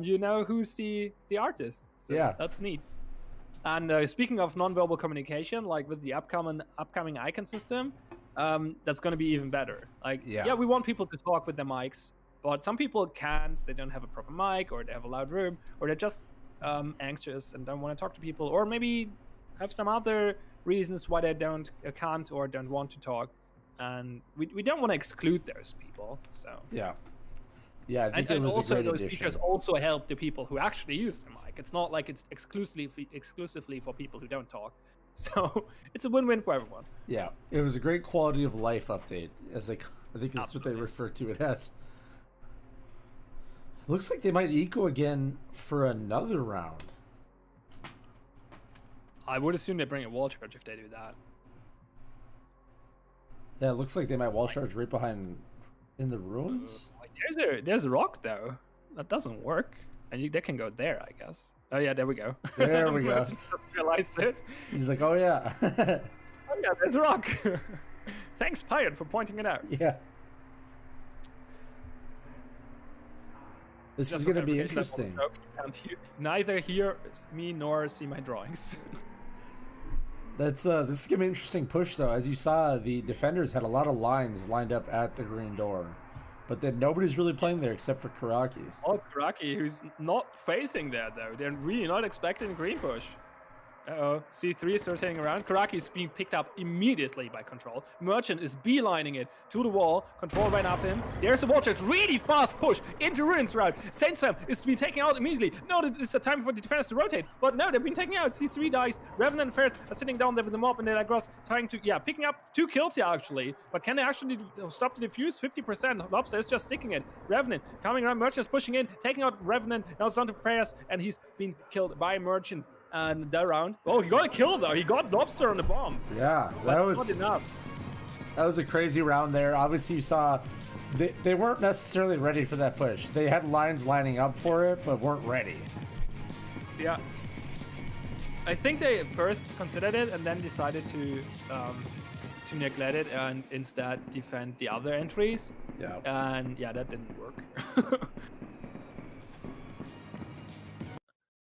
You know who's the artist. So yeah, that's neat. And speaking of non-verbal communication, like with the upcoming icon system, that's going to be even better. Like, Yeah. yeah, we want people to talk with their mics, but some people can't. They don't have a proper mic, or they have a loud room, or they're just anxious and don't want to talk to people, or maybe have some other reasons why they can't or don't want to talk. And we don't want to exclude those people. So Yeah. Yeah, I think and it was also a great those addition. features also help the people who actually use the mic. It's not like it's exclusively for people who don't talk. So it's a win-win for everyone. Yeah, it was a great quality of life update, as I think that's what they Absolutely. refer to it as. Looks like they might eco again for another round. I would assume they bring a wall charge if they do that. Yeah, it looks like they might wall charge right behind in the ruins. There's a rock though. That doesn't work, and they can go there, I guess. Oh yeah, there we go. There we go. Just realized it. He's like, oh yeah. Oh yeah, there's a rock. Thanks, Pirate, for pointing it out. Yeah. This is Just going for to be clarification, interesting. you can't neither hear me nor see my drawings. This is going to be an interesting push, though. As you saw, the defenders had a lot of lines lined up at the green door. But then nobody's really playing there except for Karaki. Oh, Karaki, who's not facing there, though. They're really not expecting a green push. Uh-oh. C3 is rotating around. Karaki is being picked up immediately by Control. Merchant is beelining it to the wall. Control right after him. There's a wall charge. Really fast push into Ruins route. Saint Sam is being taken out immediately. No, it's a time for the defenders to rotate. But no, they've been taken out. C3 dies. Revenant and Ferris are sitting down there with the mob, and then Agros trying to, picking up 2 kills here, actually. But can they actually stop the defuse? 50%. Lobster is just sticking it. Revenant coming around. Merchant is pushing in, taking out Revenant. Now it's down to Ferris, and he's been killed by Merchant. And that round, oh, he got a kill though. He got Lobster on the bomb. Yeah, But not enough. that was a crazy round there. Obviously, you saw they weren't necessarily ready for that push. They had lines lining up for it, but weren't ready. Yeah. I think they first considered it and then decided to neglect it and instead defend the other entries. Yeah. And yeah, that didn't work.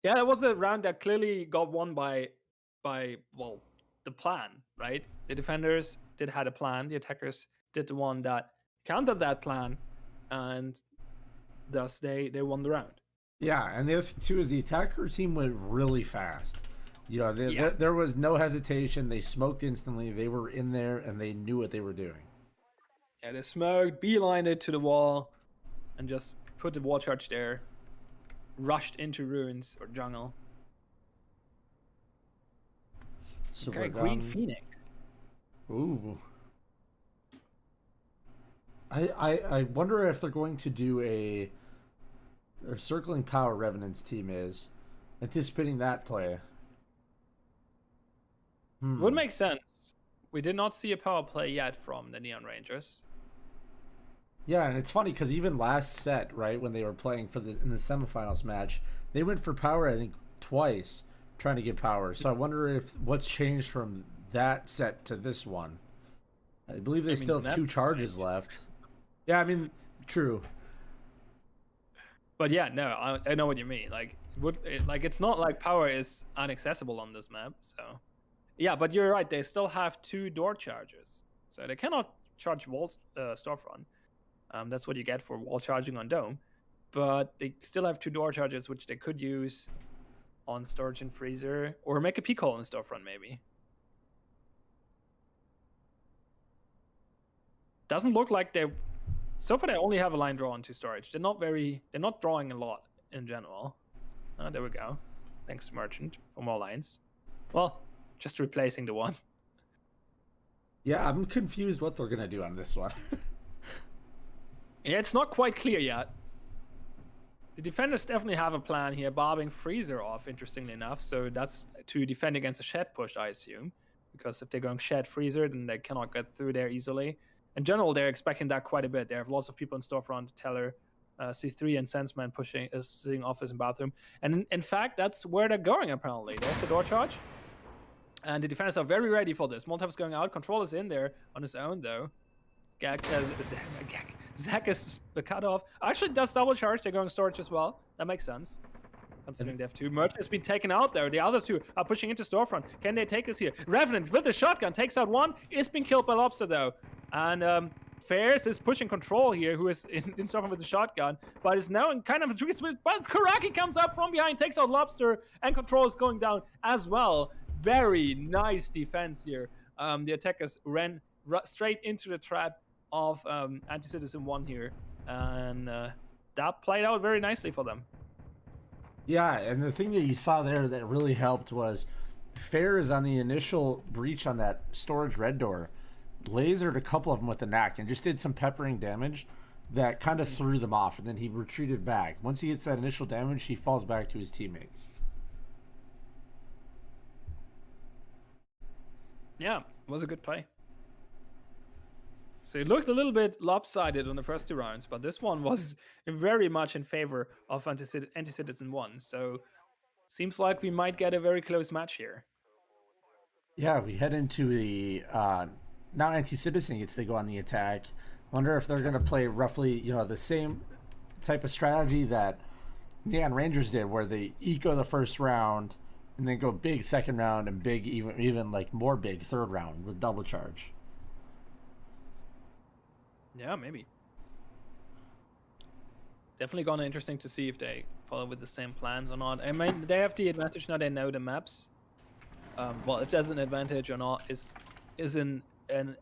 Yeah, that was a round that clearly got won by the plan, right? The defenders had a plan, the attackers did the one that countered that plan, and thus they won the round. Yeah, and the other thing too is the attacker team went really fast. You know, there was no hesitation. They smoked instantly. They were in there and they knew what they were doing. Yeah, they smoked, beelined it to the wall, and just put the wall charge there. Rushed into Ruins or jungle. So Okay, we're Green down- Phoenix. Ooh. I wonder if they're going to do their circling power Revenant's team is anticipating that play. Would make sense. We did not see a power play yet from the Neon Rangers. Yeah, and it's funny because even last set, right, when they were playing in the semifinals match, they went for power, I think, twice, trying to get power. So I wonder if what's changed from that set to this one. I believe they still have 2 charges left. Yeah, I mean, true. But yeah, no, I know what you mean. Like, it's not like power is inaccessible on this map. So, yeah, but you're right. They still have 2 door charges, so they cannot charge wall storefront. That's what you get for wall charging on Dome. But they still have 2 door charges, which they could use on storage and freezer, or make a peak hole in storefront, maybe. Doesn't look like they. So far, they only have a line draw into storage. They're not drawing a lot in general. There we go. Thanks, Merchant, for more lines. Well, just replacing the one. Yeah, I'm confused what they're gonna do on this one. Yeah, it's not quite clear yet. The defenders definitely have a plan here, bobbing Freezer off, interestingly enough. So that's to defend against a shed push, I assume. Because if they're going shed Freezer, then they cannot get through there easily. In general, they're expecting that quite a bit. They have lots of people in storefront, Teller, C3, and Senseman sitting office and bathroom. And in fact, that's where they're going, apparently. There's the door charge. And the defenders are very ready for this. Molotov is going out. Control is in there on his own, though. Zach is cut off. Actually, does double charge. They're going storage as well. That makes sense. considering they have 2. Merchant has been taken out there. The other 2 are pushing into storefront. Can they take us here? Revenant with the shotgun takes out 1. Is being killed by Lobster though. And Fairs is pushing Control here, who is in storefront with the shotgun, but is now in kind of a tricky spot. But Karaki comes up from behind, takes out Lobster, and Control is going down as well. Very nice defense here. The attackers ran straight into the trap of Anti-Citizen 1 here, and that played out very nicely for them. Yeah, and the thing that you saw there that really helped was Fairs on the initial breach on that storage red door lasered a couple of them with the knack and just did some peppering damage that kind of threw them off, and then he retreated back. Once he gets that initial damage, he falls back to his teammates. Yeah, it was a good play. So it looked a little bit lopsided on the first 2 rounds, but this one was very much in favor of Anti-Citizen 1. So seems like we might get a very close match here. Yeah, we head into the now Anti-Citizen gets to go on the attack. Wonder if they're going to play roughly, the same type of strategy that Neon Rangers did, where they eco the first round and then go big second round and big, even like more big third round with double charge. Yeah, maybe. Definitely gonna interesting to see if they follow with the same plans or not. I mean, they have the advantage now; they know the maps. Well, if there's an advantage or not is an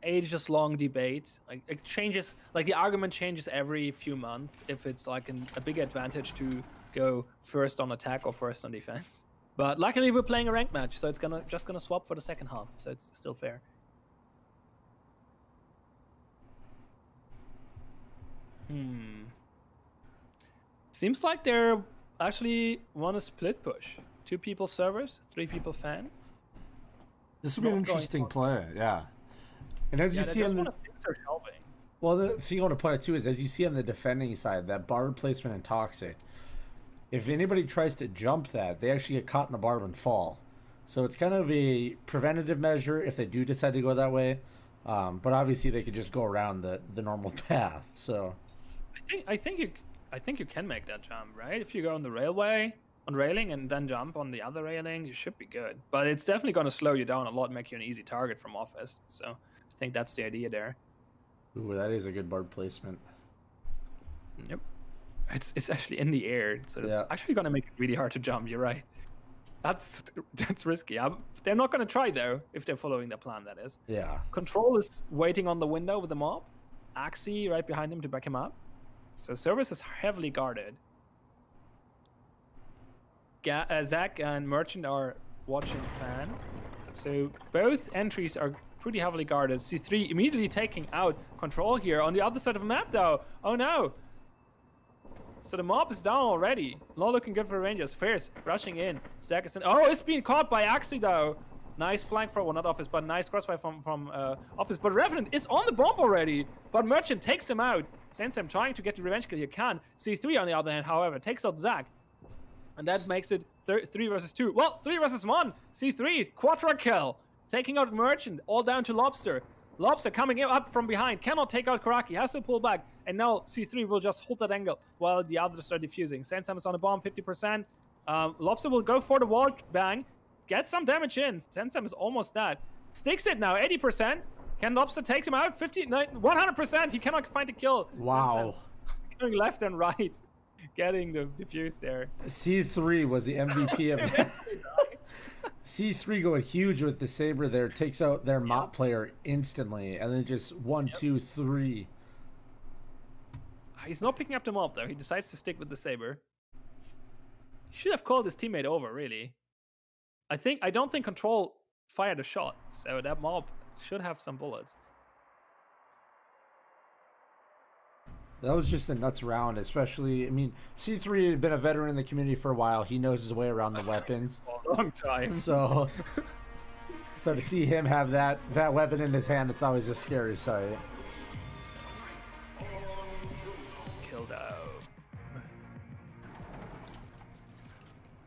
ages-long debate. Like it changes, like the argument changes every few months. If it's like a big advantage to go first on attack or first on defense. But luckily, we're playing a ranked match, so it's just gonna swap for the second half. So it's still fair. Seems like they're actually want to split push. 2 people servers, 3 people fan. This will be an interesting play, yeah. And as you see on the well, the thing I want to point out too is, as you see on the defending side, that barb placement in Toxic, if anybody tries to jump that, they actually get caught in the barb and fall. So it's kind of a preventative measure if they do decide to go that way. But obviously they could just go around the normal path. So I think you can make that jump, right? If you go on the railing and then jump on the other railing, you should be good. But it's definitely going to slow you down a lot and make you an easy target from office. So I think that's the idea there. Ooh, that is a good barb placement. Yep. It's actually in the air, so it's actually going to make it really hard to jump. You're right. That's risky. They're not going to try though if they're following the plan. That is. Yeah. Control is waiting on the window with the mob. Axie right behind him to back him up. So service is heavily guarded. Zach and Merchant are watching fan. So both entries are pretty heavily guarded. C3 immediately taking out Control here on the other side of the map though. Oh no. So the mob is down already. Not looking good for Rangers. Fierce rushing in. Zach is in. Oh, it's being caught by Axie though. Nice flank for, well, not Office, but nice crossfire from Office. But Revenant is on the bomb already. But Merchant takes him out. Sensem trying to get the revenge kill here can. C3 on the other hand, however, takes out Zach. And that makes it 3 versus 2. Well, 3 versus 1. C3, quadra kill. Taking out Merchant, all down to Lobster. Lobster coming up from behind. Cannot take out Karaki. Has to pull back. And now C3 will just hold that angle while the others are defusing. Sensem is on the bomb, 50%. Lobster will go for the wall bang. Get some damage in. Sensem is almost dead. Sticks it now, 80%. Can Lobster takes him out? 100%. He cannot find the kill. Wow. Sensem going left and right. Getting the defuse there. C3 was the MVP of that. C3 going huge with the saber there, takes out their mop player instantly, and then just 1, 2, 3. He's not picking up the mob though. He decides to stick with the saber. He should have called his teammate over, really. I don't think Control fired a shot, so that mob should have some bullets. That was just a nuts round, especially, I mean, C3 had been a veteran in the community for a while. He knows his way around the weapons. For a long time. So to see him have that weapon in his hand, it's always a scary sight. Killed out.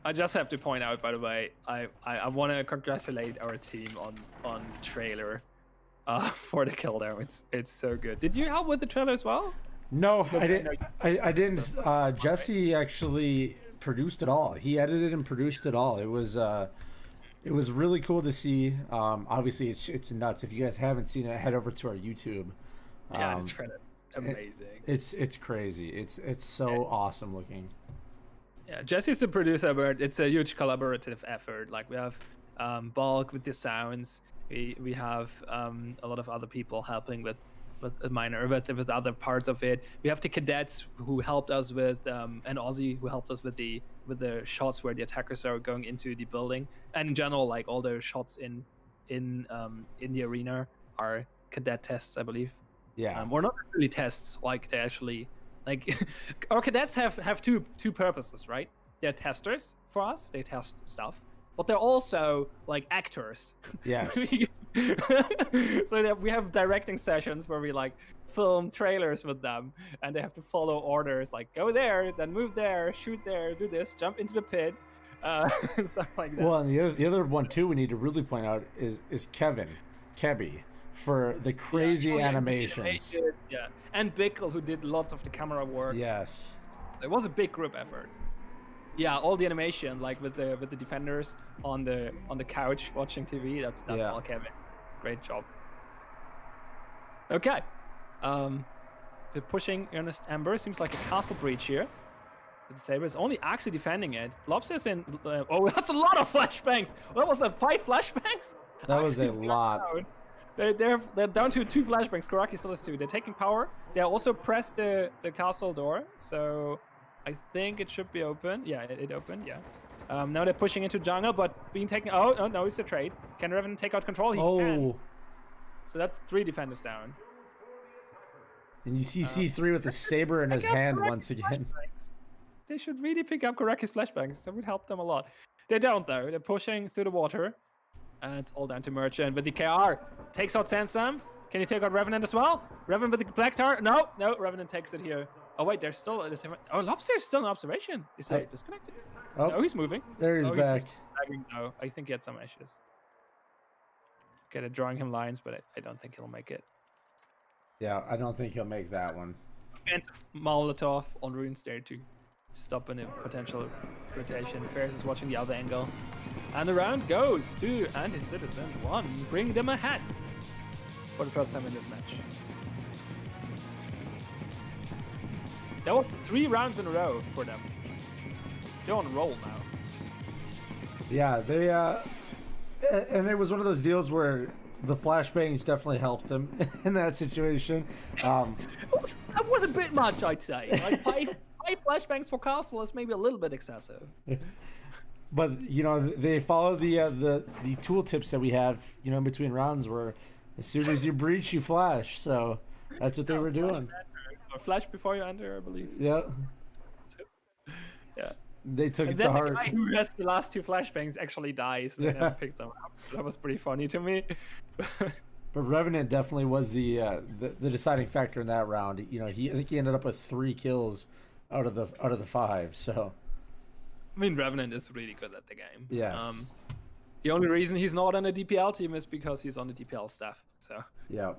I just have to point out, by the way, I want to congratulate our team on trailer for the kill down. It's so good. Did you help with the trailer as well? No, I didn't. Jesse actually produced it all. He edited and produced it all. It was really cool to see. Obviously, it's nuts. If you guys haven't seen it, head over to our YouTube. Yeah, it's amazing. It's crazy. It's so awesome looking. Yeah, Jesse's the producer, but it's a huge collaborative effort. Like we have Bulk with the sounds. We have a lot of other people helping with other parts of it. We have the cadets who helped us with and Ozzy who helped us with the shots where the attackers are going into the building. And in general, like all the shots in the arena are cadet tests, I believe. Yeah. Or not really tests, like they actually like our cadets have two purposes, right? They're testers for us, they test stuff, but they're also like actors. Yes. So that we have directing sessions where we like film trailers with them, and they have to follow orders like go there, then move there, shoot there, do this, jump into the pit, and stuff like that. Well, and the other one too we need to really point out is Kebby for the crazy animations. Yeah, and Bickle who did lots of the camera work. Yes. It was a big group effort. Yeah, all the animation, like with the defenders on the couch watching TV. That's all Kevin. Great job. Okay, the pushing Ernest Ember seems like a castle breach here. With the Sabres only actually defending it. Lobster's in. Oh, that's a lot of flashbangs. What was that? 5 flashbangs? That was a lot. They're down to 2 flashbangs. Karaki still has 2. They're taking power. They also pressed the castle door, so I think it should be open. Yeah, it opened. Yeah. Now they're pushing into jungle, but being taken. Oh no, it's a trade. Can Revan take out control? He can. So that's 3 defenders down. And you see C3 with the saber in his hand once again. They should really pick up Karaki's flashbangs. That would help them a lot. They don't though. They're pushing through the water. And it's all down to Merchant. But the KR takes out Sandstorm. Can you take out Revenant as well? Revenant with the Black Tar? No, Revenant takes it here. Oh wait, there's still oh, Lobster is still in observation. Is he disconnected? Oh, no, he's moving. There he's back. No, I think he had some issues. Okay, they're drawing him lines, but I don't think he'll make it. Yeah, I don't think he'll make that one. And Molotov on runes there to stop any potential rotation. Ferris is watching the other angle. And the round goes to Anti-Citizen 1, bringing them ahead for the first time in this match. That was 3 rounds in a row for them. They're on a roll now. Yeah, they and it was one of those deals where the flashbangs definitely helped them in that situation. That was a bit much, I'd say. Like 5 flashbangs for Castle is maybe a little bit excessive. But you know, they follow the tool tips that we have, you know, in between rounds, where as soon as you breach, you flash. So that's what they were doing. Or flash before you enter, I believe. Yeah. Yeah. They took and it to heart. The guy who has the last 2 flashbangs actually dies. So they never picked them up. That was pretty funny to me. But Revenant definitely was the deciding factor in that round. You know, I think he ended up with 3 kills out of the 5. So. I mean, Revenant is really good at the game. Yes. The only reason he's not on the DPL team is because he's on the DPL staff. So. Yeah.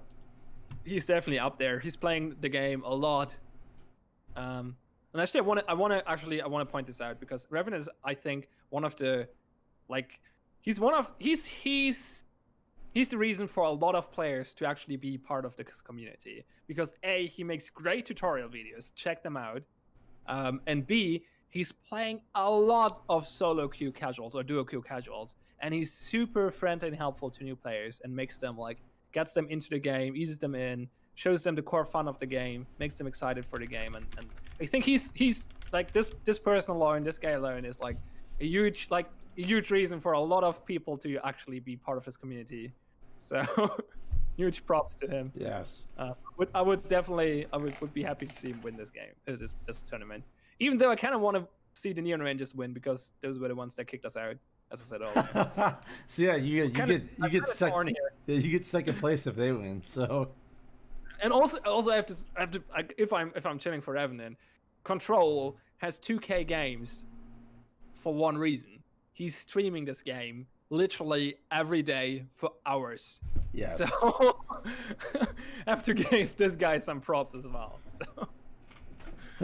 He's definitely up there. He's playing the game a lot. And actually, I want to point this out because Revenant is, I think, one of the, like, he's the reason for a lot of players to actually be part of this community because A, he makes great tutorial videos. Check them out. And B, he's playing a lot of solo queue casuals or duo queue casuals, and he's super friendly and helpful to new players and makes them gets them into the game, eases them in, shows them the core fun of the game, makes them excited for the game, and I think he's like this person alone, this guy alone is like a huge reason for a lot of people to actually be part of his community. So huge props to him. Yes. I would be happy to see him win this game, this tournament. Even though I kind of want to see the Neon Rangers win because those were the ones that kicked us out, as I said earlier. So yeah, you get second place if they win. So. And also I have to if I'm chilling for Revenant, Control has 2K games for one reason. He's streaming this game literally every day for hours. Yes. So I have to give this guy some props as well. So.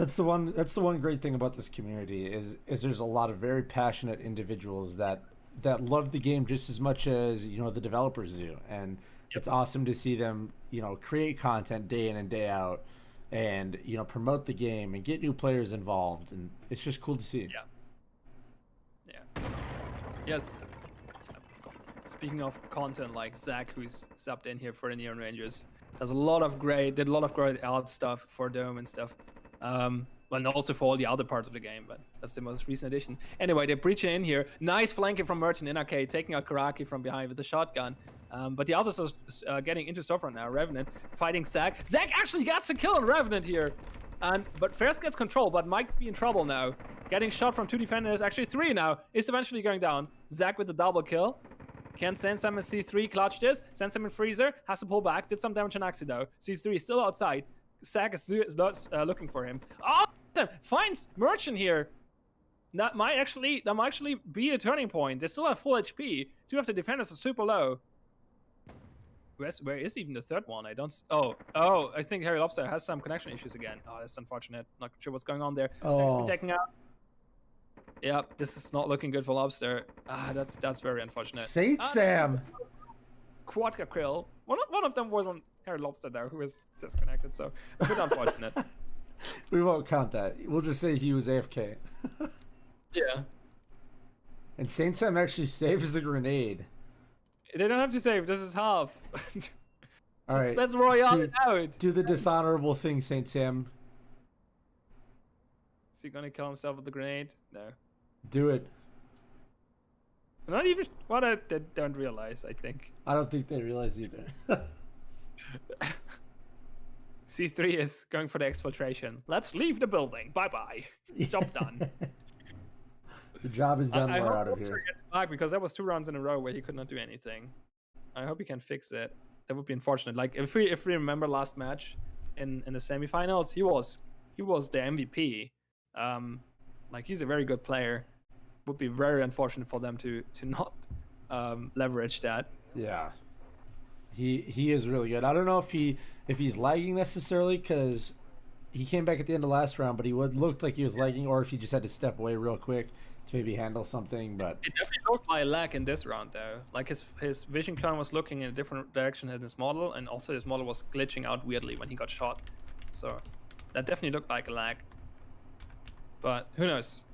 That's the one. That's the one great thing about this community is there's a lot of very passionate individuals that love the game just as much as the developers do, and it's awesome to see them create content day in and day out, and promote the game and get new players involved, and it's just cool to see. Yeah. Yes. Speaking of content, like Zach, who's subbed in here for the Neon Rangers, did a lot of great art stuff for Dome and stuff. And also for all the other parts of the game, but that's the most recent addition. Anyway, they're breaching in here. Nice flanking from Merchant in arcade, taking out Karaki from behind with the shotgun. But the others are getting into storefront now. Revenant fighting Zach. Zach actually gets a kill on Revenant here. But Ferris gets control, but might be in trouble now. Getting shot from 2 defenders, actually 3 now. Is eventually going down. Zach with the double kill. Can Sansamin C3 clutch this? Sansamin Freezer has to pull back. Did some damage on Axie though. C3 is still outside. Zach is looking for him. Oh, finds Merchant here. That might actually be a turning point. They still have full HP. 2 of the defenders are super low. Where is even the third one? I don't. Oh, I think Harry Lobster has some connection issues again. Oh, that's unfortunate. Not sure what's going on there. Zach's been taken out. Yep, this is not looking good for Lobster. That's very unfortunate. Saint Sam. Quadra kill. One of them wasn't Harry Lobster there, who was disconnected. So a bit unfortunate. We won't count that. We'll just say he was AFK. Yeah. And Saint Sam actually saves the grenade. They don't have to save. This is half. All right. Let's royale it out. Do the dishonorable thing, Saint Sam. Is he gonna kill himself with the grenade? No. Do it. Not even what they don't realize. I think. I don't think they realize either. C3 is going for the exfiltration. Let's leave the building. Bye bye. Job done. The job is done. I We're hope out of Lobster here. gets back because that was 2 rounds in a row where he could not do anything. I hope he can fix it. That would be unfortunate. Like if we remember last match in the semifinals, he was the MVP. Like he's a very good player. Would be very unfortunate for them to not leverage that. Yeah. He is really good. I don't know if he's lagging necessarily because he came back at the end of last round, but he looked like he was lagging, or if he just had to step away real quick to maybe handle something. But it definitely looked like lag in this round though. Like his vision clone was looking in a different direction than his model, and also his model was glitching out weirdly when he got shot. So that definitely looked like a lag. But who knows?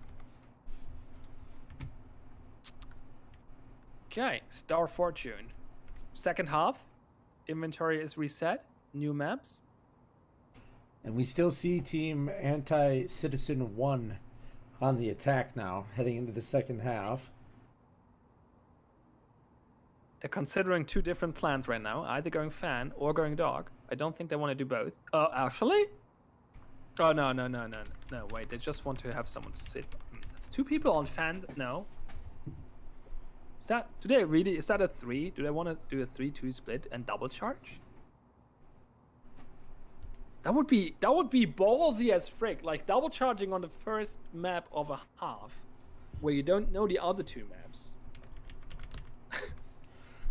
Okay, Star Fortune. Second half, inventory is reset, new maps. And we still see Team Anti-Citizen 1 on the attack now, heading into the second half. They're considering 2 different plans right now, either going fan or going dog. I don't think they want to do both. Actually? Oh, no, wait, they just want to have someone sit. That's 2 people on fan? No. Is that a 3? Do they want to do a 3-2 split and double charge? That would be ballsy as frick, like double charging on the first map of a half, where you don't know the other 2 maps.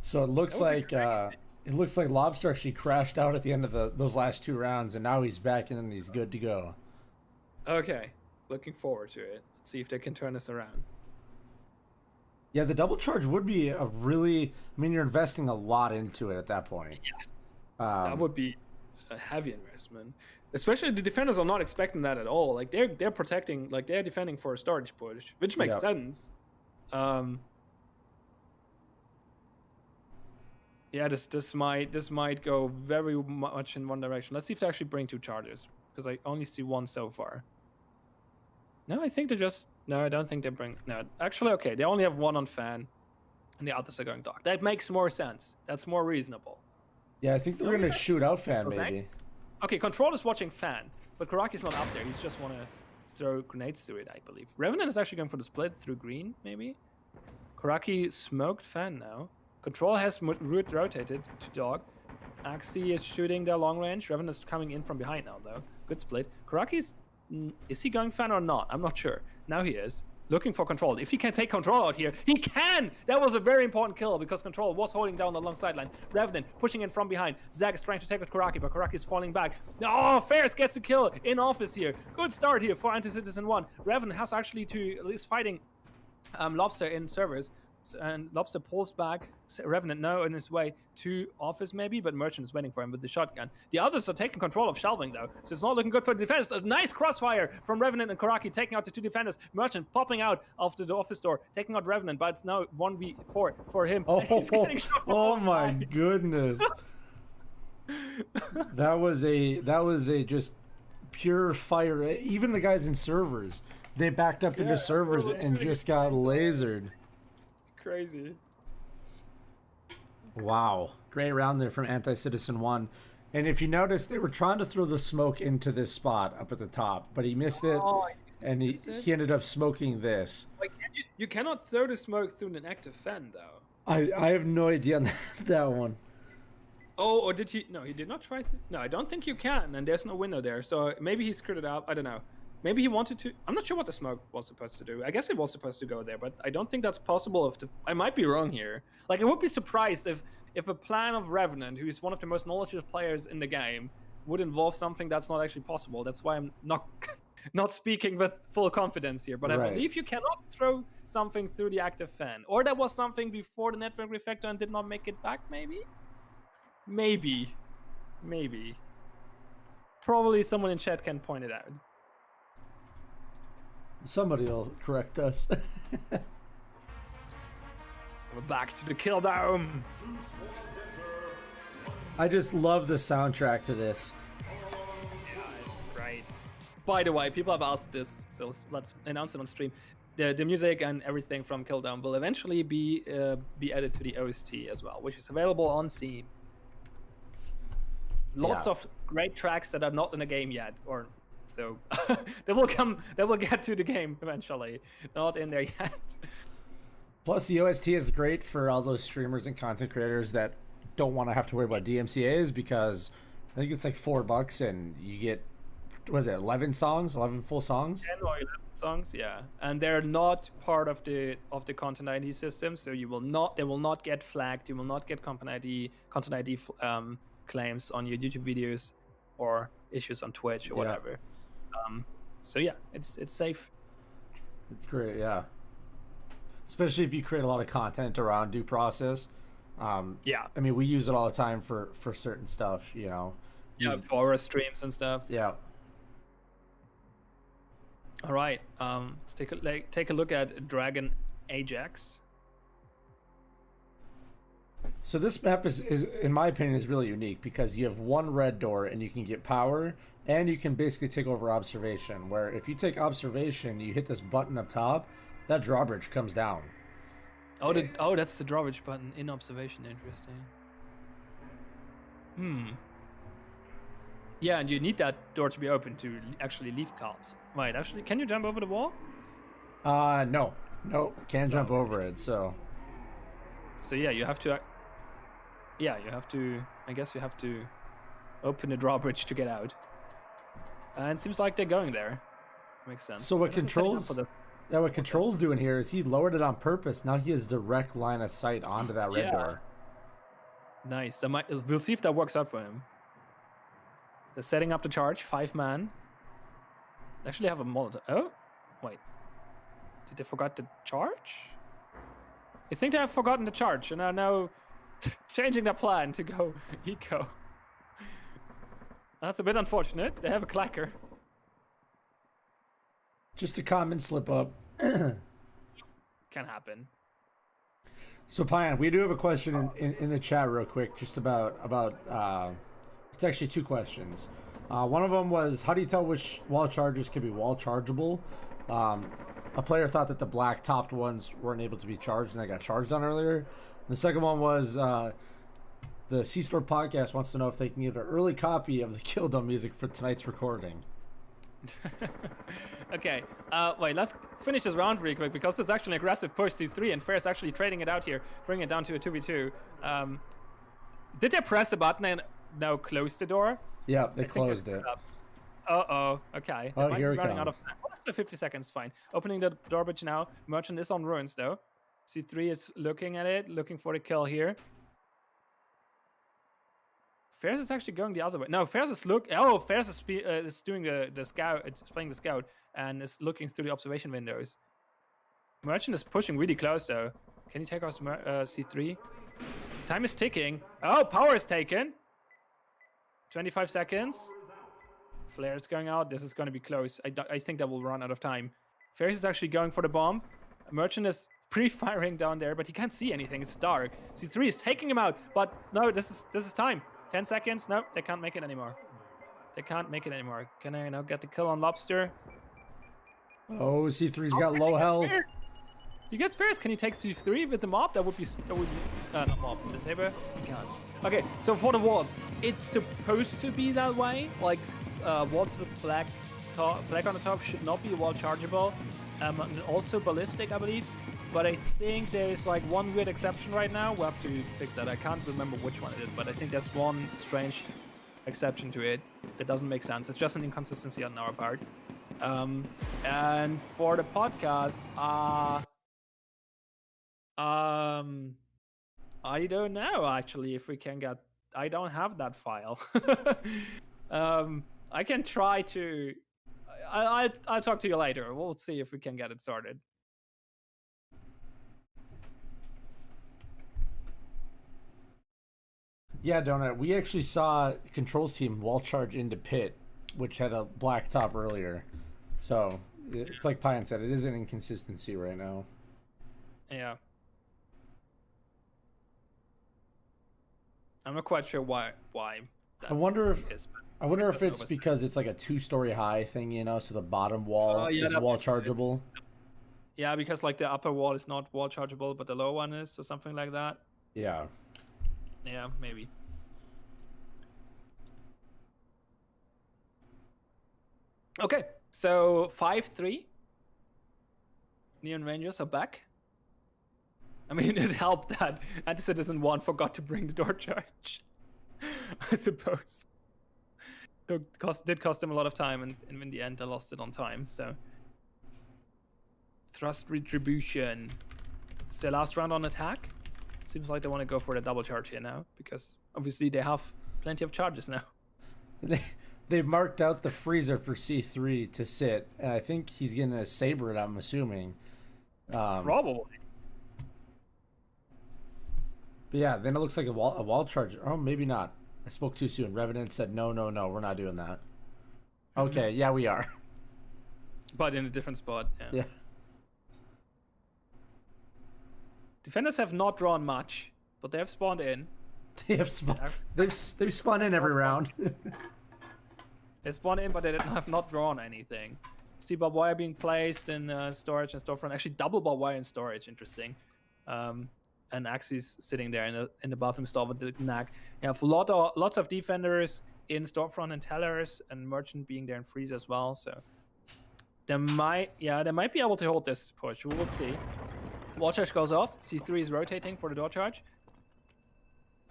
So it looks like Lobster actually crashed out at the end of those last 2 rounds, and now he's back in and he's good to go. Okay, looking forward to it. Let's see if they can turn this around. Yeah, the double charge would be a really. I mean, you're investing a lot into it at that point. Yes. That would be a heavy investment. Especially the defenders are not expecting that at all. Like they're protecting, like they're defending for a storage push, which makes sense. Yeah, this might go very much in one direction. Let's see if they actually bring 2 charges, because I only see 1 so far. No, I think they just. No, I don't think they bring. No, actually, okay. They only have 1 on fan, and the others are going dark. That makes more sense. That's more reasonable. Yeah, I think they're gonna shoot out fan maybe. Okay, Control is watching fan, but Karaki's not up there. He's just want to throw grenades through it, I believe. Revenant is actually going for the split through green, maybe. Karaki smoked fan now. Control has rotated to dog. Axie is shooting their long range. Revenant is coming in from behind now, though. Good split. Karaki's. Is he going fan or not? I'm not sure. Now he is. looking for control. If he can take control out here, he can! That was a very important kill because control was holding down the long sideline. Revenant pushing in from behind. Zach is trying to take out Karaki, but Karaki is falling back. Oh, Ferris gets the kill in office here. Good start here for Anti-Citizen 1. Revenant has actually is fighting Lobster in servers. And Lobster pulls back. Revenant now on his way to office maybe, but Merchant is waiting for him with the shotgun. The others are taking control of shelving though, so it's not looking good for the defense. A nice crossfire from Revenant and Karaki taking out the 2 defenders. Merchant popping out after the office door, taking out Revenant, but it's now 1v4 for him. Oh my goodness. that was a just pure fire. Even the guys in servers, they backed up into servers and just got lasered. Crazy. Wow. Great round there from Anti-Citizen 1. And if you notice, they were trying to throw the smoke into this spot up at the top, but he missed it, and he ended up smoking this. Like, you cannot throw the smoke through an active fan, though. I have no idea on that one. Oh, or did he? No, he did not try. No, I don't think you can, and there's no window there. So maybe he screwed it up. I don't know. Maybe he wanted to. I'm not sure what the smoke was supposed to do. I guess it was supposed to go there, but I don't think that's possible. I might be wrong here. Like, I would be surprised if a plan of Revenant, who is one of the most knowledgeable players in the game, would involve something that's not actually possible. That's why I'm not not speaking with full confidence here. But I believe you cannot throw something through the active fan, or that was something before the network refactor and did not make it back. Maybe. Probably someone in chat can point it out. Somebody will correct us. We're back to the kill dome. I just love the soundtrack to this. Yeah, it's great. By the way, people have asked this, so let's announce it on stream. The music and everything from Kill Down will eventually be added to the OST as well, which is available on Steam. Lots of great tracks that are not in the game yet, or so they will get to the game eventually. Not in there yet. Plus, the OST is great for all those streamers and content creators that don't want to have to worry about DMCAs, because I think it's like $4 and you get, what is it, 11 full songs? 10 or 11 songs, yeah. And they're not part of the content ID system, so they will not get flagged. You will not get content ID claims on your YouTube videos or issues on Twitch or whatever. So yeah, it's safe. It's great, yeah. Especially if you create a lot of content around due process. Yeah. I mean, we use it all the time for certain stuff, you know. Yeah, for our streams and stuff. Yeah. All right. Let's take a look at Dragon Ajax. So this map is, in my opinion, is really unique because you have one red door and you can get power, and you can basically take over observation, where if you take observation, you hit this button up top, that drawbridge comes down. Oh, that's the drawbridge button in observation. Interesting. Yeah, and you need that door to be open to actually leave cards. Wait, actually, can you jump over the wall? No, can't jump over it. So yeah, you have to. Yeah, you have to. I guess you have to open the drawbridge to get out. And it seems like they're going there. Makes sense. So what Control's doing here is he lowered it on purpose. Now he has direct line of sight onto that red door. Nice. We'll see if that works out for him. They're setting up the charge. 5-man. They actually have a Molotov. Oh, wait. Did they forget the charge? I think they have forgotten the charge and are now changing their plan to go eco. That's a bit unfortunate. They have a clacker. Just a common slip up. Can happen. So Pyan, we do have a question in the chat real quick, just about it's actually 2 questions. One of them was, how do you tell which wall chargers can be wall chargeable? A player thought that the black topped ones weren't able to be charged, and they got charged on earlier. The second one was the C-Store podcast wants to know if they can get an early copy of the Kill Dome music for tonight's recording. Okay, wait, let's finish this round really quick, because there's actually an aggressive push. These 3 and Fair's actually trading it out here, bringing it down to a 2v2. Did they press a button and now close the door? Yeah, they closed it. Uh-oh, okay. Oh, here we go. What is After 50 seconds, fine. Opening the door bridge now. Merchant is on ruins though. C3 is looking at it, looking for the kill here. Ferris is actually going the other way. No, Ferris is Ferris is doing the scout. It's playing the scout and is looking through the observation windows. Merchant is pushing really close though. Can he take out C3? Time is ticking. Oh, power is taken. 25 seconds. Flare is going out. This is going to be close. I think that will run out of time. Ferris is actually going for the bomb. Merchant is pre-firing down there, but he can't see anything. It's dark. C3 is taking him out, but no, this is time. 10 seconds. No, they can't make it anymore. They can't make it anymore. Can I now get the kill on Lobster? Oh, C3's got low health. He gets Ferris. Can he take C3 with the mob? That would be not mob. The saber. He can't. Okay, so for the wards, it's supposed to be that way. Like wards with flag on the top should not be wall chargeable. And also ballistic, I believe. But I think there's like one weird exception right now. We'll have to fix that. I can't remember which one it is, but I think that's one strange exception to it that doesn't make sense. It's just an inconsistency on our part. And for the podcast, I don't know actually if we can get. I don't have that file. I can try to. I'll talk to you later. We'll see if we can get it started. Yeah, Donut. We actually saw Control's team wall charge into pit, which had a black top earlier. So it's like Pine said, it is an inconsistency right now. Yeah. I'm not quite sure why. I wonder if it's because it's like a 2-story high thing, you know, so the bottom wall is wall chargeable. Yeah, because like the upper wall is not wall chargeable, but the lower one is, or something like that. Yeah. Yeah, maybe. Okay, so 5-3. Neon Rangers are back. I mean, it helped that Anti-Citizen 1 forgot to bring the door charge. I suppose. It did cost him a lot of time, and in the end, I lost it on time, so. Thrust Retribution. It's their last round on attack. Seems like they want to go for the double charge here now, because obviously they have plenty of charges now. They marked out the freezer for C3 to sit, and I think he's going to saber it, I'm assuming. Probably. But yeah, then it looks like a wall charge. Oh, maybe not. I spoke too soon. Revenant said, no, we're not doing that. Okay, yeah, we are. But in a different spot, Yeah. Defenders have not drawn much, but they have spawned in. They've spawned in every round. They spawned in, but they have not drawn anything. See barbed wire being placed in storage and storefront. Actually, double barbed wire in storage. Interesting. And Axie's sitting there in the bathroom stall with the knack. You have lots of defenders in storefront and tellers, and merchant being there in freeze as well. So they might be able to hold this push. We will see. Wall charge goes off. C3 is rotating for the door charge.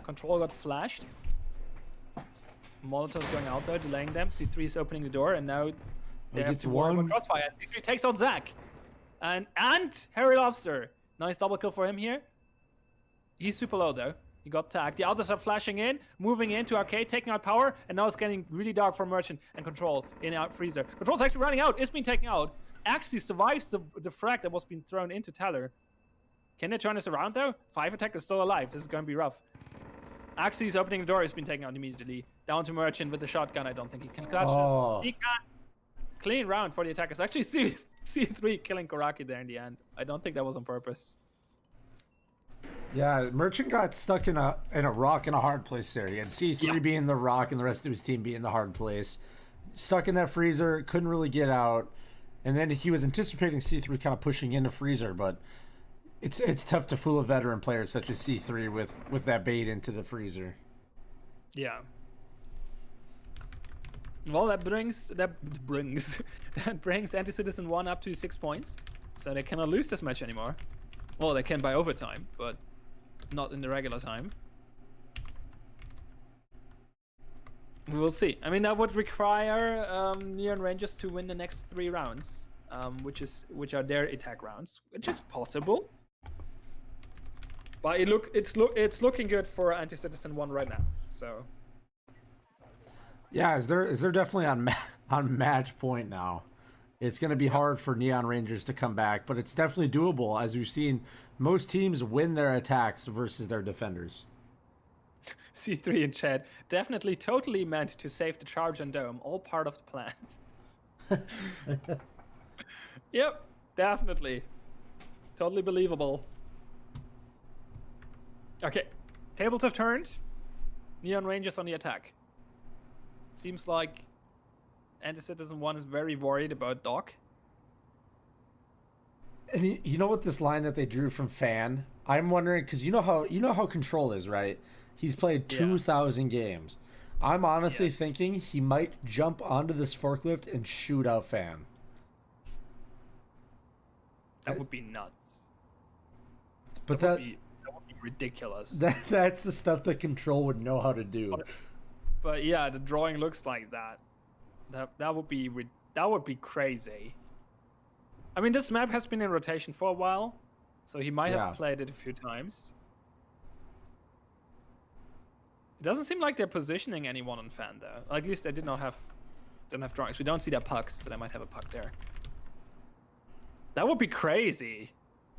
Control got flashed. Molotov's going out there, delaying them. C3 is opening the door, and now they have to warn about crossfire. C3 takes on Zach. And Harry Lobster. Nice double kill for him here. He's super low, though. He got tagged. The others are flashing in, moving into Arcade, taking out power, and now it's getting really dark for Merchant and Control in out Freezer. Control's actually running out. It's being taken out. Actually survives the frag that was being thrown into Teller. Can they turn this around, though? 5 attackers still alive. This is going to be rough. Axie is opening the door. He's been taken out immediately. Down to Merchant with the shotgun. I don't think he can clutch this. He can't. Clean round for the attackers. Actually, C3 killing Koraki there in the end. I don't think that was on purpose. Yeah, Merchant got stuck in a rock in a hard place there. He had C3 being the rock and the rest of his team being the hard place. Stuck in that freezer, couldn't really get out. And then he was anticipating C3 kind of pushing into freezer, but it's tough to fool a veteran player such as C3 with that bait into the freezer. Yeah. Well, that brings Anti-Citizen 1 up to 6 points. So they cannot lose this match anymore. Well, they can by overtime, but not in the regular time. We will see. I mean, that would require Neon Rangers to win the next 3 rounds. which are their attack rounds, which is possible. But it's looking good for Anti-Citizen 1 right now. So Yeah, is there definitely on match point now. It's going to be hard for Neon Rangers to come back, but it's definitely doable. As we've seen, most teams win their attacks versus their defenders. C3 in chat, definitely totally meant to save the charge and dome, all part of the plan. Yep, definitely. Totally believable. Okay, tables have turned. Neon Rangers on the attack. Seems like Anti-Citizen 1 is very worried about Doc. And you know what this line that they drew from Fan? I'm wondering, because you know how Control is, right? He's played 2,000 games. I'm honestly thinking he might jump onto this forklift and shoot out Fan. That would be nuts. But that would be ridiculous. That's the stuff that Control would know how to do. But yeah, the drawing looks like that. That would be crazy. I mean, this map has been in rotation for a while, so he might have played it a few times. It doesn't seem like they're positioning anyone on Fan though. At least they don't have drawings. We don't see their pucks, so they might have a puck there. That would be crazy.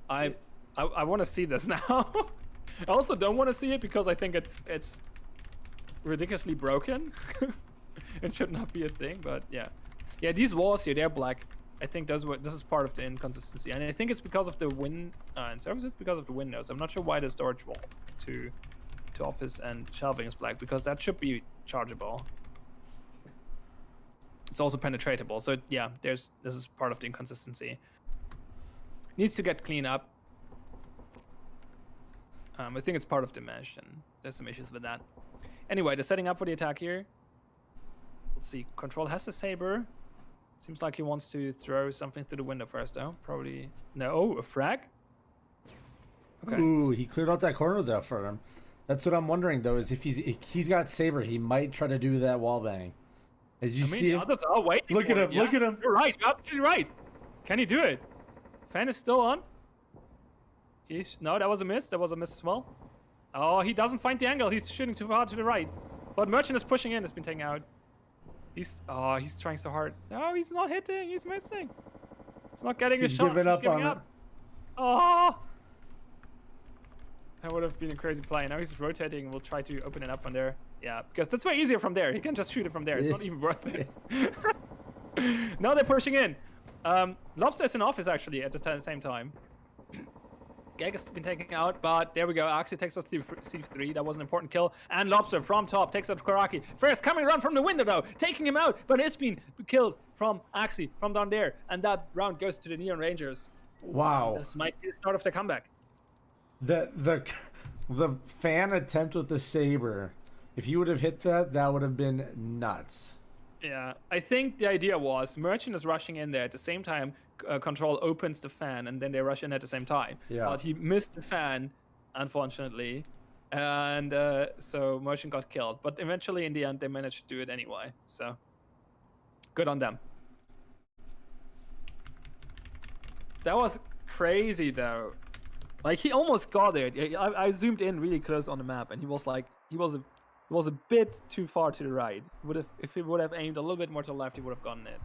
I want to see this now. I also don't want to see it because I think it's ridiculously broken. It should not be a thing, but yeah. These walls here, they're black. I think this is part of the inconsistency, and I think it's because of the win in services, because of the windows. I'm not sure why the storage wall to office and shelving is black, because that should be chargeable. It's also penetratable, so yeah, this is part of the inconsistency. Needs to get cleaned up. I think it's part of the mesh, and there's some issues with that. Anyway, they're setting up for the attack here. Let's see. Control has a saber. Seems like he wants to throw something through the window first, though. Probably no. Oh, a frag. Okay. Ooh, he cleared out that corner though for him. That's what I'm wondering though. Is if he's got saber, he might try to do that wall bang. As you see him. Others are waiting. Look at him. Yeah, look at him. You're right. You're absolutely right. Can he do it? Fan is still on. No, that was a miss. That was a miss as well. Oh, he doesn't find the angle. He's shooting too far to the right. But Merchant is pushing in. It's been taken out. He's trying so hard. No, he's not hitting. He's missing. He's not getting a shot. Giving up on it. Oh! That would have been a crazy play. Now he's rotating. We'll try to open it up from there. Yeah, because that's way easier from there. He can just shoot it from there. It's not even worth it. Now they're pushing in. Lobster's in office actually at the same time. Gag has been taken out, but there we go. Axie takes us to C3. That was an important kill. And Lobster from top takes out Karaki. First coming run from the window though, taking him out, but it's been killed from Axie from down there. And that round goes to the Neon Rangers. Wow. This might be the start of the comeback. The Fan attempt with the saber. If you would have hit that, that would have been nuts. Yeah, I think the idea was Merchant is rushing in there at the same time. Control opens the Fan, and then they rush in at the same time. Yeah. But he missed the Fan, unfortunately, and so Merchant got killed. But eventually, in the end, they managed to do it anyway. So good on them. That was crazy, though. Like he almost got it. I zoomed in really close on the map, and he was a bit too far to the right. If he would have aimed a little bit more to the left, he would have gotten it.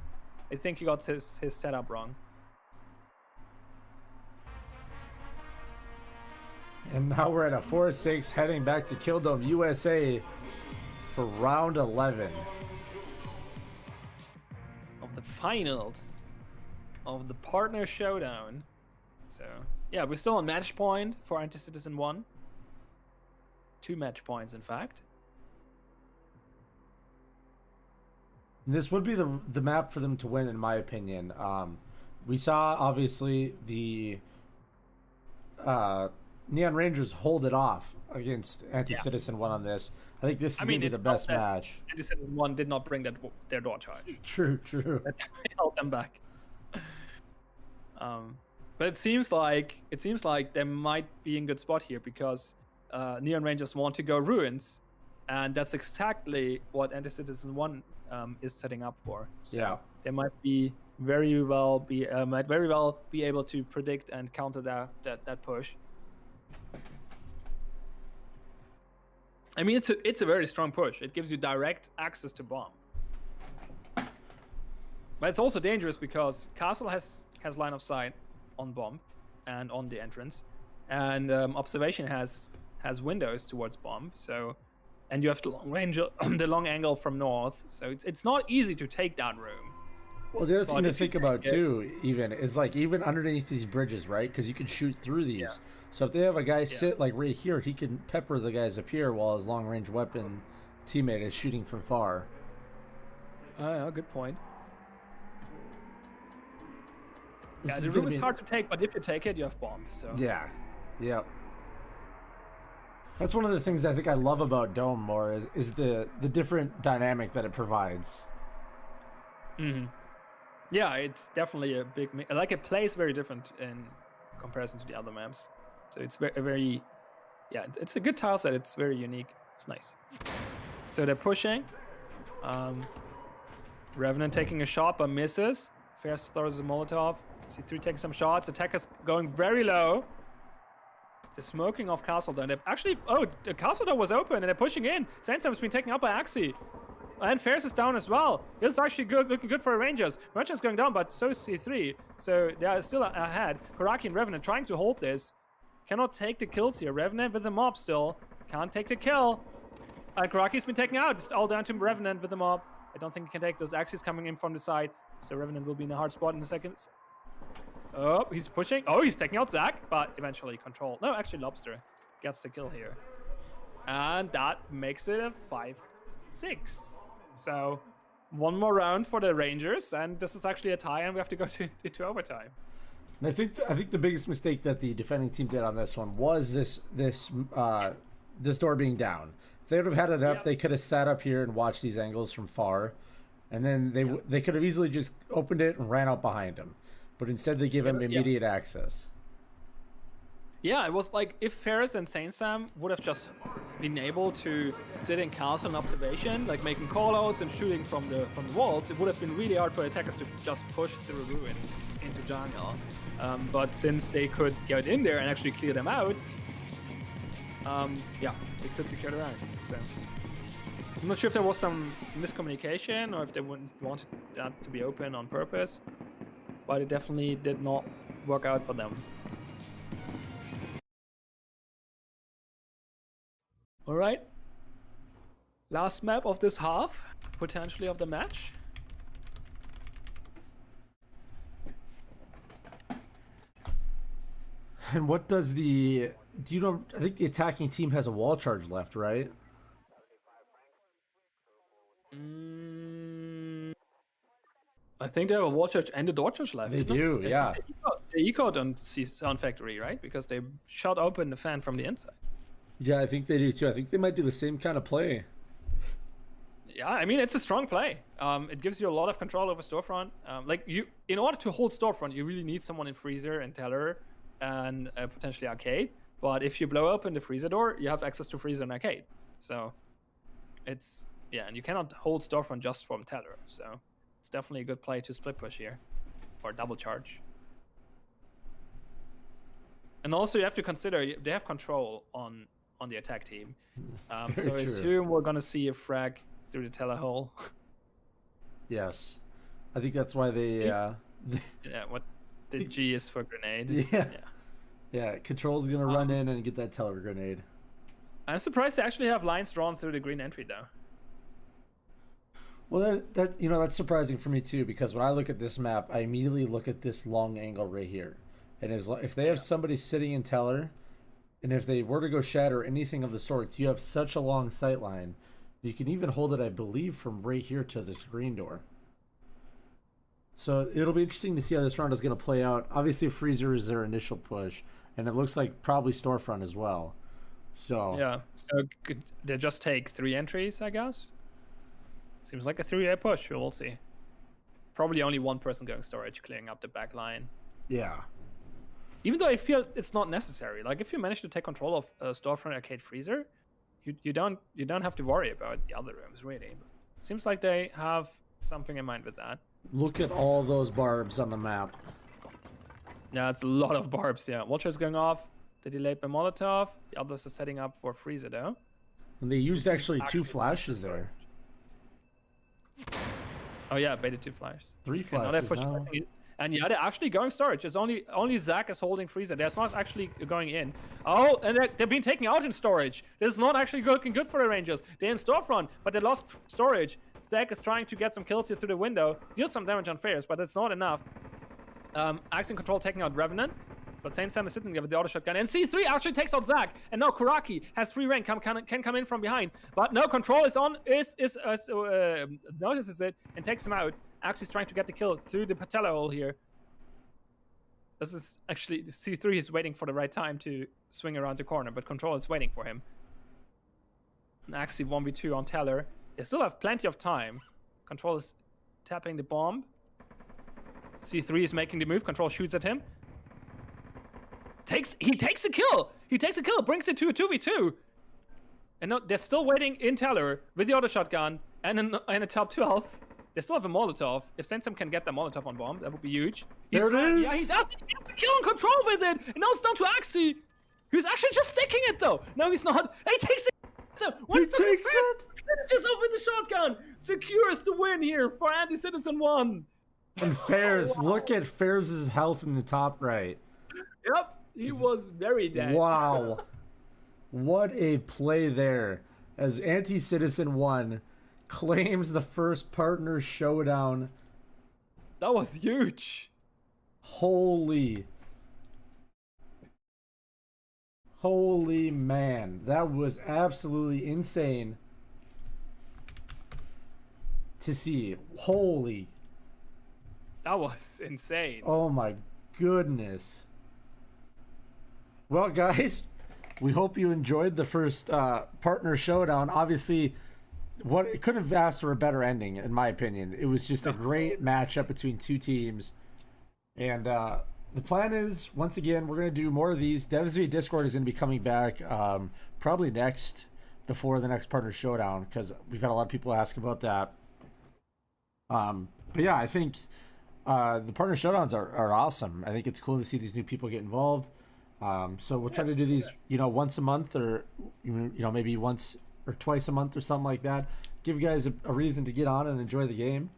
I think he got his setup wrong. And now we're at a 4-6 heading back to Kildome, USA for round 11. Of the finals of the partner showdown. So, yeah, we're still on match point for Anti-Citizen 1. 2 match points, in fact. This would be the map for them to win, in my opinion. We saw, obviously, the Neon Rangers hold it off against Anti-Citizen 1 on this. I think this is going to be the best match. Anti-Citizen 1 did not bring their door charge. True. That held them back. But it seems like they might be in good spot here because Neon Rangers want to go Ruins, and that's exactly what Anti-Citizen 1 is setting up for. So they might be might very well be able to predict and counter that push. I mean, it's a very strong push. It gives you direct access to bomb. But it's also dangerous because Castle has line of sight on bomb and on the entrance, and observation has windows towards bomb. So, and you have the long range, the long angle from north. So it's not easy to take that room. Well, the other thing to think about too, even is like even underneath these bridges, right? Because you can shoot through these. Yeah. So if they have a guy sit like right here, he can pepper the guys up here while his long range weapon teammate is shooting from far. Good point. The room is hard to take, but if you take it, you have bomb. So yeah. That's one of the things I think I love about Dome more is the different dynamic that it provides. Mm-hmm. Yeah, it's definitely a big... Like, it plays very different in comparison to the other maps. So it's very... Yeah, it's a good tile set. It's very unique. It's nice. So they're pushing. Revenant taking a shot, but misses. Fierce throws a Molotov. C3 taking some shots. Attackers going very low. They're smoking off Castle Down. Actually... Oh, the Castle Down was open, and they're pushing in. Sansam's been taken out by Axie. And Ferris is down as well. This is actually looking good for the Rangers. Merchant's going down, but so is C3. So they are still ahead. Karaki and Revenant trying to hold this. Cannot take the kills here. Revenant with the mob still. Can't take the kill. And Karaki's been taken out. It's all down to Revenant with the mob. I don't think he can take those axes coming in from the side. So Revenant will be in a hard spot in a second. Oh, he's pushing. Oh, he's taking out Zach, but eventually Control. No, actually Lobster gets the kill here. And that makes it a 5-6. So, one more round for the Rangers, and this is actually a tie, and we have to go to overtime. And I think the biggest mistake that the defending team did on this one was this door being down. If they would have had it up, they could have sat up here and watched these angles from far, and then they could have easily just opened it and ran out behind him. But instead, they give him immediate access. Yeah, it was like if Ferris and Saint Sam would have just been able to sit in castle and observation, like making callouts and shooting from the walls, it would have been really hard for attackers to just push through ruins into jungle. But since they could get in there and actually clear them out, they could secure the round. So I'm not sure if there was some miscommunication or if they wouldn't wanted that to be open on purpose, but it definitely did not work out for them. All right, last map of this half, potentially of the match. And what does I think the attacking team has a wall charge left, right? I think they have a wall charge and a door charge left. They do, yeah. They ecoed on Sound Factory, right? Because they shot open the fan from the inside. Yeah, I think they do too. I think they might do the same kind of play. Yeah, I mean, it's a strong play. It gives you a lot of control over Storefront. In order to hold Storefront, you really need someone in Freezer and Teller and potentially Arcade. But if you blow open the Freezer door, you have access to Freezer and Arcade. So and you cannot hold Storefront just from Teller. So it's definitely a good play to split push here or double charge. And also you have to consider they have control on the attack team. So I assume we're going to see a frag through the Teller hole. Yes. I think that's why they... what the G is for grenade. Yeah, Control's going to run in and get that Teller grenade. I'm surprised they actually have lines drawn through the green entry, though. Well, that's surprising for me, too, because when I look at this map, I immediately look at this long angle right here. And if they have somebody sitting in Teller... And if they were to go shatter anything of the sorts, you have such a long sight line. You can even hold it, I believe, from right here to this green door. So it'll be interesting to see how this round is going to play out. Obviously, Freezer is their initial push, and it looks like probably Storefront as well. So yeah, so they just take 3 entries, I guess. Seems like a 3-way push. We'll see. Probably only one person going storage, clearing up the back line. Yeah. Even though I feel it's not necessary. Like if you manage to take control of Storefront, Arcade, Freezer, you don't have to worry about the other rooms really. But it seems like they have something in mind with that. Look at all those barbs on the map. Yeah, it's a lot of barbs. Yeah, Vulture's going off. They delayed by Molotov. The others are setting up for Freezer though. And they used actually 2 flashes there. Oh yeah, baited 2 flashes. 3 Okay, now they're flashes now. pushing- And yeah, they're actually going storage. It's only Zach is holding Freezer. That's not actually going in. Oh, and they're being taken out in storage. This is not actually looking good for the Rangers. They're in storefront, but they lost storage. Zach is trying to get some kills here through the window. Deal some damage on Fairs, but that's not enough. Axe in control taking out Revenant. But Saint Sam is sitting there with the auto shotgun. And C3 actually takes out Zach. And now Kuraki has free reign, can come in from behind. But no, control is on, notices it and takes him out. Axe is trying to get the kill through the patella hole here. This is actually, C3 is waiting for the right time to swing around the corner, but control is waiting for him. And Axe 1v2 on Teller. They still have plenty of time. Control is tapping the bomb. C3 is making the move. Control shoots at him. He takes a kill. He takes a kill. Brings it to a 2v2. And no, they're still waiting in Teller with the auto shotgun and a top 12. They still have a Molotov. If Sensum can get the Molotov on bomb, that would be huge. There it is. Yeah, he does. He gets the kill and control with it. And now it's down to Axie, who's actually just sticking it though. No, he's not. He takes it. He takes it. Finishes off with the shotgun. Secures the win here for Anti-Citizen 1. And Fairs, look at Fairs' health in the top right. Yep. He was very dead. Wow. What a play there. As Anti-Citizen 1 claims the first partner showdown. That was huge. Holy man. That was absolutely insane to see. Holy. That was insane. Oh my goodness. Well, guys, we hope you enjoyed the first partner showdown. Obviously, it couldn't have asked for a better ending, in my opinion. It was just a great matchup between 2 teams. And the plan is, once again, we're going to do more of these. Devs via Discord is going to be coming back probably before the next partner showdown, because we've had a lot of people ask about that. But yeah, I think the partner showdowns are awesome. I think it's cool to see these new people get involved. So we'll try to do these, once a month, or maybe once or twice a month or something like that. Give you guys a reason to get on and enjoy the game.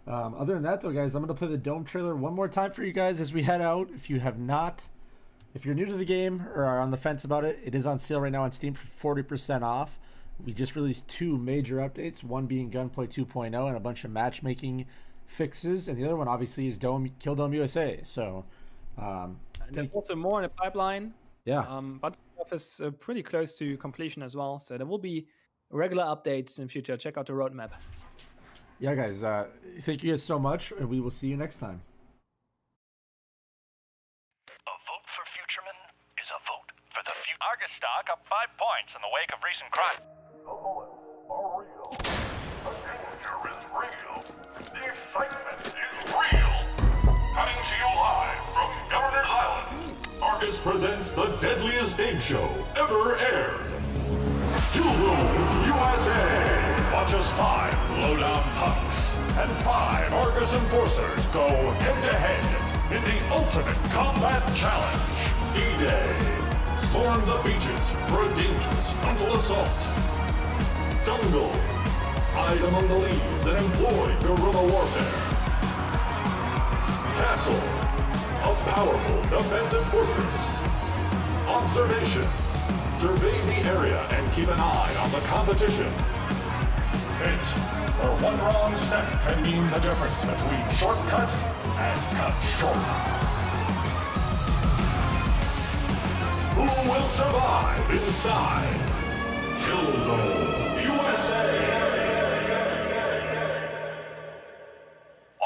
Other than that, though, guys, I'm going to play the Dome trailer one more time for you guys as we head out. If you're new to the game or are on the fence about it, it is on sale right now on Steam for 40% off. We just released 2 major updates, one being Gunplay 2.0 and a bunch of matchmaking fixes, and the other one obviously is Kill Dome USA. So and there's also more in the pipeline. Yeah. But stuff is pretty close to completion as well. So there will be regular updates in future. Check out the roadmap. Yeah, guys. Thank you guys so much, and we will see you next time. A vote for Futureman is a vote for the future. Argus stock up 5 points in the wake of recent crime. The moments are real. The danger is real. The excitement is real. Coming to you live from Governor's Island, Argus presents the deadliest game show ever aired. SHOWDOWN USA. Watch as 5 low-down punks and 5 Argus enforcers go head-to-head in the ultimate combat challenge. D-Day. Storm the beaches for a dangerous frontal assault. Jungle. Hide among the leaves and employ guerrilla warfare. Castle. A powerful defensive fortress. Observation. Survey the area and keep an eye on the competition. Hit. For one wrong step can mean the difference between shortcut and cut short. Who will survive inside SHOWDOWN USA?